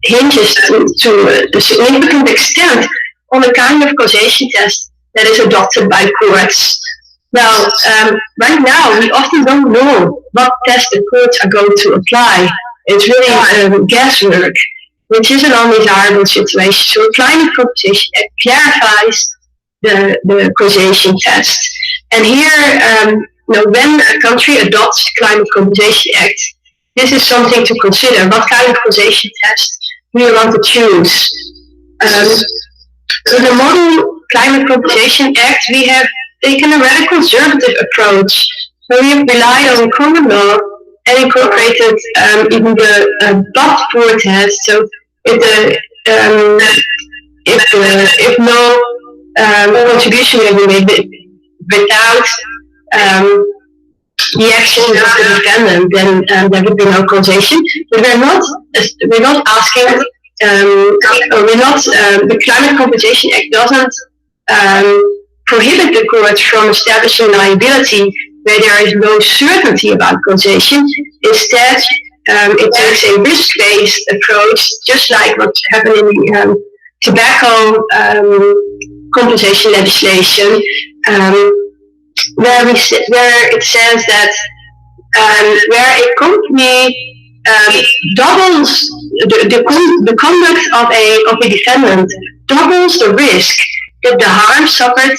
hinges to a significant extent on the kind of causation test that is adopted by courts. Now, right now, we often don't know what test the courts are going to apply. It's really guesswork, which is an undesirable situation. So Climate Compensation Act clarifies the causation test. And here, when a country adopts the Climate Compensation Act, this is something to consider. What kind of causation test do you want to choose? So the Model Climate Compensation Act, we have taken a rather conservative approach. So we have relied on common law and incorporated even the but-for test. So if no contribution will be made without the action of the defendant, then there would be no causation. But we're not asking, the Climate Compensation Act doesn't prohibit the court from establishing liability where there is no certainty about causation. Instead, it takes a risk-based approach, just like what's happened in the tobacco compensation legislation, where it says that where a company doubles the conduct of a defendant doubles the risk that the harm suffered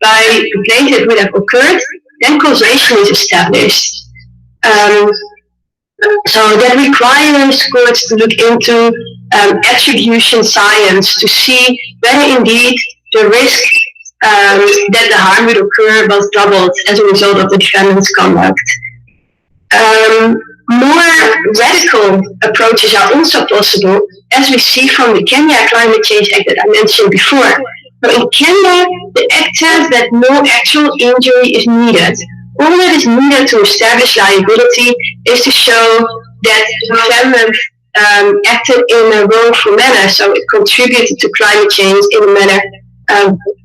by the plaintiff would have occurred, then causation is established. So that requires courts to look into attribution science to see whether indeed the risk that the harm would occur was doubled as a result of the defendant's conduct. more radical approaches are also possible, as we see from the Kenya Climate Change Act that I mentioned before. So in Kenya, the act says that no actual injury is needed. All that is needed to establish liability is to show that the defendant acted in a wrongful manner, so it contributed to climate change in a manner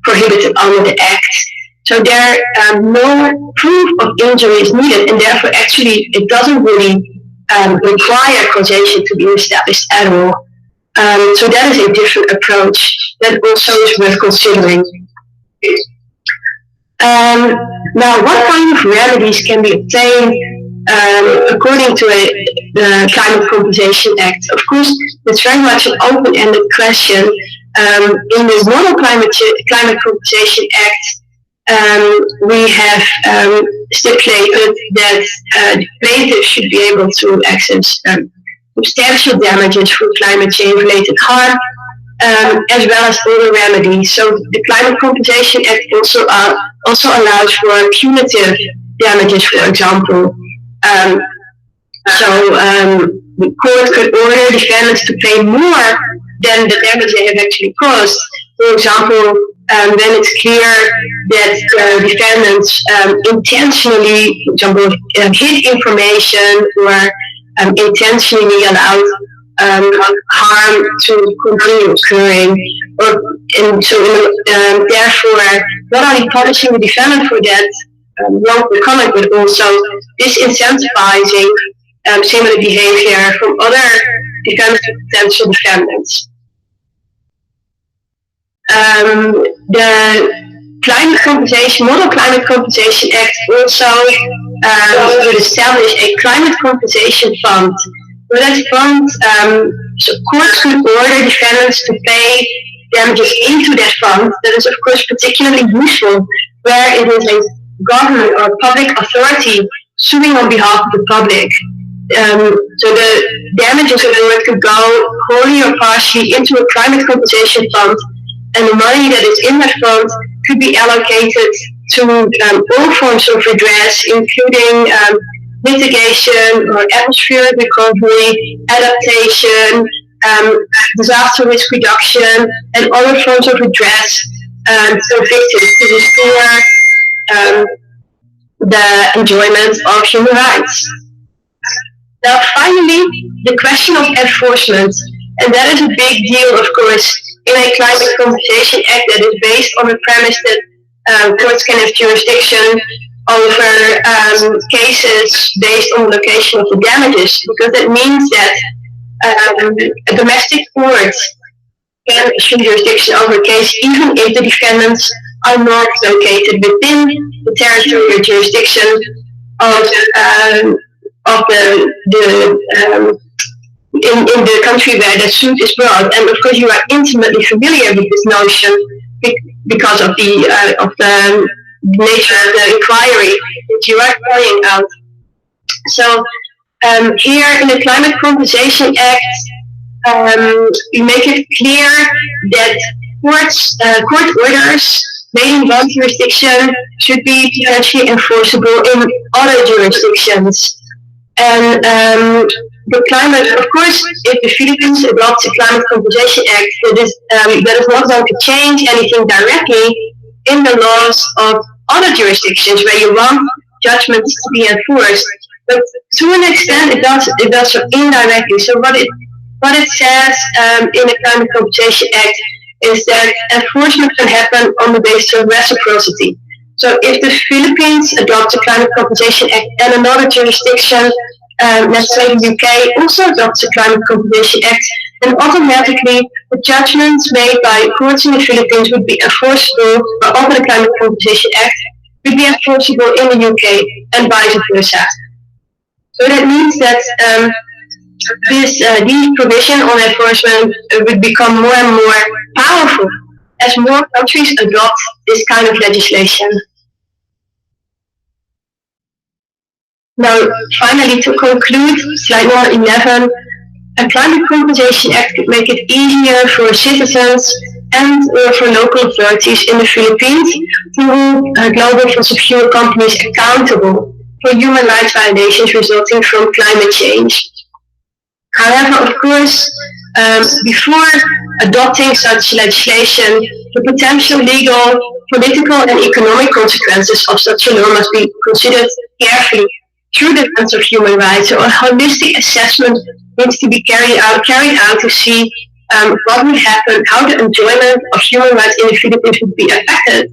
prohibited under the Act. So there no proof of injury is needed, and therefore actually it doesn't really require causation to be established at all. So that is a different approach that also is worth considering. Now, what kind of remedies can be obtained according to the Climate Compensation Act? Of course, it's very much an open-ended question. In the Model Climate Compensation Act, we have stipulated that the plaintiff should be able to access substantial damages for climate change-related harm, as well as other remedies. So the Climate Compensation Act also allows for punitive damages, for example. The court could order defendants to pay more than the damage they have actually caused. For example, when it's clear that defendants intentionally, for example, hid information or intentionally allowed harm to continue occurring, therefore not only punishing the defendant for that wrongful comment, but also disincentivizing similar behavior from other potential defendants. The Model Climate Compensation Act also would establish a climate compensation fund. With that fund, so courts could order defendants to pay damages into that fund. That is, of course, particularly useful where it is a government or public authority suing on behalf of the public. So the damages award could go wholly or partially into a climate compensation fund, and the money that is in that fund could be allocated to all forms of redress, including mitigation or atmospheric recovery, adaptation, disaster risk reduction, and other forms of redress for victims to restore the enjoyment of human rights. Now, finally, the question of enforcement, and that is a big deal, of course, in a Climate Compensation Act that is based on the premise that courts can have jurisdiction over cases based on the location of the damages, because that means that a domestic court can assume jurisdiction over a case even if the defendants are not located within the territorial jurisdiction of in the country where the suit is brought. And of course, you are intimately familiar with this notion because of the nature of the inquiry that you are carrying out. So here in the Climate Compensation Act, we make it clear that court orders made in one jurisdiction should be potentially enforceable in other jurisdictions. And the climate, of course, if the Philippines adopts a Climate Compensation Act, that is not going to change anything directly in the laws of other jurisdictions where you want judgments to be enforced. But to an extent, it does so indirectly. So what it says in the Climate Compensation Act is that enforcement can happen on the basis of reciprocity. So if the Philippines adopts a Climate Compensation Act and another jurisdiction, let's say the UK, also adopts a Climate Compensation Act, then automatically the judgments made by courts in the Philippines would be enforceable, or under the Climate Compensation Act, would be enforceable in the UK, and vice versa. So that means that these provisions on enforcement would become more and more powerful as more countries adopt this kind of legislation. Now, finally, to conclude, slide number 11, a Climate Compensation Act could make it easier for citizens and for local authorities in the Philippines to hold global fossil fuel companies accountable for human rights violations resulting from climate change. However, of course, before adopting such legislation, the potential legal, political, and economic consequences of such a law must be considered carefully through the lens of human rights. So a holistic assessment needs to be carried out to see what would happen, how the enjoyment of human rights in the Philippines would be affected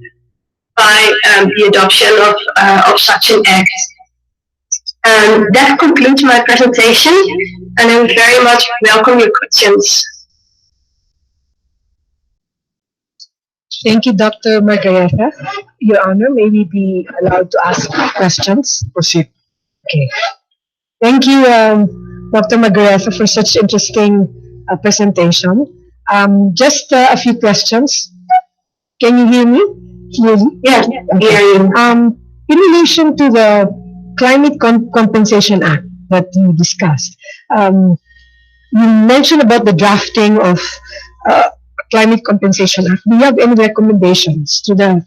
by the adoption of such an act. That concludes my presentation, and I would very much welcome your questions. Thank you, Dr. Margareta. Your Honor, may we be allowed to ask questions? Proceed. Okay. Thank you, Dr. Margareta, for such interesting presentation. Just a few questions. Can you hear me clearly? Yes, Okay. hear you. In relation to the Climate Compensation Act that you discussed, you mentioned about the drafting of Climate Compensation Act. Do you have any recommendations to the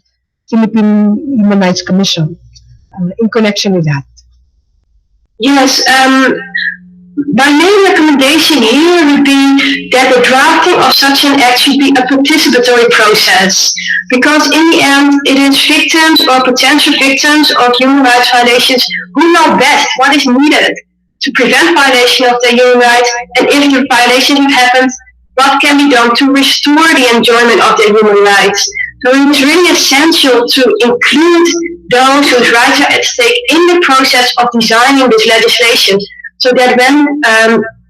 Philippine Human Rights Commission in connection with that? Yes, my main recommendation here would be that the drafting of such an act should be a participatory process, because in the end, it is victims or potential victims of human rights violations who know best what is needed to prevent violation of their human rights, and if the violation happens, what can be done to restore the enjoyment of their human rights. So it is really essential to include those whose rights are at stake in the process of designing this legislation, so that when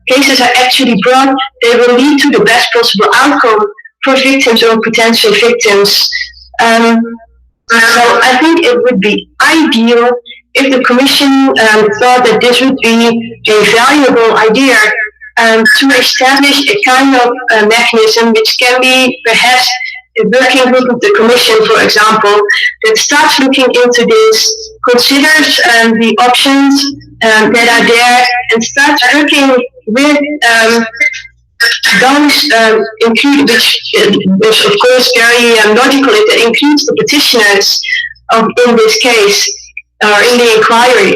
cases are actually brought, they will lead to the best possible outcome for victims or potential victims. So I think it would be ideal if the Commission thought that this would be a valuable idea to establish a kind of mechanism which can be perhaps a working group of the Commission, for example, that starts looking into this, considers the options that are there, and starts working with those include, which of course very logical, that includes the petitioners in this case, or in the inquiry,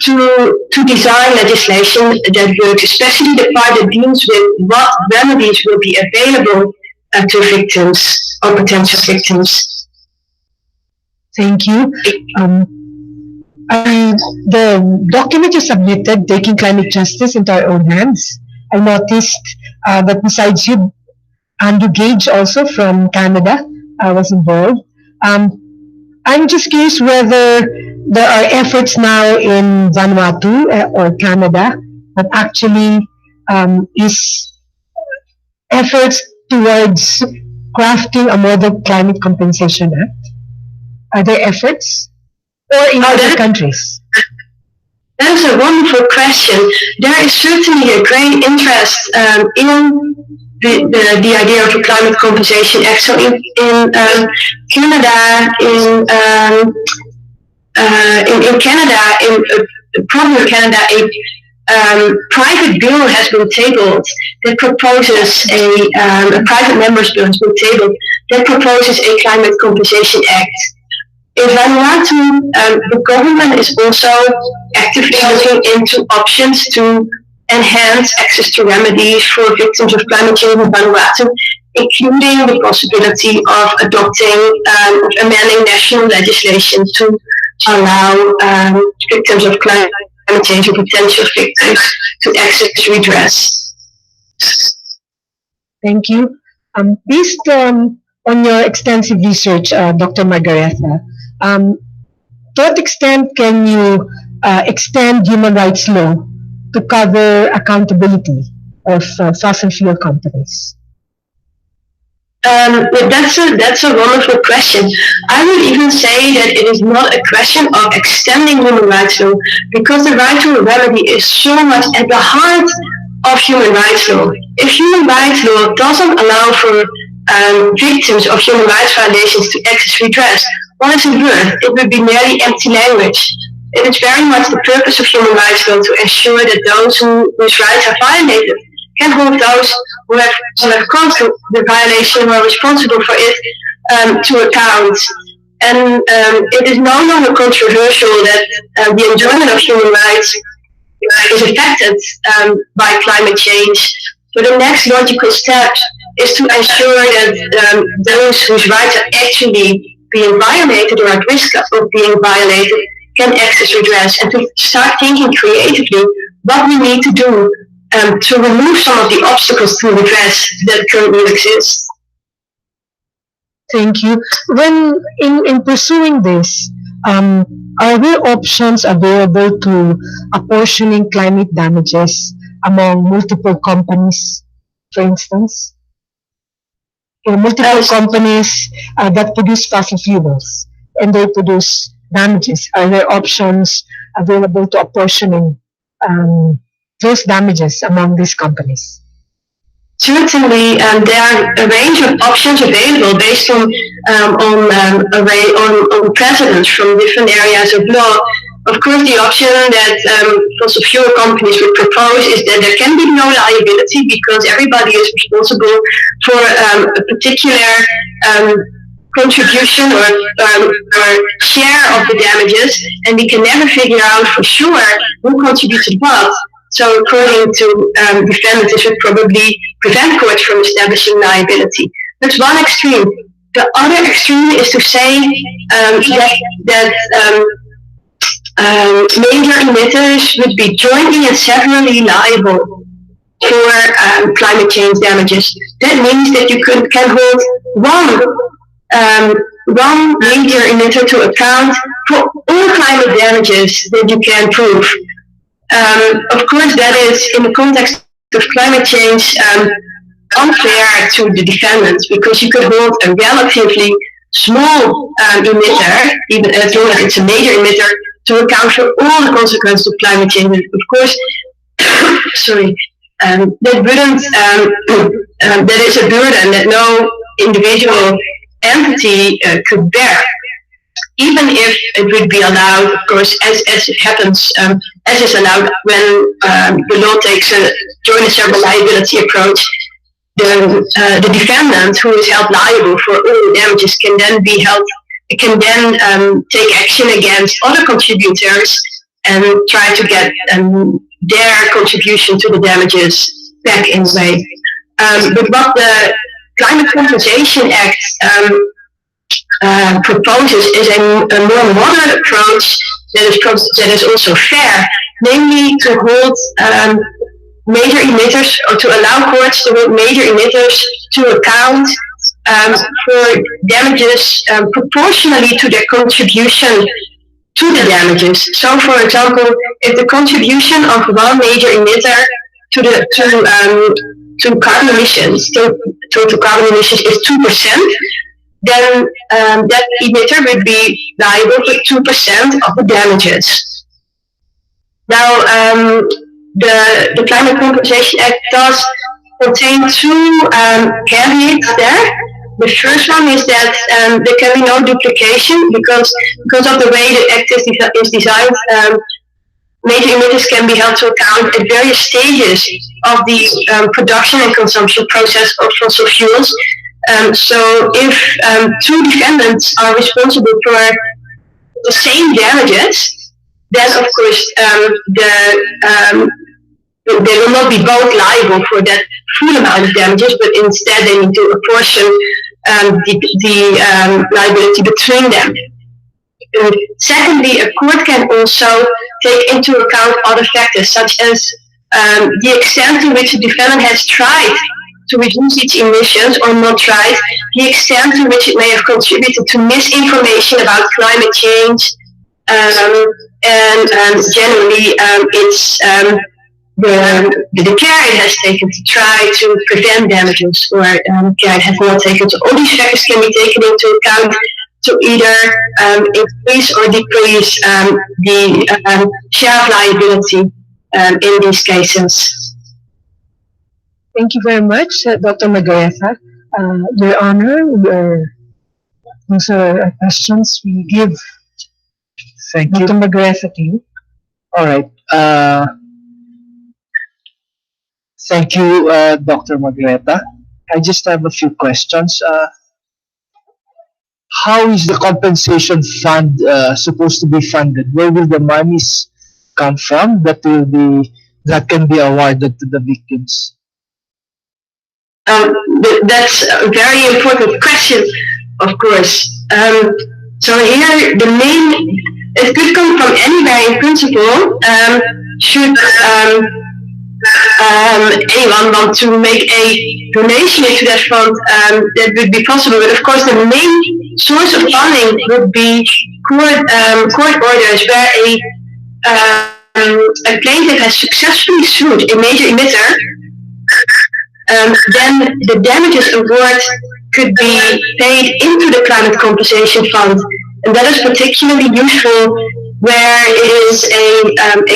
to design legislation that works, especially the part that deals with what remedies will be available to victims or potential victims. Thank you. The document you submitted, Taking Climate Justice into Our Own Hands, I noticed that besides you, Andrew Gage also from Canada was involved. I'm just curious whether there are efforts now in Vanuatu or Canada that actually is efforts towards crafting a model climate compensation act. Are there efforts? Or in other countries? That is a wonderful question. There is certainly a great interest in the idea of a climate compensation act. So in Canada, probably Canada, a private bill has been tabled that proposes a private member's bill has been tabled that proposes a climate compensation act. In Vanuatu, the government is also actively looking into options to enhance access to remedies for victims of climate change in Vanuatu, including the possibility of amending national legislation to allow victims of climate change or potential victims to access redress. Thank you. Based on your extensive research, Dr. Margareta, to what extent can you extend human rights law to cover accountability of fossil fuel companies? That's a wonderful question. I would even say that it is not a question of extending human rights law, because the right to a remedy is so much at the heart of human rights law. If human rights law doesn't allow for victims of human rights violations to access redress, what is it worth? It would be merely empty language. It is very much the purpose of human rights law to ensure that those whose rights are violated can hold those who have caused the violation or are responsible for it to account. And it is no longer controversial that the enjoyment of human rights is affected by climate change. So the next logical step is to ensure that those whose rights are actually being violated or at risk of being violated can access redress, and to start thinking creatively what we need to do to remove some of the obstacles to redress that currently exist. Thank you. When in pursuing this, are there options available to apportioning climate damages among multiple companies, for instance? Multiple companies that produce fossil fuels and they produce damages. Are there options available to apportioning those damages among these companies? Certainly, there are a range of options available based on precedents from different areas of law. Of course, the option that fossil fuel companies would propose is that there can be no liability because everybody is responsible for a particular contribution or share of the damages, and we can never figure out for sure who contributed what. So according to defendants, this would probably prevent courts from establishing liability. That's one extreme. The other extreme is to say that major emitters would be jointly and severally liable for climate change damages. That means that you can hold one major emitter to account for all climate damages that you can prove. Of course, that is in the context of climate change unfair to the defendants because you could hold a relatively small emitter, even as long as it's a major emitter, to account for all the consequences of climate change. Of course, sorry, that is a burden that no individual entity could bear. Even if it would be allowed, of course, as it happens, as is allowed when the law takes a joint and several liability approach, the defendant who is held liable for all the damages can then be held, take action against other contributors and try to get their contribution to the damages back in a way. But what the Climate Compensation Act proposes is a more moderate approach that is also fair, namely to hold major emitters, or to allow courts to hold major emitters to account for damages proportionally to their contribution to the damages. So, for example, if the contribution of one major emitter to carbon emissions, total carbon emissions is 2%, then that emitter would be liable for 2% of the damages. Now, the Climate Compensation Act does contain two caveats there. The first one is that there can be no duplication because of the way the Act is designed. Major emitters can be held to account at various stages of the production and consumption process of fossil fuels. So if two defendants are responsible for the same damages, then of course they will not be both liable for that full amount of damages, but instead they need to apportion the liability between them. Secondly, a court can also take into account other factors, such as the extent to which a defendant has tried to reduce its emissions or not tried, the extent to which it may have contributed to misinformation about climate change, and generally it's the care it has taken to try to prevent damages, or care it has not taken. So all these factors can be taken into account to either increase or decrease the share of liability in these cases. Thank you very much, Dr. Magaretha. Your Honor, those are our questions. We give Thank you. Dr. Magaretha to you. All right. Thank you, Dr. Magaretha. I just have a few questions. how is the compensation fund supposed to be funded? Where will the monies come from that can be awarded to the victims? That's a very important question, of course. So here, it could come from anywhere in principle. Should anyone want to make a donation into that fund, that would be possible. But of course, the main source of funding would be court orders where a plaintiff has successfully sued a major emitter. Then the damages award could be paid into the climate compensation fund, and that is particularly useful where it is a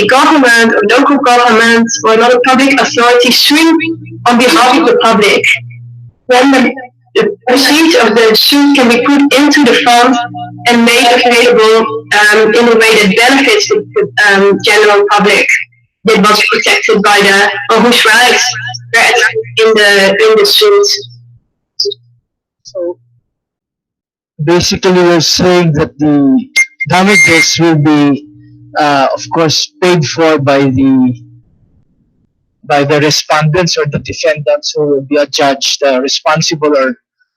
government or local government or another public authority suing on behalf of the public. Then the proceeds of the suit can be put into the fund and made available in a way that benefits the general public that was protected by or whose rights were in the suit. So basically, we're saying that the damages will be, of course, paid for by the respondents or the defendants who will be adjudged responsible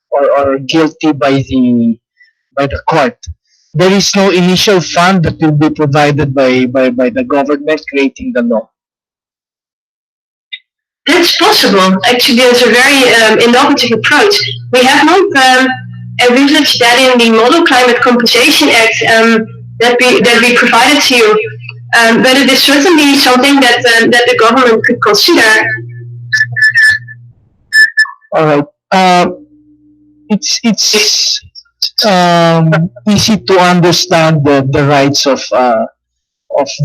or guilty by the court. There is no initial fund that will be provided by the government creating the law. That's possible. Actually, it's a very innovative approach. We have not envisaged that in the Model Climate Compensation Act that we provided to you, but it is certainly something that the government could consider. All right. It's easy to understand the rights of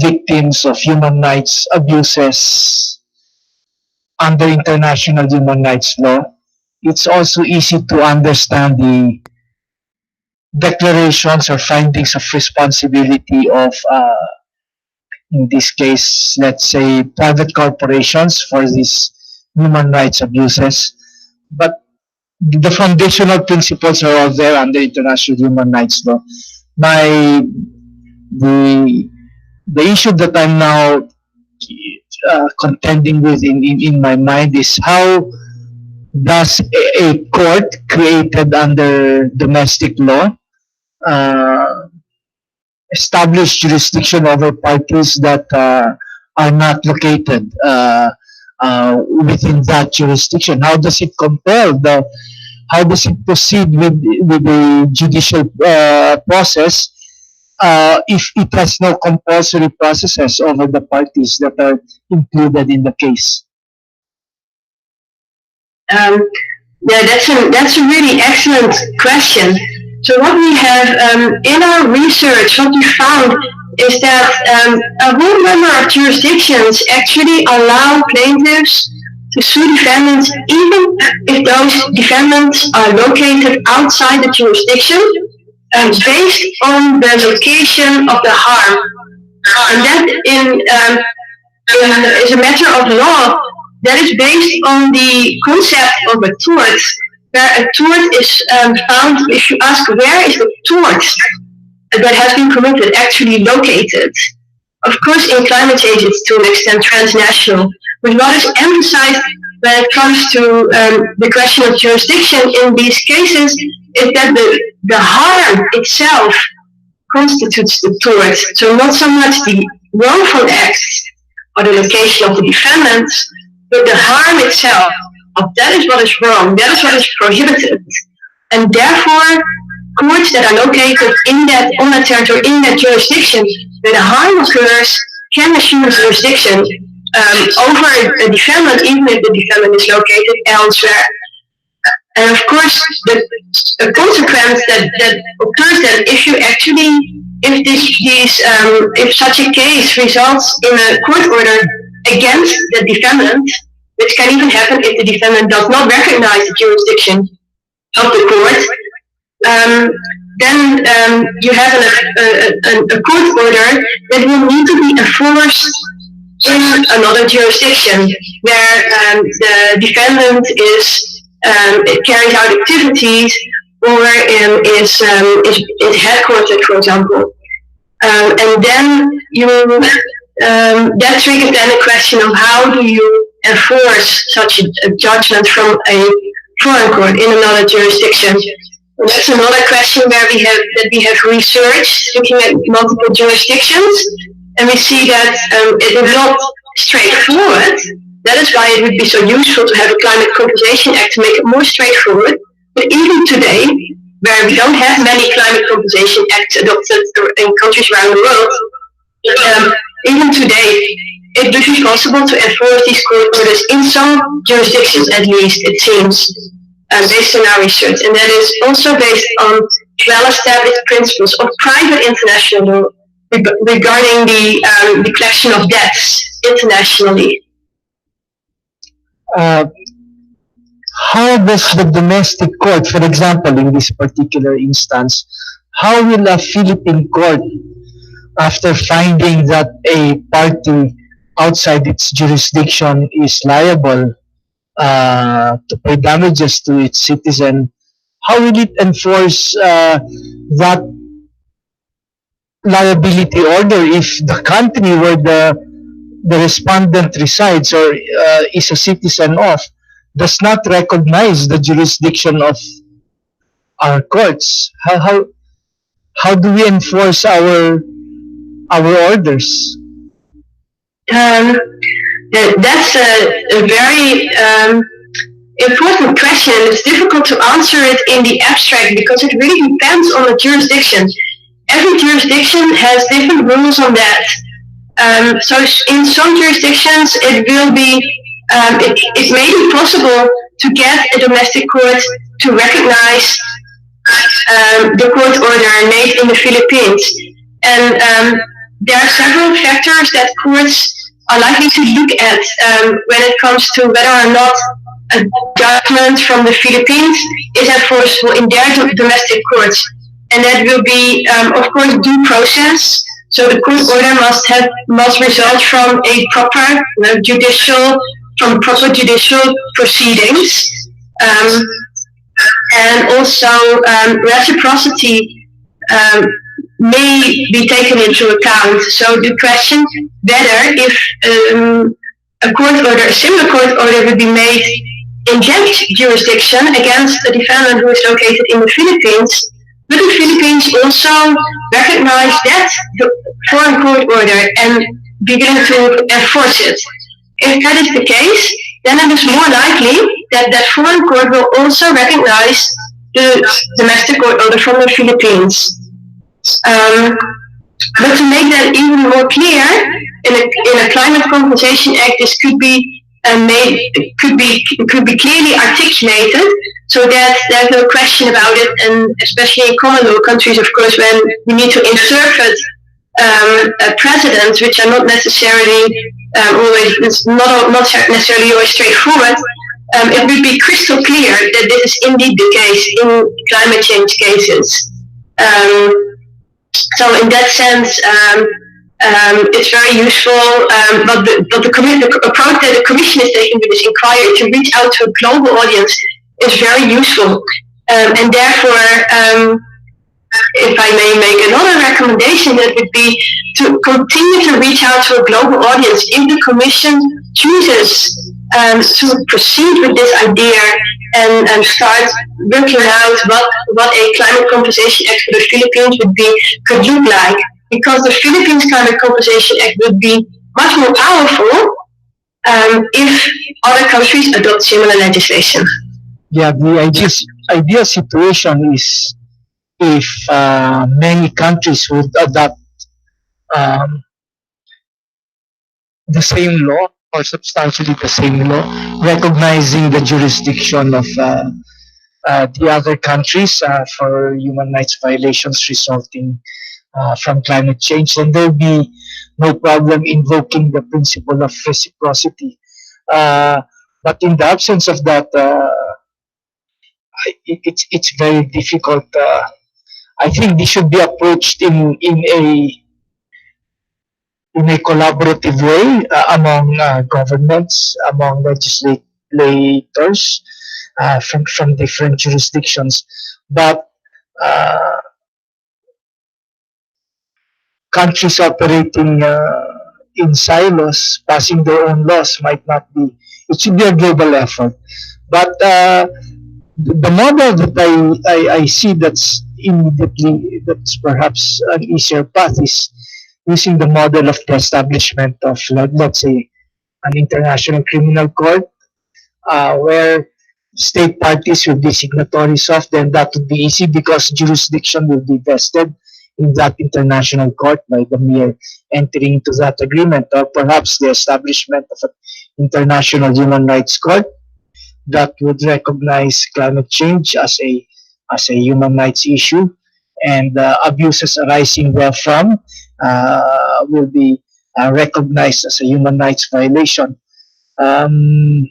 victims of human rights abuses under international human rights law. It's also easy to understand the declarations or findings of responsibility of, in this case, let's say, private corporations for these human rights abuses. But the foundational principles are all there under international human rights law. The issue that I'm now contending with in my mind is how does a court created under domestic law establish jurisdiction over parties that are not located within that jurisdiction? How does it compel how does it proceed with the judicial process if it has no compulsory processes over the parties that are included in the case? Yeah, that's a really excellent question. So what we have in our research, what we found is that a whole number of jurisdictions actually allow plaintiffs to sue defendants even if those defendants are located outside the jurisdiction based on the location of the harm. And that is a matter of law that is based on the concept of a tort, where a tort is found if you ask where is the tort that has been committed actually located. Of course, in climate change, it's to an extent transnational. But what is emphasized when it comes to the question of jurisdiction in these cases is that the harm itself constitutes the tort. So not so much the wrongful acts or the location of the defendants, but the harm itself. That is what is wrong. That is what is prohibited. And therefore, courts that are located on that territory, in that jurisdiction, where the harm occurs, can assume jurisdiction over a defendant, even if the defendant is located elsewhere. And of course, the consequence that occurs then, if such a case results in a court order against the defendant, which can even happen if the defendant does not recognize the jurisdiction of the court, then you have a court order that will need to be enforced in another jurisdiction where the defendant carries out activities or is headquartered, for example. And then that triggers then a question of how do you enforce such a judgment from a foreign court in another jurisdiction. And that's another question where we have researched looking at multiple jurisdictions, and we see that it is not straightforward. That is why it would be so useful to have a Climate Compensation Act to make it more straightforward. But even today, where we don't have many climate compensation acts adopted in countries around the world, even today, it would be possible to enforce these court orders in some jurisdictions, at least, it seems, based on our research. And that is also based on well-established principles of private international law regarding the collection of debts internationally. How does the domestic court, for example, in this particular instance, how will a Philippine court, after finding that a party outside its jurisdiction is liable to pay damages to its citizen, how will it enforce that liability order if the country where the respondent resides or is a citizen of does not recognize the jurisdiction of our courts? How do we enforce our orders? That's a very important question. It's difficult to answer it in the abstract because it really depends on the jurisdiction. Every jurisdiction has different rules on that. So in some jurisdictions, it will be it may be possible to get a domestic court to recognize the court order made in the Philippines. And there are several factors that courts are likely to look at when it comes to whether or not a judgment from the Philippines is enforceable in their domestic courts. And that will be, of course, due process. So the court order must result from a proper judicial proceedings, and also reciprocity may be taken into account. So the question whether if a similar court order would be made in that jurisdiction against a defendant who is located in the Philippines, would the Philippines also recognize that foreign court order and begin to enforce it? If that is the case, then it is more likely that that foreign court will also recognize the domestic court order from the Philippines. But to make that even more clear, in a Climate Compensation Act, this could be clearly articulated, so that there's no question about it. And especially in common law countries, of course, when we need to interpret precedents, which are not necessarily not necessarily always straightforward, it would be crystal clear that this is indeed the case in climate change cases. So in that sense, it's very useful, but the approach that the Commission is taking with this inquiry to reach out to a global audience is very useful. And therefore, if I may make another recommendation, that would be to continue to reach out to a global audience. If the Commission chooses to proceed with this idea and start working out what a Climate Compensation Act for the Philippines could look like, because the Philippines Climate Compensation Act would be much more powerful if other countries adopt similar legislation. Yeah, the ideal situation is if many countries would adopt the same law or substantially the same law, recognizing the jurisdiction of the other countries for human rights violations resulting from climate change, then there will be no problem invoking the principle of reciprocity. But in the absence of that, it's very difficult. I think this should be approached in a collaborative way among governments, among legislators, from different jurisdictions, but uh, countries operating in silos, passing their own laws might not be. It should be a global effort. But the model that I see that's perhaps an easier path is using the model of the establishment of, let's say, an international criminal court where state parties will be signatories of, then that would be easy because jurisdiction will be vested in that international court by the mere entering into that agreement, or perhaps the establishment of an international human rights court that would recognize climate change as a human rights issue, and abuses arising therefrom will be recognized as a human rights violation. Um,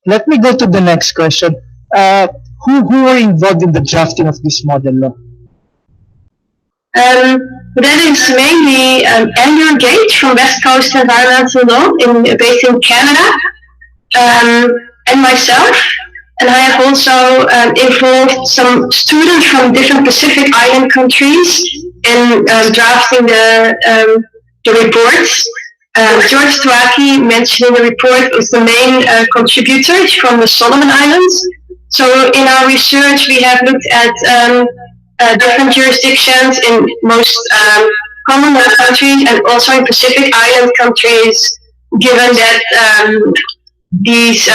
Let me go to the next question. Uh, who were involved in the drafting of this model law? That is mainly Andrew Gage from West Coast Environmental Law, based in Canada, and myself. And I have also involved some students from different Pacific Island countries in drafting the reports. George Twaki mentioned in the report is the main contributor from the Solomon Islands. So in our research, we have looked at different jurisdictions in most Commonwealth countries and also in Pacific Island countries, given that this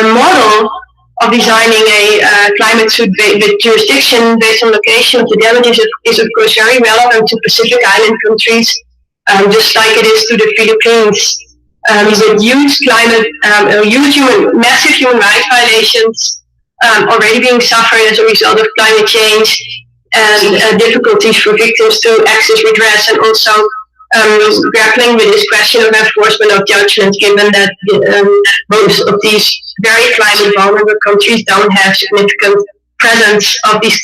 model of designing a climate suit with jurisdiction based on location of the damages is of course very relevant to Pacific Island countries, just like it is to the Philippines. With huge massive human rights violations already being suffered as a result of climate change, and difficulties for victims to access redress, and also grappling with this question of enforcement of judgment, given that most of these very climate vulnerable countries don't have significant presence of these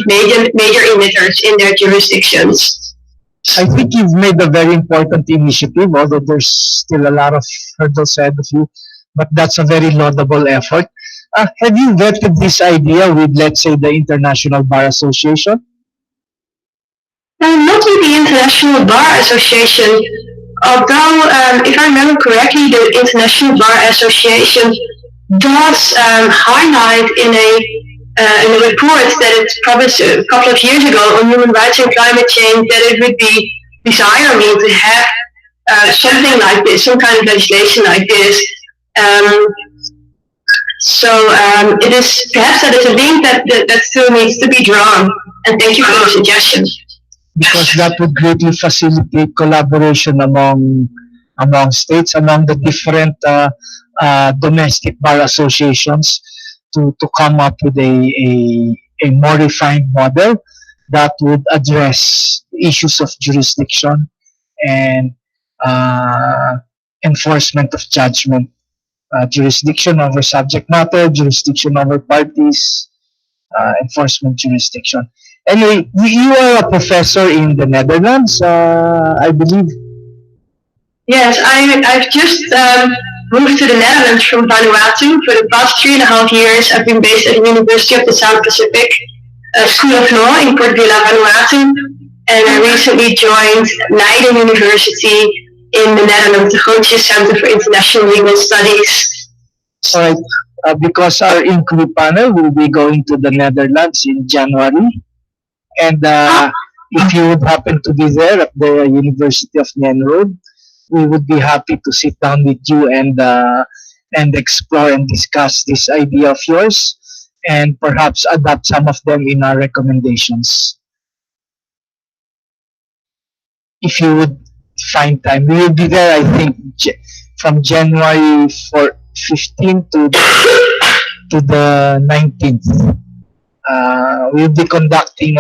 major emitters in their jurisdictions. I think you've made a very important initiative, although there's still a lot of hurdles ahead of you, but that's a very laudable effort. Have you vetted this idea with, let's say, the International Bar Association? Not with the International Bar Association, although, if I remember correctly, the International Bar Association does highlight in a report that it published a couple of years ago on human rights and climate change that it would be desirable to have something like this, some kind of legislation like this. So it is perhaps that is a link that still needs to be drawn. And thank you for the suggestion. Because that would greatly facilitate collaboration among states, among the different domestic bar associations, to come up with a more refined model that would address issues of jurisdiction and enforcement of judgment, jurisdiction over subject matter, jurisdiction over parties, enforcement jurisdiction. Anyway, you are a professor in the Netherlands, I believe. Yes, I've just moved to the Netherlands from Vanuatu. For the past 3.5 years, I've been based at the University of the South Pacific School of Law in Port Vila, Vanuatu. And I recently joined Leiden University in the Netherlands, the Groningen Center for International Legal Studies. All right, because our inquiry panel will be going to the Netherlands in January. And if you would happen to be there at the University of Nyenrode, we would be happy to sit down with you and explore and discuss this idea of yours, and perhaps adapt some of them in our recommendations. If you would find time, we will be there, I think, from January 15th to the 19th. We'll be conducting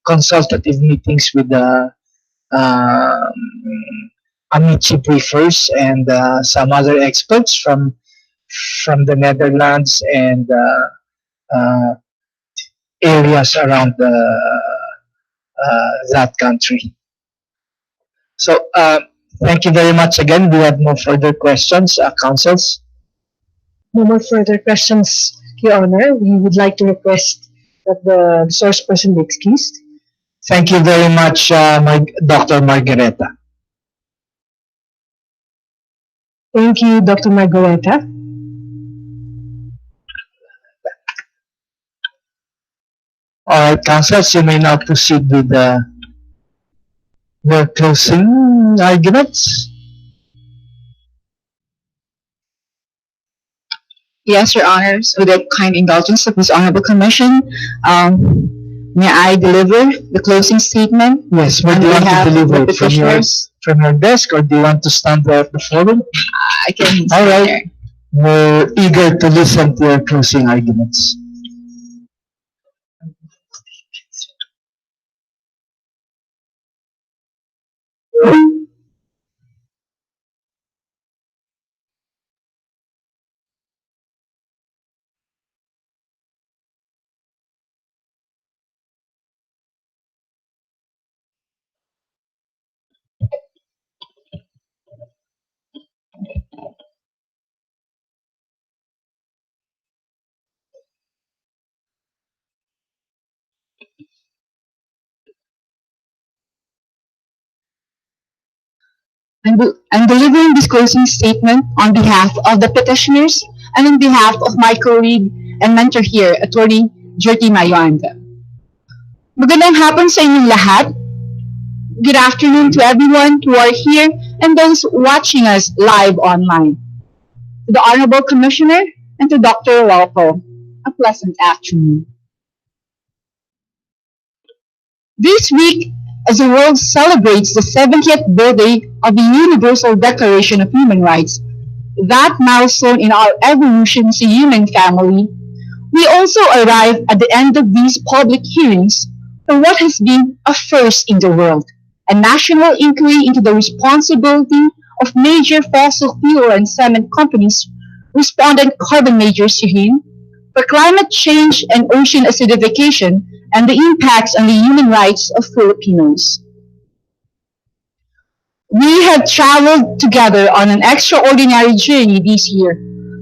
consultative meetings with the Amici briefers and some other experts from the Netherlands and areas around that country. So thank you very much again. We have no further questions, councils. No more further questions, Your Honor. We would like to request that the source person be excused. Thank you very much, Dr. Margareta. Thank you, Dr. Margareta. All right, counsels, you may now proceed with the closing arguments. Yes, Your Honors, with the kind indulgence of this Honorable Commission, may I deliver the closing statement? Yes, where on do you want to behalf of deliver the it? petitioners? From your desk, or do you want to stand there at the forum? I can All stand right. there. We're eager to listen to your closing arguments. I'm delivering this closing statement on behalf of the petitioners and on behalf of my colleague and mentor here, Attorney Jerty Mayanda. Magandang hapon sa inyong lahat. Good afternoon to everyone who are here and those watching us live online. To the Honorable Commissioner and to Dr. Walpo, a pleasant afternoon. This week, as the world celebrates the 70th birthday of the Universal Declaration of Human Rights, that milestone in our evolution as a human family, we also arrive at the end of these public hearings for what has been a first in the world, a national inquiry into the responsibility of major fossil fuel and cement companies, respondent carbon majors herein, for climate change and ocean acidification and the impacts on the human rights of Filipinos. We have traveled together on an extraordinary journey this year,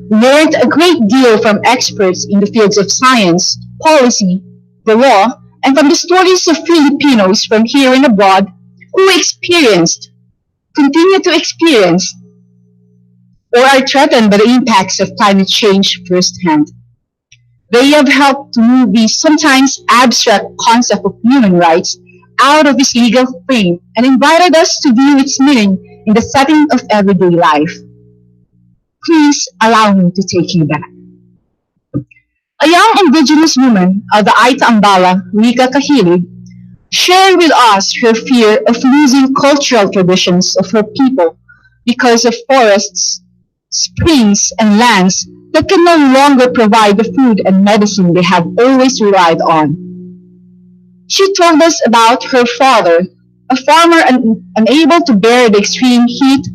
learned a great deal from experts in the fields of science, policy, the law, and from the stories of Filipinos from here and abroad who experienced, continue to experience, or are threatened by the impacts of climate change firsthand. They have helped to move the sometimes abstract concept of human rights out of its legal frame and invited us to view its meaning in the setting of everyday life. Please allow me to take you back. A young indigenous woman of the Aita Ambala, Rika Kahilig, shared with us her fear of losing cultural traditions of her people because of forests, springs, and lands that can no longer provide the food and medicine they have always relied on. She told us about her father, a farmer unable to bear the extreme heat,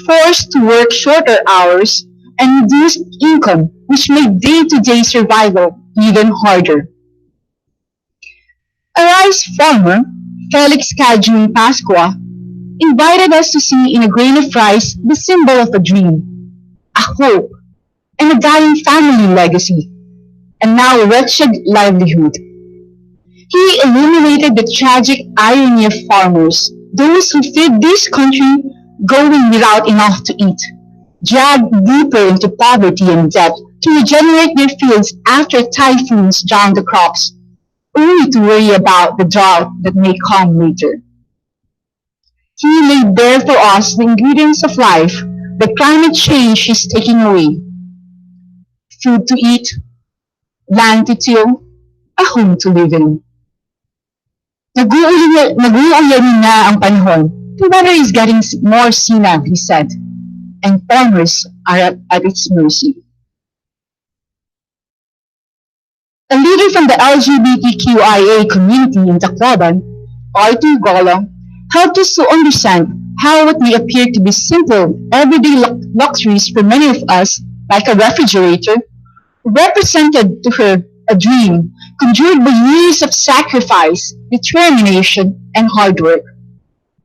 forced to work shorter hours, and reduced income, which made day-to-day survival even harder. A rice farmer, Felix Cajun Pascua, invited us to see in a grain of rice the symbol of a dream, a hope, and a dying family legacy, and now a wretched livelihood. He illuminated the tragic irony of farmers, those who feed this country going without enough to eat, dragged deeper into poverty and debt to regenerate their fields after typhoons drown the crops, only to worry about the drought that may come later. He laid bare for us the ingredients of life that climate change is taking away: food to eat, land to till, a home to live in. Nag-uulanin na ang panahon. The weather is getting more senile, he said, and farmers are at its mercy. A leader from the LGBTQIA community in Tacloban, Arthur Golong, helped us to understand how what may appear to be simple, everyday luxuries for many of us, like a refrigerator, represented to her a dream conjured by years of sacrifice, determination, and hard work,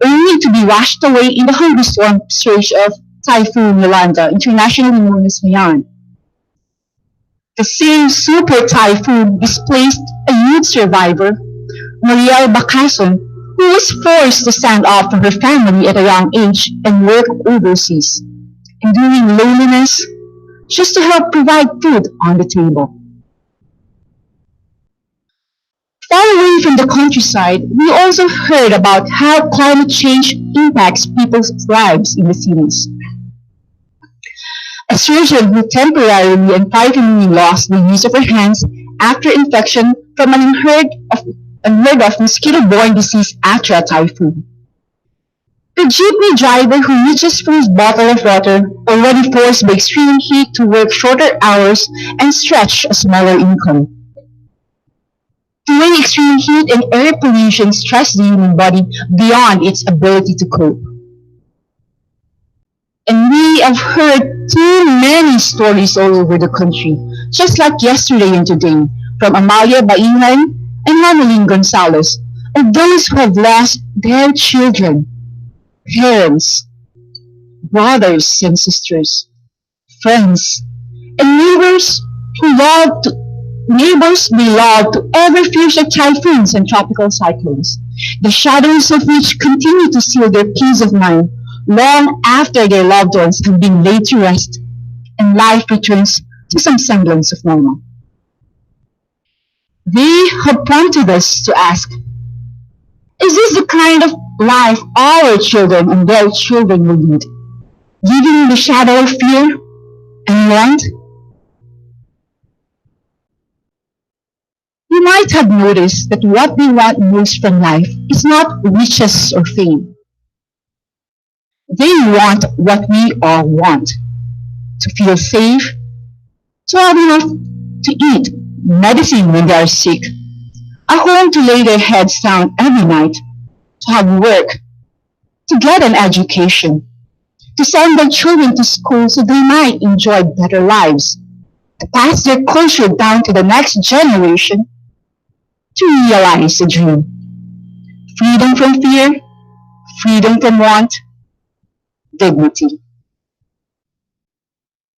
only to be washed away in the thunderstorm surge of Typhoon Yolanda, internationally known as Mayan. The same super typhoon displaced a youth survivor, Mariel Bakason, who was forced to stand off from her family at a young age and work overseas, enduring loneliness just to help provide food on the table. Far away from the countryside, we also heard about how climate change impacts people's lives in the cities. A surgeon who temporarily and frighteningly lost the use of her hands after infection from an unheard of mosquito-borne disease after a typhoon. The jeepney driver who reaches for his bottle of water, already forced by extreme heat to work shorter hours and stretch a smaller income. The way extreme heat and air pollution stress the human body beyond its ability to cope. And we have heard too many stories all over the country, just like yesterday and today, from Amalia Baihan and Manuelin Gonzalez, of those who have lost their children, parents, brothers and sisters, friends, and neighbors beloved to ever future typhoons and tropical cyclones, the shadows of which continue to steal their peace of mind long after their loved ones have been laid to rest and life returns to some semblance of normal. They have prompted us to ask, is this the kind of life our children and their children will lead, living in the shadow of fear and want? You might have noticed that what they want most from life is not riches or fame. They want what we all want: to feel safe, to have enough to eat, medicine when they are sick, a home to lay their heads down every night, to have work, to get an education, to send their children to school so they might enjoy better lives, to pass their culture down to the next generation, to realize a dream. Freedom from fear, freedom from want, dignity.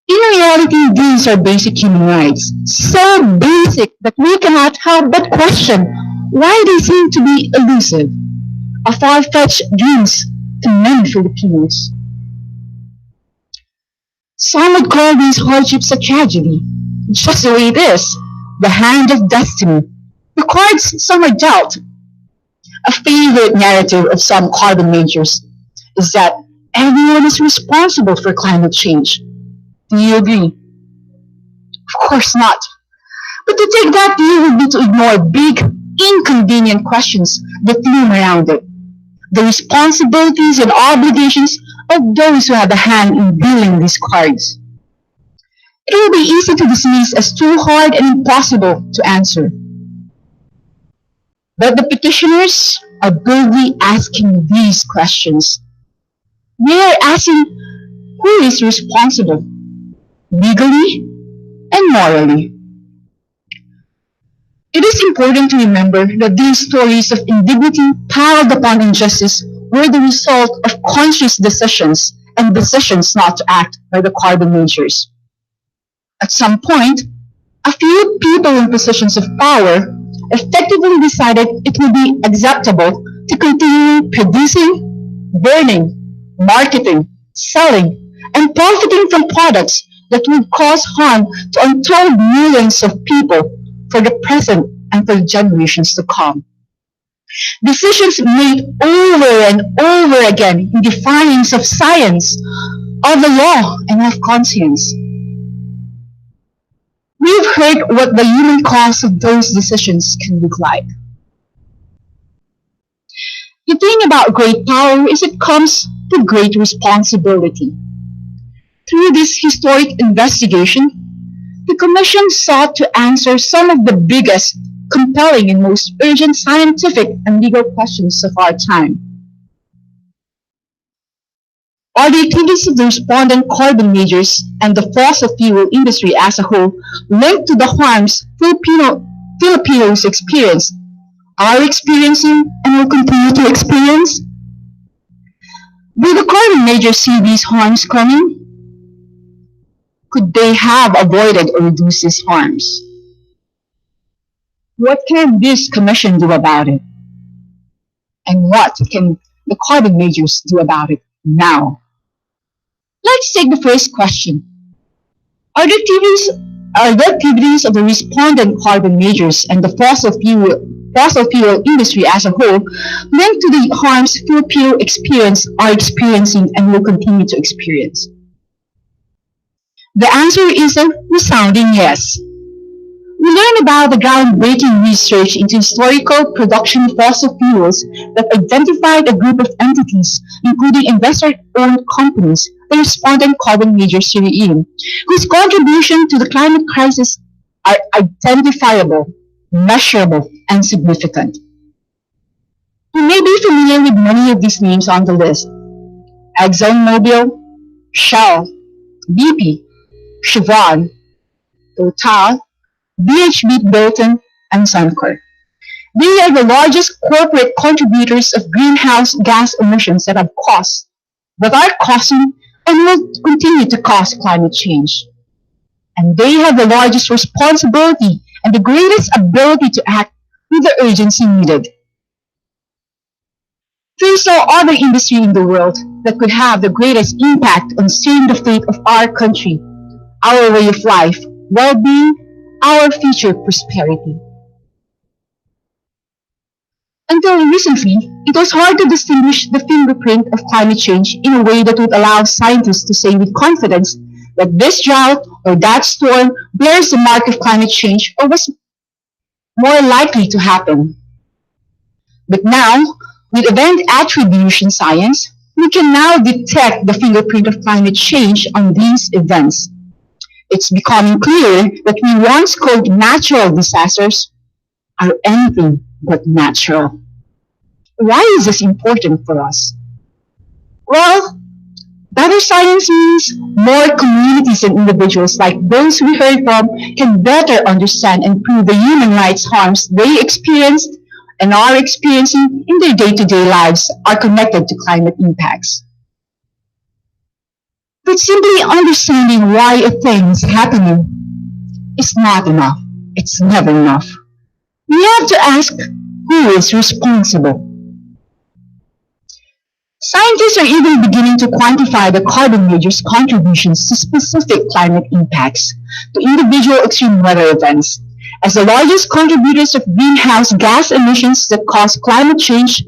In reality, these are basic human rights, so basic that we cannot help but question why they seem to be elusive, a far-fetched dreams to many Filipinos. Some would call these hardships a tragedy, just the way it is, the hand of destiny. The cards some are dealt. A favorite narrative of some carbon majors is that everyone is responsible for climate change. Do you agree? Of course not. But to take that view would be to ignore big, inconvenient questions that loom around it. The responsibilities and obligations of those who have a hand in dealing these cards. It will be easy to dismiss as too hard and impossible to answer. But the petitioners are boldly asking these questions. They are asking who is responsible, legally and morally. It is important to remember that these stories of indignity piled upon injustice were the result of conscious decisions and decisions not to act by the carbon majors. At some point, a few people in positions of power effectively decided it would be acceptable to continue producing, burning, marketing, selling, and profiting from products that would cause harm to untold millions of people for the present and for generations to come. Decisions made over and over again in defiance of science, of the law, and of conscience. We've heard what the human cost of those decisions can look like. The thing about great power is it comes with great responsibility. Through this historic investigation, the Commission sought to answer some of the biggest, compelling, and most urgent scientific and legal questions of our time. Are the activities of the respondent carbon majors and the fossil fuel industry as a whole linked to the harms Filipinos experience, are experiencing, and will continue to experience? Will the carbon majors see these harms coming? could they have avoided or reduced these harms? What can this commission do about it? And what can the carbon majors do about it now? Let's take the first question. Are the activities of the respondent carbon majors and the fossil fuel industry as a whole linked to the harms Filipino are experiencing and will continue to experience? The answer is a resounding yes. We learned about the groundbreaking research into historical production of fossil fuels that identified a group of entities, including investor-owned companies, the respondent carbon major Syrian, whose contribution to the climate crisis are identifiable, measurable, and significant. You may be familiar with many of these names on the list: ExxonMobil, Shell, BP, Chevron, Total, BHP Billiton, and Suncor. They are the largest corporate contributors of greenhouse gas emissions that are causing, and will continue to cause climate change. And they have the largest responsibility and the greatest ability to act with the urgency needed. There's no other industry in the world that could have the greatest impact on steering the fate of our country, our way of life, well-being, our future prosperity. Until recently, it was hard to distinguish the fingerprint of climate change in a way that would allow scientists to say with confidence that this drought or that storm bears the mark of climate change or was more likely to happen. But now, with event attribution science, we can now detect the fingerprint of climate change on these events. It's becoming clear that we once called natural disasters are anything but natural. Why is this important for us? Well, better science means more communities and individuals like those we heard from can better understand and prove the human rights harms they experienced and are experiencing in their day-to-day lives are connected to climate impacts. But simply understanding why a thing is happening is not enough. It's never enough. We have to ask who is responsible. Scientists are even beginning to quantify the carbon majors' contributions to specific climate impacts, to individual extreme weather events. As the largest contributors of greenhouse gas emissions that cause climate change,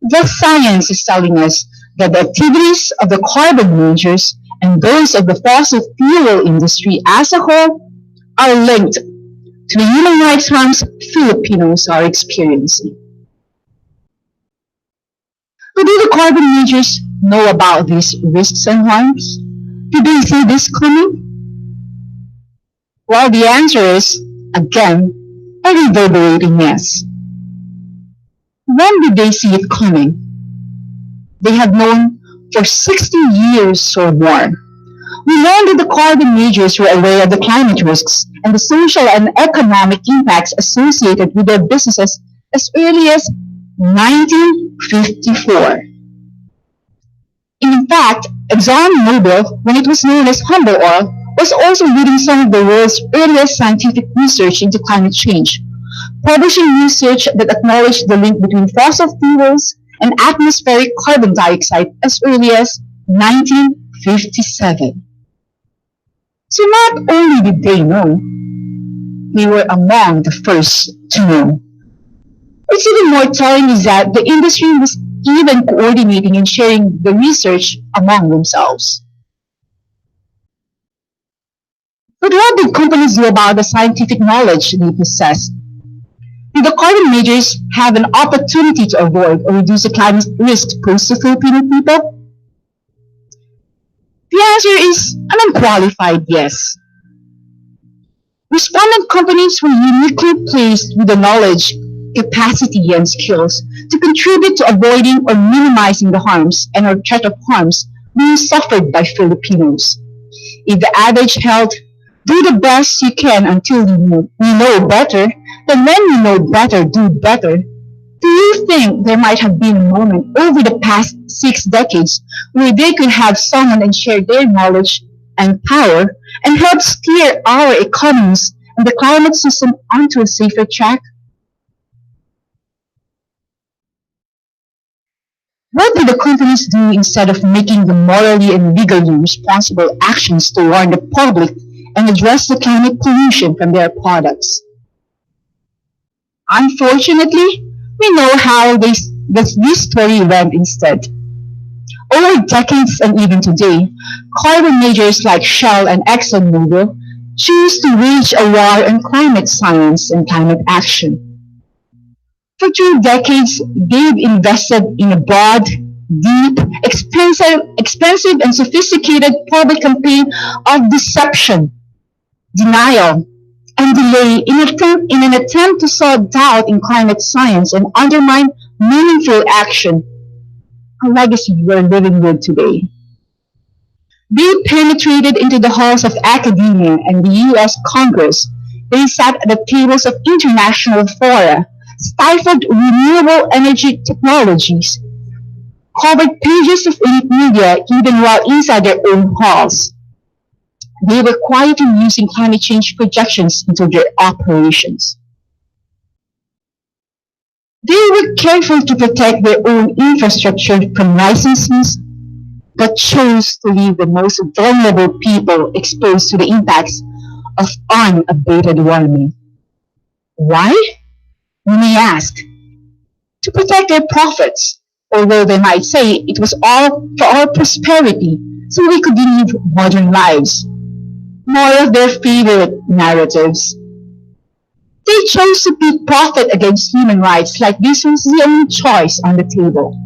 the science is telling us that the activities of the carbon majors and those of the fossil fuel industry as a whole are linked to the human rights harms Filipinos are experiencing. But do the carbon majors know about these risks and harms? Do they see this coming? Well, the answer is, again, a reverberating yes. When did they see it coming? They have known for 60 years or more. We learned that the carbon majors were aware of the climate risks and the social and economic impacts associated with their businesses as early as 1954. In fact, ExxonMobil, when it was known as Humble Oil, was also leading some of the world's earliest scientific research into climate change, publishing research that acknowledged the link between fossil fuels and atmospheric carbon dioxide as early as 1957. So not only did they know, they were among the first to know. What's even more telling is that the industry was even coordinating and sharing the research among themselves. But what did companies do about the scientific knowledge they possess? Did the carbon majors have an opportunity to avoid or reduce the climate risk posed to Filipino people? The answer is an unqualified yes. Respondent companies were uniquely placed with the knowledge, capacity, and skills to contribute to avoiding or minimizing the harms and or threat of harms being suffered by Filipinos. If the adage held, do the best you can until you know better, then when you know better, do better, do you think there might have been a moment over the past 6 decades where they could have summoned and shared their knowledge and power and help steer our economies and the climate system onto a safer track? What do the companies do instead of making the morally and legally responsible actions to warn the public and address the climate pollution from their products? Unfortunately, we know how this story went instead. Over decades and even today, carbon majors like Shell and ExxonMobil choose to wage a war on climate science and climate action. For 2 decades, they've invested in a broad, deep, expensive and sophisticated public campaign of deception, denial, and delay in an attempt to sow doubt in climate science and undermine meaningful action, a legacy we're living with today. They penetrated into the halls of academia and the US Congress. They sat at the tables of international fora, stifled renewable energy technologies, covered pages of elite media even while inside their own halls. They were quietly using climate change projections into their operations. They were careful to protect their own infrastructure from licensees, but chose to leave the most vulnerable people exposed to the impacts of unabated warming. Why? You may ask. To protect their profits, although they might say it was all for our prosperity, so we could live modern lives. More of their favorite narratives. They chose to pit profit against human rights like this was the only choice on the table.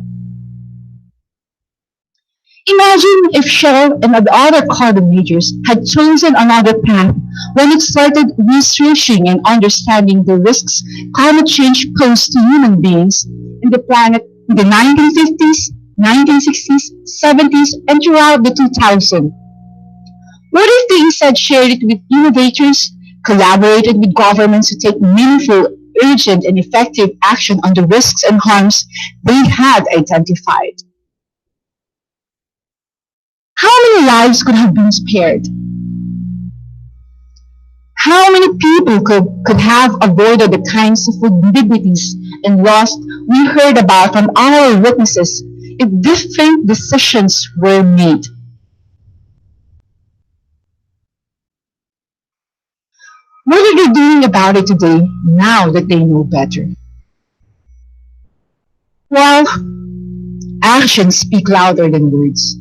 Imagine if Shell and the other carbon majors had chosen another path when it started researching and understanding the risks climate change posed to human beings and the planet in the 1950s, 1960s, 70s, and throughout the 2000s. What if they instead shared it with innovators, collaborated with governments to take meaningful, urgent, and effective action on the risks and harms they had identified? How many lives could have been spared? How many people could have avoided the kinds of indignities and loss we heard about from our witnesses if different decisions were made? What are they doing about it today now that they know better? Well, actions speak louder than words.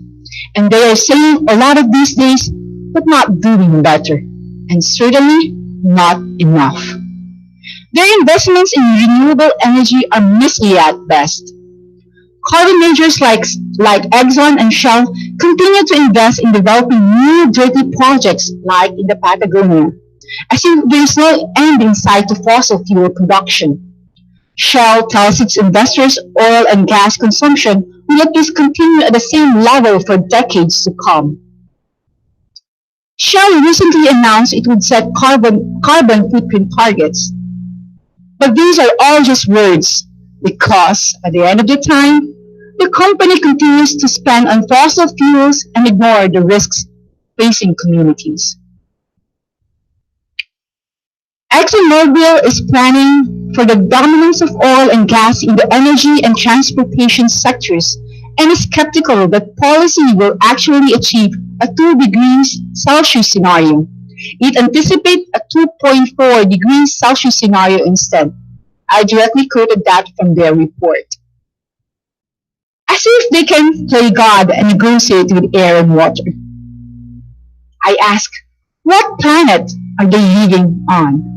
And they are saying a lot of these days, but not doing better. And certainly not enough. Their investments in renewable energy are misty at best. Carbon majors like Exxon and Shell continue to invest in developing new dirty projects like in the Patagonia, as if there's no end in sight to fossil fuel production. Shell tells its investors oil and gas consumption will at least continue at the same level for decades to come. Shell recently announced it would set carbon footprint targets. But these are all just words because, at the end of the time, the company continues to spend on fossil fuels and ignore the risks facing communities. ExxonMobil is planning for the dominance of oil and gas in the energy and transportation sectors and is skeptical that policy will actually achieve a 2 degrees Celsius scenario. It anticipates a 2.4 degrees Celsius scenario instead. I directly quoted that from their report. As if they can play God and negotiate with air and water. I ask, what planet are they living on?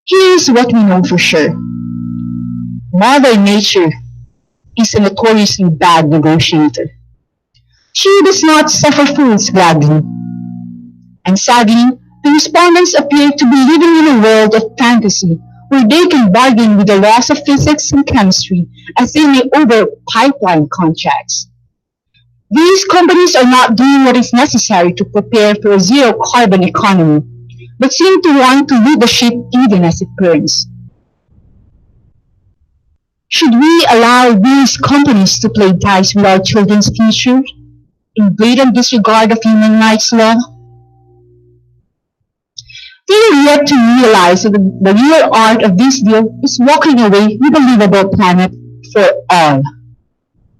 Here's what we know for sure. Mother Nature is a notoriously bad negotiator. She does not suffer fools gladly. And sadly, the respondents appear to be living in a world of fantasy where they can bargain with the laws of physics and chemistry as they may over pipeline contracts. These companies are not doing what is necessary to prepare for a zero carbon economy, but seem to want to lead the ship even as it burns. Should we allow these companies to play dice with our children's future? in blatant disregard of human rights law? They are yet to realize that the real art of this deal is walking away with a livable planet for all.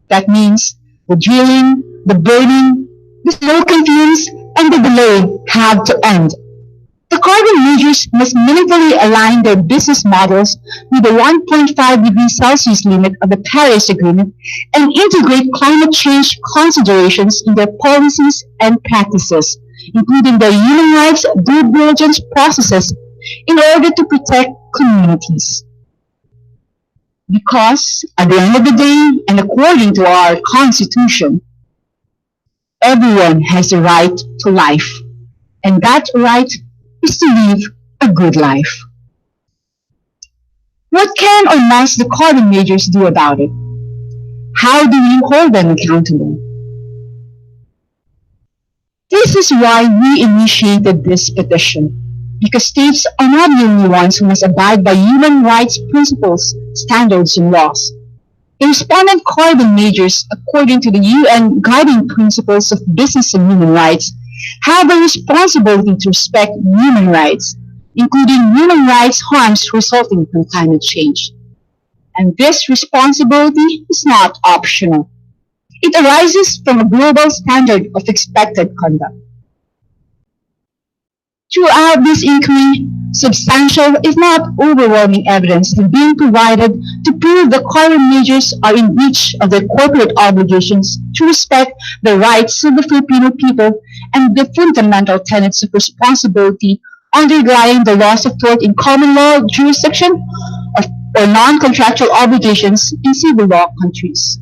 That means the drilling, the burning, the smoke and fumes, and the delay have to end. The carbon majors must meaningfully align their business models with the 1.5 degrees Celsius limit of the Paris Agreement and integrate climate change considerations in their policies and practices, including their human rights due diligence processes in order to protect communities. Because at the end of the day, and according to our Constitution, everyone has the right to life, and that right is to live a good life. What can or must the carbon majors do about it? How do we hold them accountable? This is why we initiated this petition, because states are not the only ones who must abide by human rights principles, standards, and laws. The respondent carbon majors, according to the UN Guiding Principles of Business and Human Rights, have a responsibility to respect human rights, including human rights harms resulting from climate change. And this responsibility is not optional. It arises from a global standard of expected conduct. Throughout this inquiry, substantial, if not overwhelming evidence is being provided to prove the carbon majors are in breach of their corporate obligations to respect the rights of the Filipino people and the fundamental tenets of responsibility underlying the laws of tort in common law jurisdiction or non-contractual obligations in civil law countries.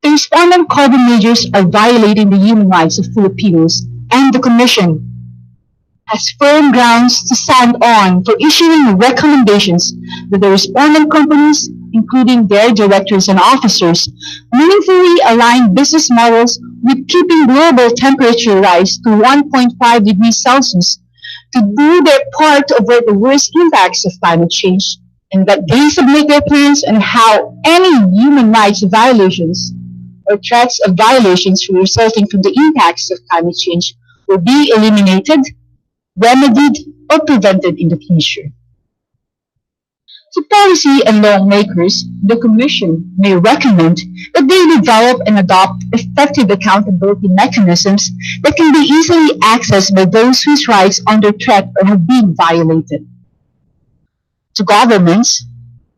The respondent carbon majors are violating the human rights of Filipinos, and the Commission has firm grounds to stand on for issuing recommendations that the respondent companies, including their directors and officers, meaningfully align business models with keeping global temperature rise to 1.5 degrees Celsius to do their part to avert the worst impacts of climate change, and that they submit their plans on how any human rights violations or threats of violations resulting from the impacts of climate change will be eliminated, remedied, or prevented in the future. To policy and lawmakers, the Commission may recommend that they develop and adopt effective accountability mechanisms that can be easily accessed by those whose rights are under threat or have been violated. To governments,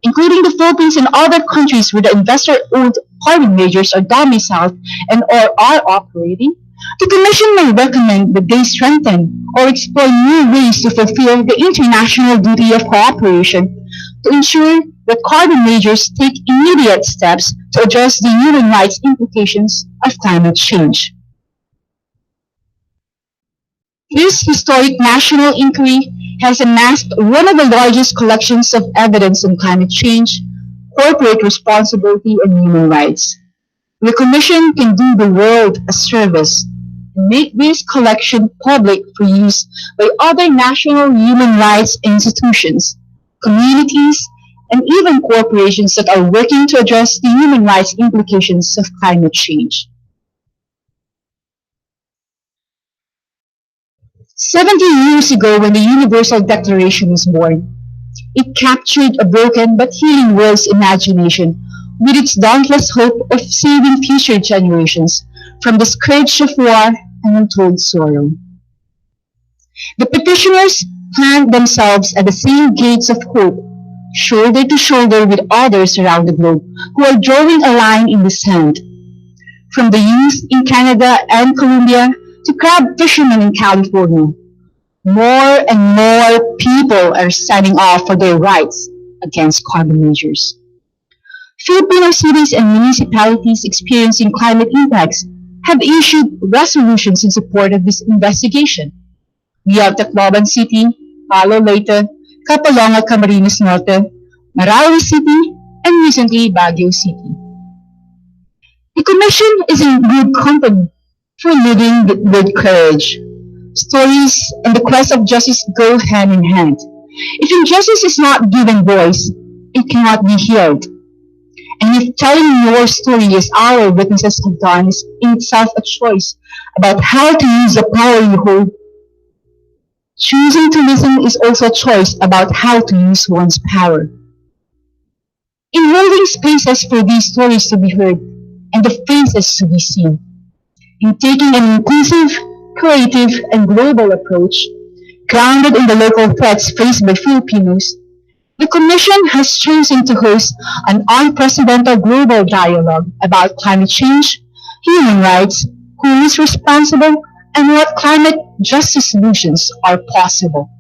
including the Philippines and other countries where the investor-owned carbon majors are domiciled and or are operating, the Commission may recommend that they strengthen or explore new ways to fulfill the international duty of cooperation to ensure that carbon majors take immediate steps to address the human rights implications of climate change. This historic national inquiry has amassed one of the largest collections of evidence on climate change, corporate responsibility, and human rights. The Commission can do the world a service and make this collection public for use by other national human rights institutions, communities, and even corporations that are working to address the human rights implications of climate change. 70 years ago, when the Universal Declaration was born, it captured a broken but healing world's imagination with its dauntless hope of saving future generations from the scourge of war and untold sorrow. The petitioners plant themselves at the same gates of hope, shoulder to shoulder with others around the globe who are drawing a line in the sand. From the youth in Canada and Colombia to crab fishermen in California, more and more people are standing up for their rights against carbon majors. Filipino cities and municipalities experiencing climate impacts have issued resolutions in support of this investigation. We have Tacloban City, Palo Leyte, Capolonga, Camarines Norte, Marawi City, and recently Baguio City. The Commission is in good company for living with courage. Stories and the quest of justice go hand in hand. If injustice is not given voice, it cannot be healed. And if telling your story as our witnesses have done is in itself a choice about how to use the power you hold, choosing to listen is also a choice about how to use one's power. In holding spaces for these stories to be heard and the faces to be seen, in taking an inclusive, creative, and global approach, grounded in the local threats faced by Filipinos, the Commission has chosen to host an unprecedented global dialogue about climate change, human rights, who is responsible, and what climate justice solutions are possible.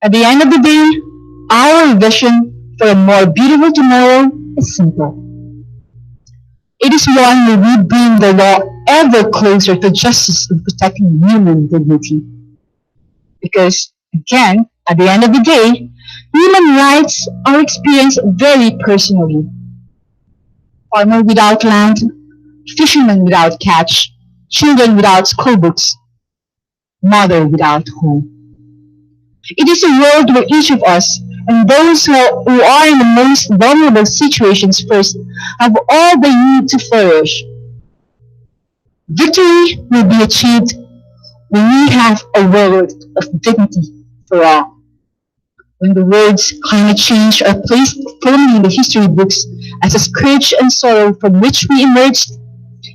At the end of the day, our vision for a more beautiful tomorrow is simple. It is one where we bring the law ever closer to justice in protecting human dignity. Because, again, at the end of the day, human rights are experienced very personally. Farmer without land, fisherman without catch, children without school books, mother without home. It is a world where each of us, and those who are in the most vulnerable situations first, have all they need to flourish. Victory will be achieved when we have a world of dignity for all. When the words climate change are placed firmly in the history books as a scourge and sorrow from which we emerged,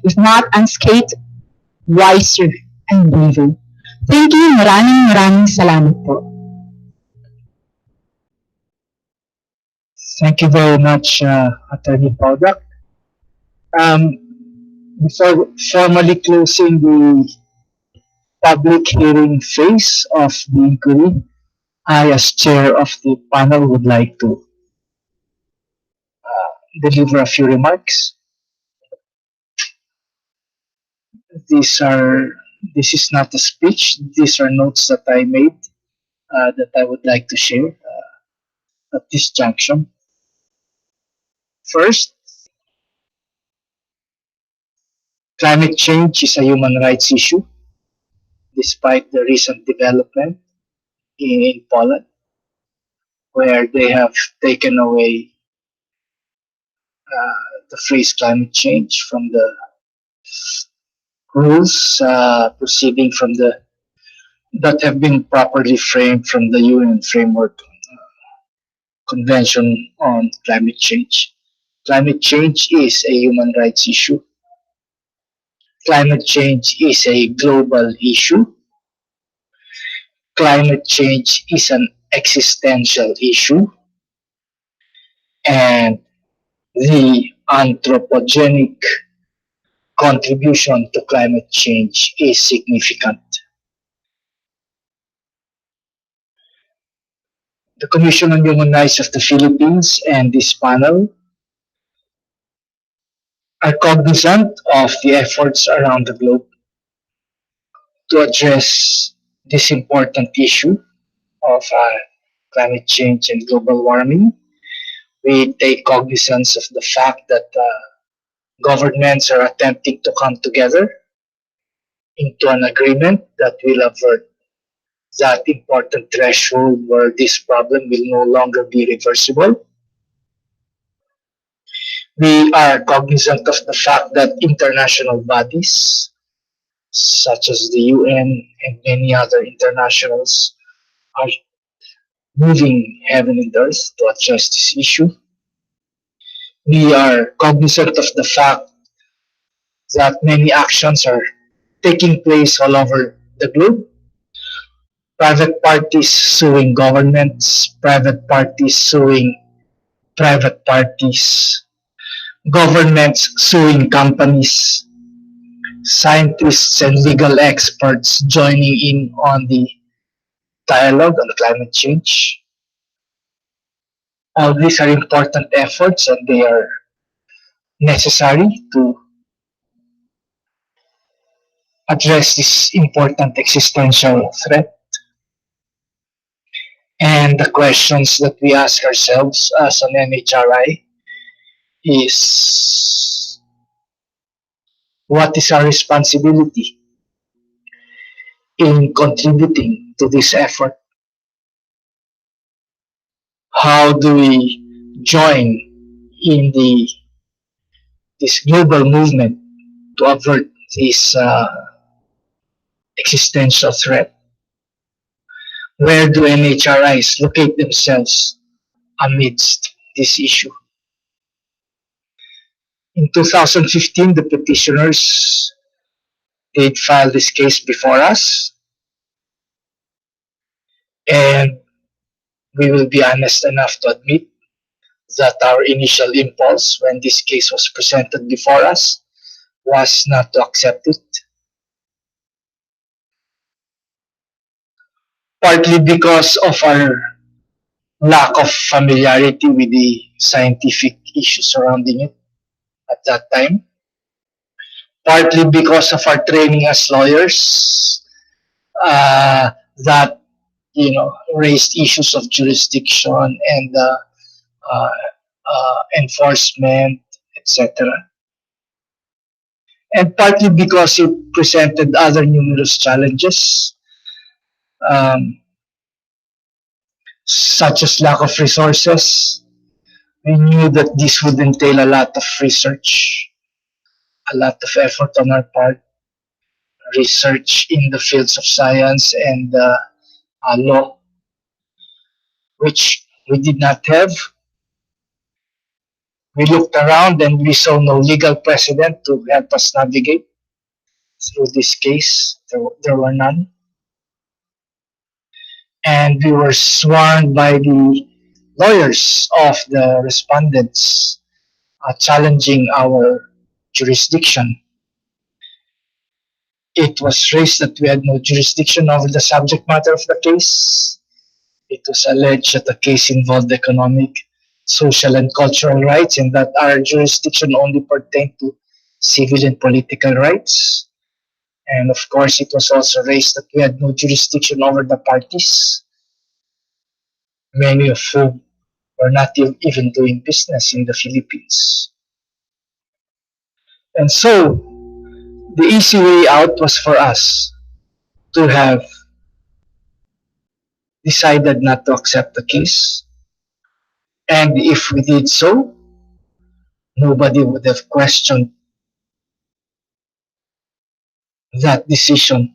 if not unscathed, wiser and braver. Thank you, maraming salamat po. Thank you very much, Attorney Paudak. Before formally closing the public hearing phase of the inquiry, I, as chair of the panel, would like to deliver a few remarks. These are this is not a speech. These are notes that I made that I would like to share at this junction. First, climate change is a human rights issue, despite the recent development in Poland, where they have taken away the phrase climate change from the rules proceeding from the that have been properly framed from the UN Framework Convention on Climate Change. Climate change is a human rights issue. Climate change is a global issue. Climate change is an existential issue. And the anthropogenic contribution to climate change is significant. The Commission on Human Rights of the Philippines and this panel are cognizant of the efforts around the globe to address this important issue of climate change and global warming. We take cognizance of the fact that governments are attempting to come together into an agreement that will avert that important threshold where this problem will no longer be reversible. We are cognizant of the fact that international bodies such as the UN and many other internationals are moving heaven and earth to address this issue. We are cognizant of the fact that many actions are taking place all over the globe. Private parties suing governments, private parties suing private parties, governments suing companies, scientists and legal experts joining in on the dialogue on climate change. All these are important efforts and they are necessary to address this important existential threat. And the questions that we ask ourselves as an NHRI is what is our responsibility in contributing to this effort? How do we join in this global movement to avert this existential threat? Where do NHRIs locate themselves amidst this issue? In 2015, the petitioners did file this case before us, and we will be honest enough to admit that our initial impulse when this case was presented before us was not to accept it, partly because of our lack of familiarity with the scientific issues surrounding it at that time, partly because of our training as lawyers that raised issues of jurisdiction and enforcement, etc. And partly because it presented other numerous challenges, um, such as lack of resources. We knew that this would entail a lot of research, a lot of effort on our part, research in the fields of science and law, which we did not have. We looked around and we saw no legal precedent to help us navigate through this case. There were none. And we were sworn by the lawyers of the respondents challenging our jurisdiction. It was raised that we had no jurisdiction over the subject matter of the case. It was alleged that the case involved economic, social, and cultural rights, and that our jurisdiction only pertained to civil and political rights. And of course, it was also raised that we had no jurisdiction over the parties, many of whom were not even doing business in the Philippines. And so, the easy way out was for us to have decided not to accept the case. And if we did so, nobody would have questioned that decision.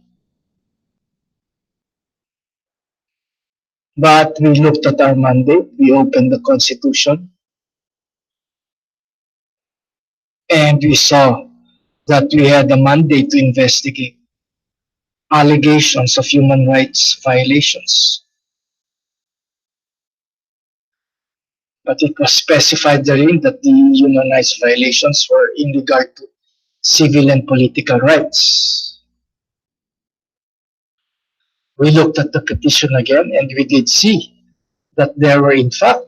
But we looked at our mandate, we opened the Constitution, and we saw that we had a mandate to investigate allegations of human rights violations. But it was specified therein that the human rights violations were in regard to civil and political rights. We looked at the petition again and we did see that there were in fact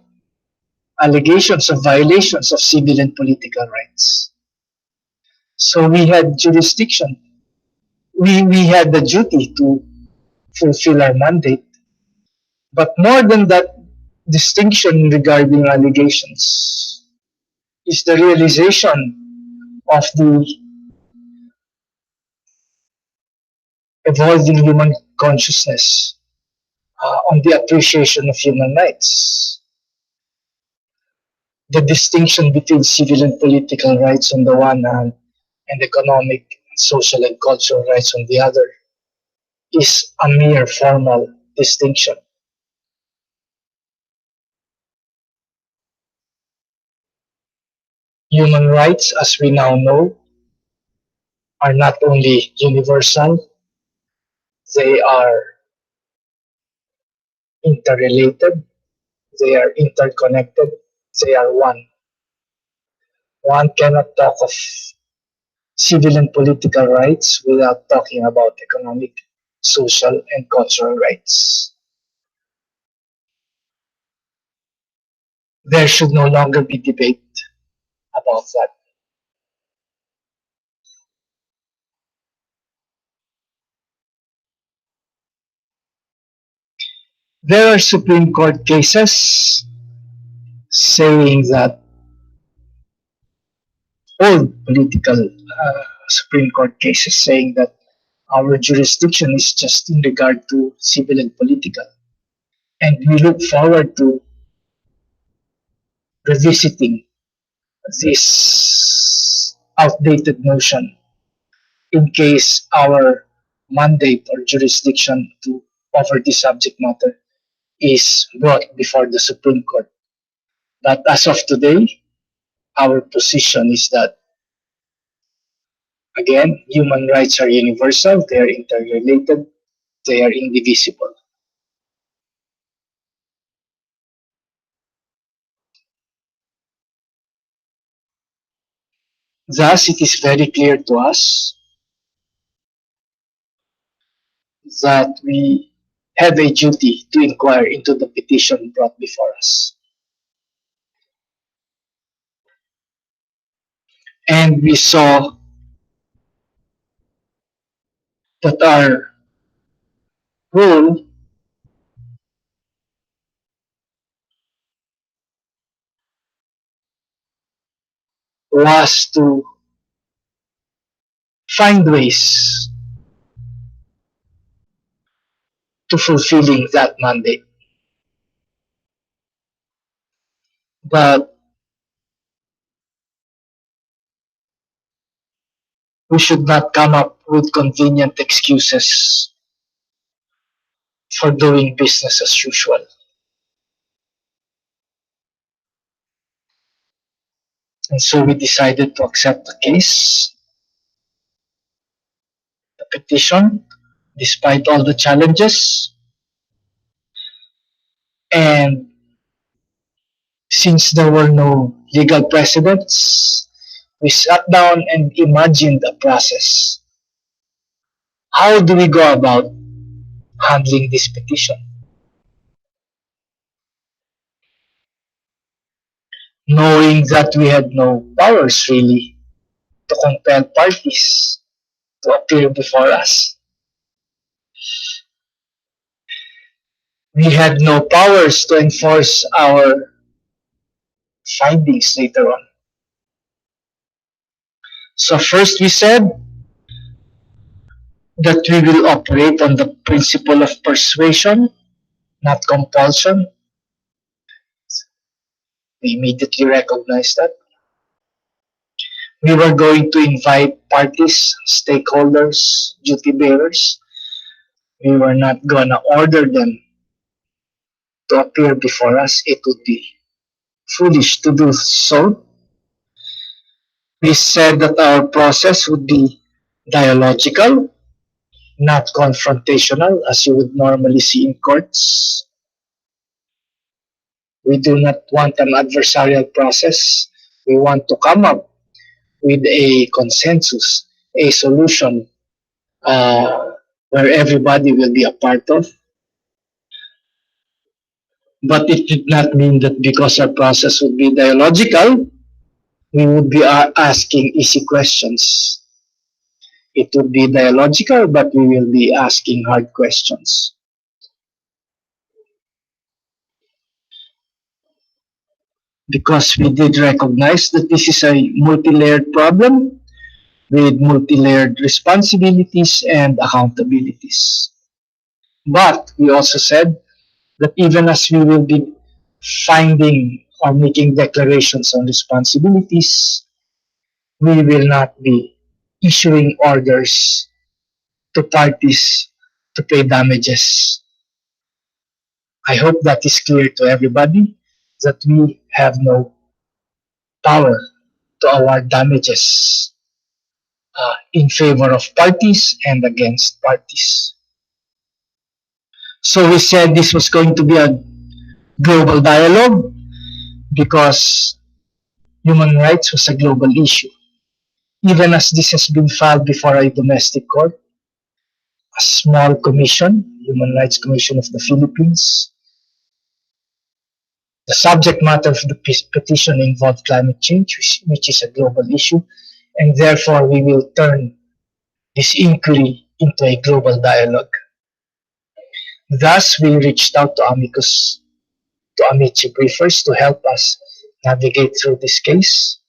allegations of violations of civil and political rights. So we had jurisdiction. We had the duty to fulfill our mandate. But more than that distinction regarding allegations is the realization of the evolving human consciousness on the appreciation of human rights. The distinction between civil and political rights on the one hand and economic, social, and cultural rights on the other is a mere formal distinction. Human rights, as we now know, are not only universal, they are interrelated, they are interconnected, they are one. One cannot talk of civil and political rights without talking about economic, social, and cultural rights. There should no longer be debate about that. There are Supreme Court cases saying that old political Supreme Court cases saying that our jurisdiction is just in regard to civil and political. And we look forward to revisiting this outdated notion in case our mandate or jurisdiction to over this subject matter is brought before the Supreme Court. But as of today, our position is that, again, human rights are universal, they are interrelated, they are indivisible. Thus, it is very clear to us that we have a duty to inquire into the petition brought before us. And we saw that our role was to find ways to fulfilling that mandate. But we should not come up with convenient excuses for doing business as usual. And so we decided to accept the case, the petition, despite all the challenges. And since there were no legal precedents, we sat down and imagined a process. How do we go about handling this petition? Knowing that we had no powers really to compel parties to appear before us. We had no powers to enforce our findings later on. So first we said that we will operate on the principle of persuasion, not compulsion. We immediately recognized that. We were going to invite parties, stakeholders, duty bearers. We were not going to order them to appear before us. It would be foolish to do so. We said that our process would be dialogical, not confrontational, as you would normally see in courts. We do not want an adversarial process. We want to come up with a consensus, a solution where everybody will be a part of. But it did not mean that because our process would be dialogical, we would be asking easy questions. It would be dialogical, but we will be asking hard questions. Because we did recognize that this is a multi-layered problem with multi-layered responsibilities and accountabilities. But we also said that even as we will be finding or making declarations on responsibilities, we will not be issuing orders to parties to pay damages. I hope that is clear to everybody that we have no power to award damages in favor of parties and against parties. So we said this was going to be a global dialogue because human rights was a global issue. Even as this has been filed before a domestic court, a small commission, Human Rights Commission of the Philippines, the subject matter of the petition involved climate change, which is a global issue, and therefore we will turn this inquiry into a global dialogue. Thus, we reached out to amicus, to amici briefers to help us navigate through this case.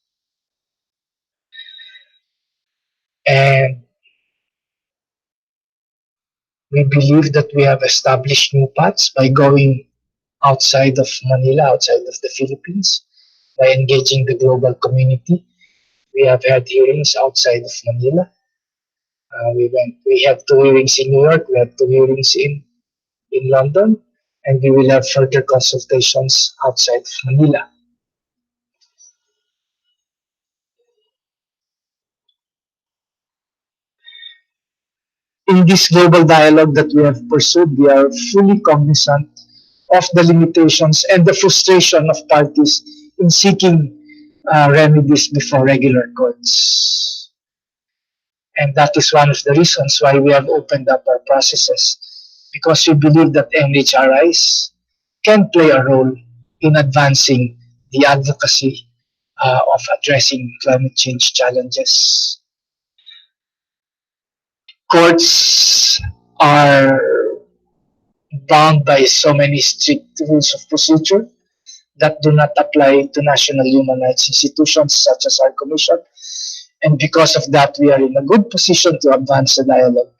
And we believe that we have established new paths by going outside of Manila, outside of the Philippines, by engaging the global community. We have had hearings outside of Manila. We have two hearings in New York, we have two hearings in London, and we will have further consultations outside of Manila. In this global dialogue that we have pursued, we are fully cognizant of the limitations and the frustration of parties in seeking remedies before regular courts. And that is one of the reasons why we have opened up our processes, because we believe that NHRIs can play a role in advancing the advocacy of addressing climate change challenges. Courts are bound by so many strict rules of procedure that do not apply to national human rights institutions such as our commission. And because of that, we are in a good position to advance the dialogue.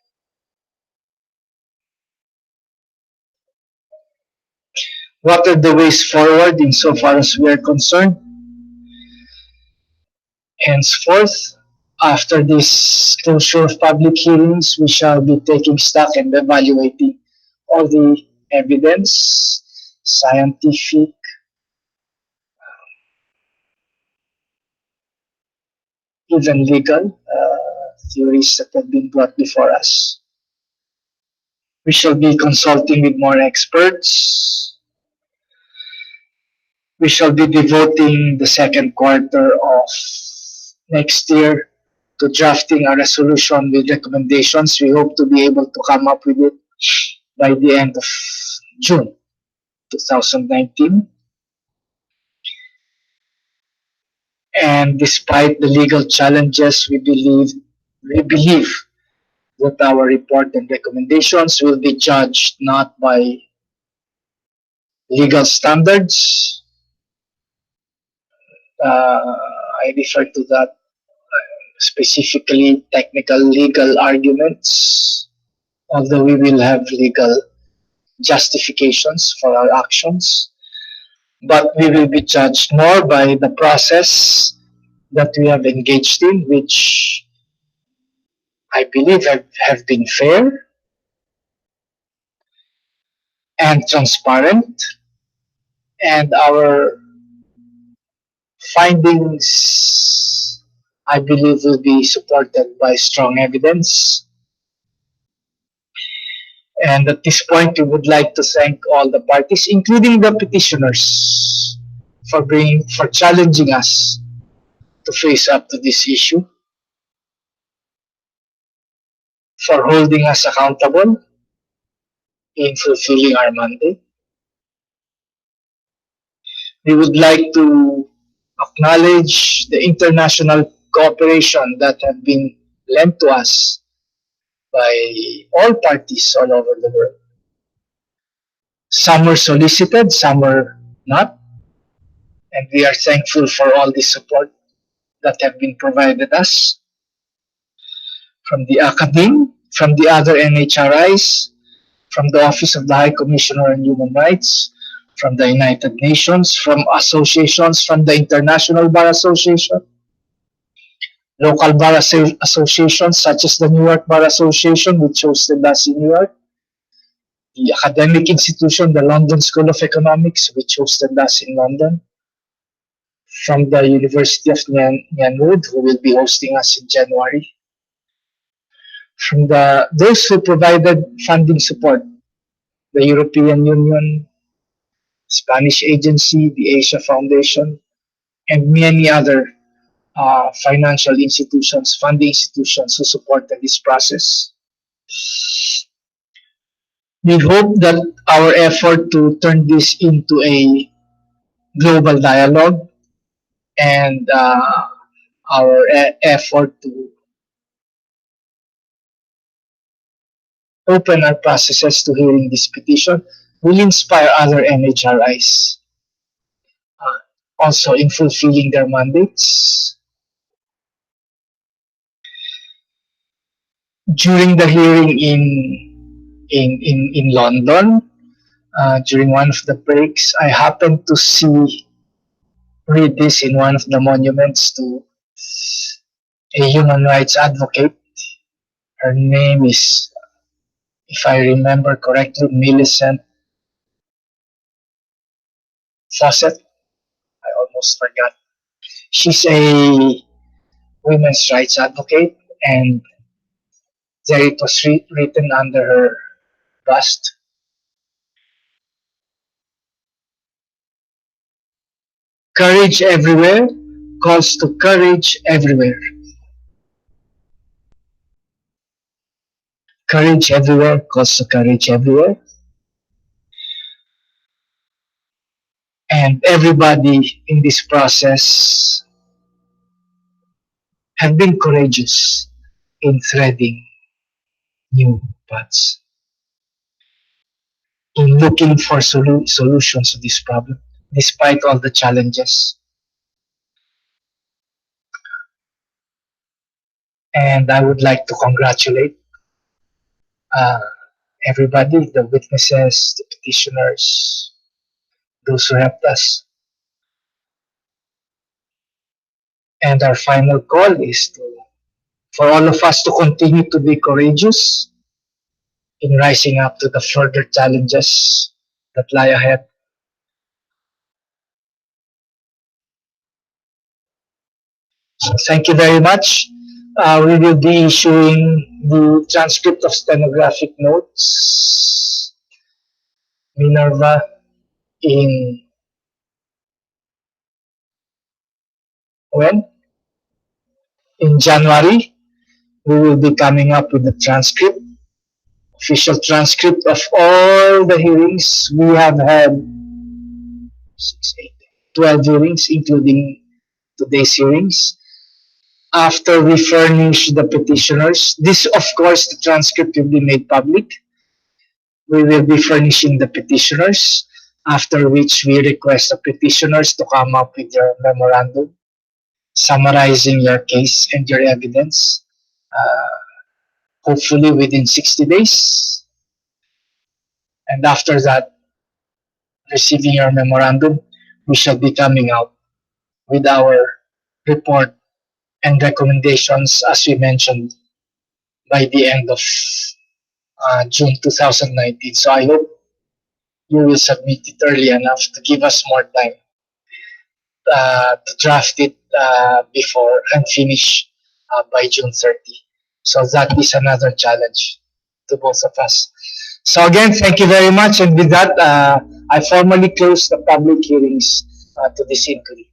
What are the ways forward insofar as we are concerned? Henceforth, after this closure of public hearings, we shall be taking stock and evaluating all the evidence, scientific, even legal theories that have been brought before us. We shall be consulting with more experts. We shall be devoting the second quarter of next year to drafting a resolution with recommendations. We hope to be able to come up with it by the end of June 2019. And despite the legal challenges, we believe that our report and recommendations will be judged not by legal standards. I refer to that specifically technical legal arguments, although we will have legal justifications for our actions. But we will be judged more by the process that we have engaged in, which I believe have been fair and transparent, and our findings, I believe, will be supported by strong evidence. And at this point, we would like to thank all the parties, including the petitioners, for challenging us to face up to this issue, for holding us accountable in fulfilling our mandate. We would like to acknowledge the international cooperation that have been lent to us by all parties all over the world. Some were solicited, some were not, and we are thankful for all the support that have been provided us from the academe, from the other NHRIs, from the Office of the High Commissioner on Human Rights, from the United Nations, from associations, from the International Bar Association, local bar associations such as the New York Bar Association, which hosted us in New York, the academic institution, the London School of Economics, which hosted us in London, from the University of Nyan Wood, who will be hosting us in January, from those who provided funding support, the European Union, Spanish Agency, the Asia Foundation, and many other financial institutions, funding institutions who supported this process. We hope that our effort to turn this into a global dialogue and our effort to open our processes to hearing this petition will inspire other NHRIs also in fulfilling their mandates. During the hearing in London, during one of the breaks, I happened to see read this in one of the monuments to a human rights advocate. Her name is, if I remember correctly, Millicent Fawcett. I almost forgot. She's a women's rights advocate, and there it was written under her bust. Courage everywhere calls to courage everywhere. Courage everywhere calls to courage everywhere. And everybody in this process have been courageous in threading new paths, in looking for solutions to this problem, despite all the challenges. And I would like to congratulate uh, everybody, the witnesses, the petitioners, those who helped us. And our final call is for all of us to continue to be courageous in rising up to the further challenges that lie ahead. So thank you very much. We will be issuing the transcript of stenographic notes, Minerva, in when? In January. We will be coming up with the transcript, official transcript of all the hearings. We have had 6, 8, 12 hearings, including today's hearings. After we furnish the petitioners, this, of course, the transcript will be made public. We will be furnishing the petitioners, after which we request the petitioners to come up with their memorandum summarizing your case and your evidence, hopefully within 60 days. And after that, receiving your memorandum, we shall be coming out with our report and recommendations, as we mentioned, by the end of June 2019. So I hope you will submit it early enough to give us more time to draft it before and finish by June 30. So that is another challenge to both of us. So again, thank you very much. And with that, I formally close the public hearings to this inquiry.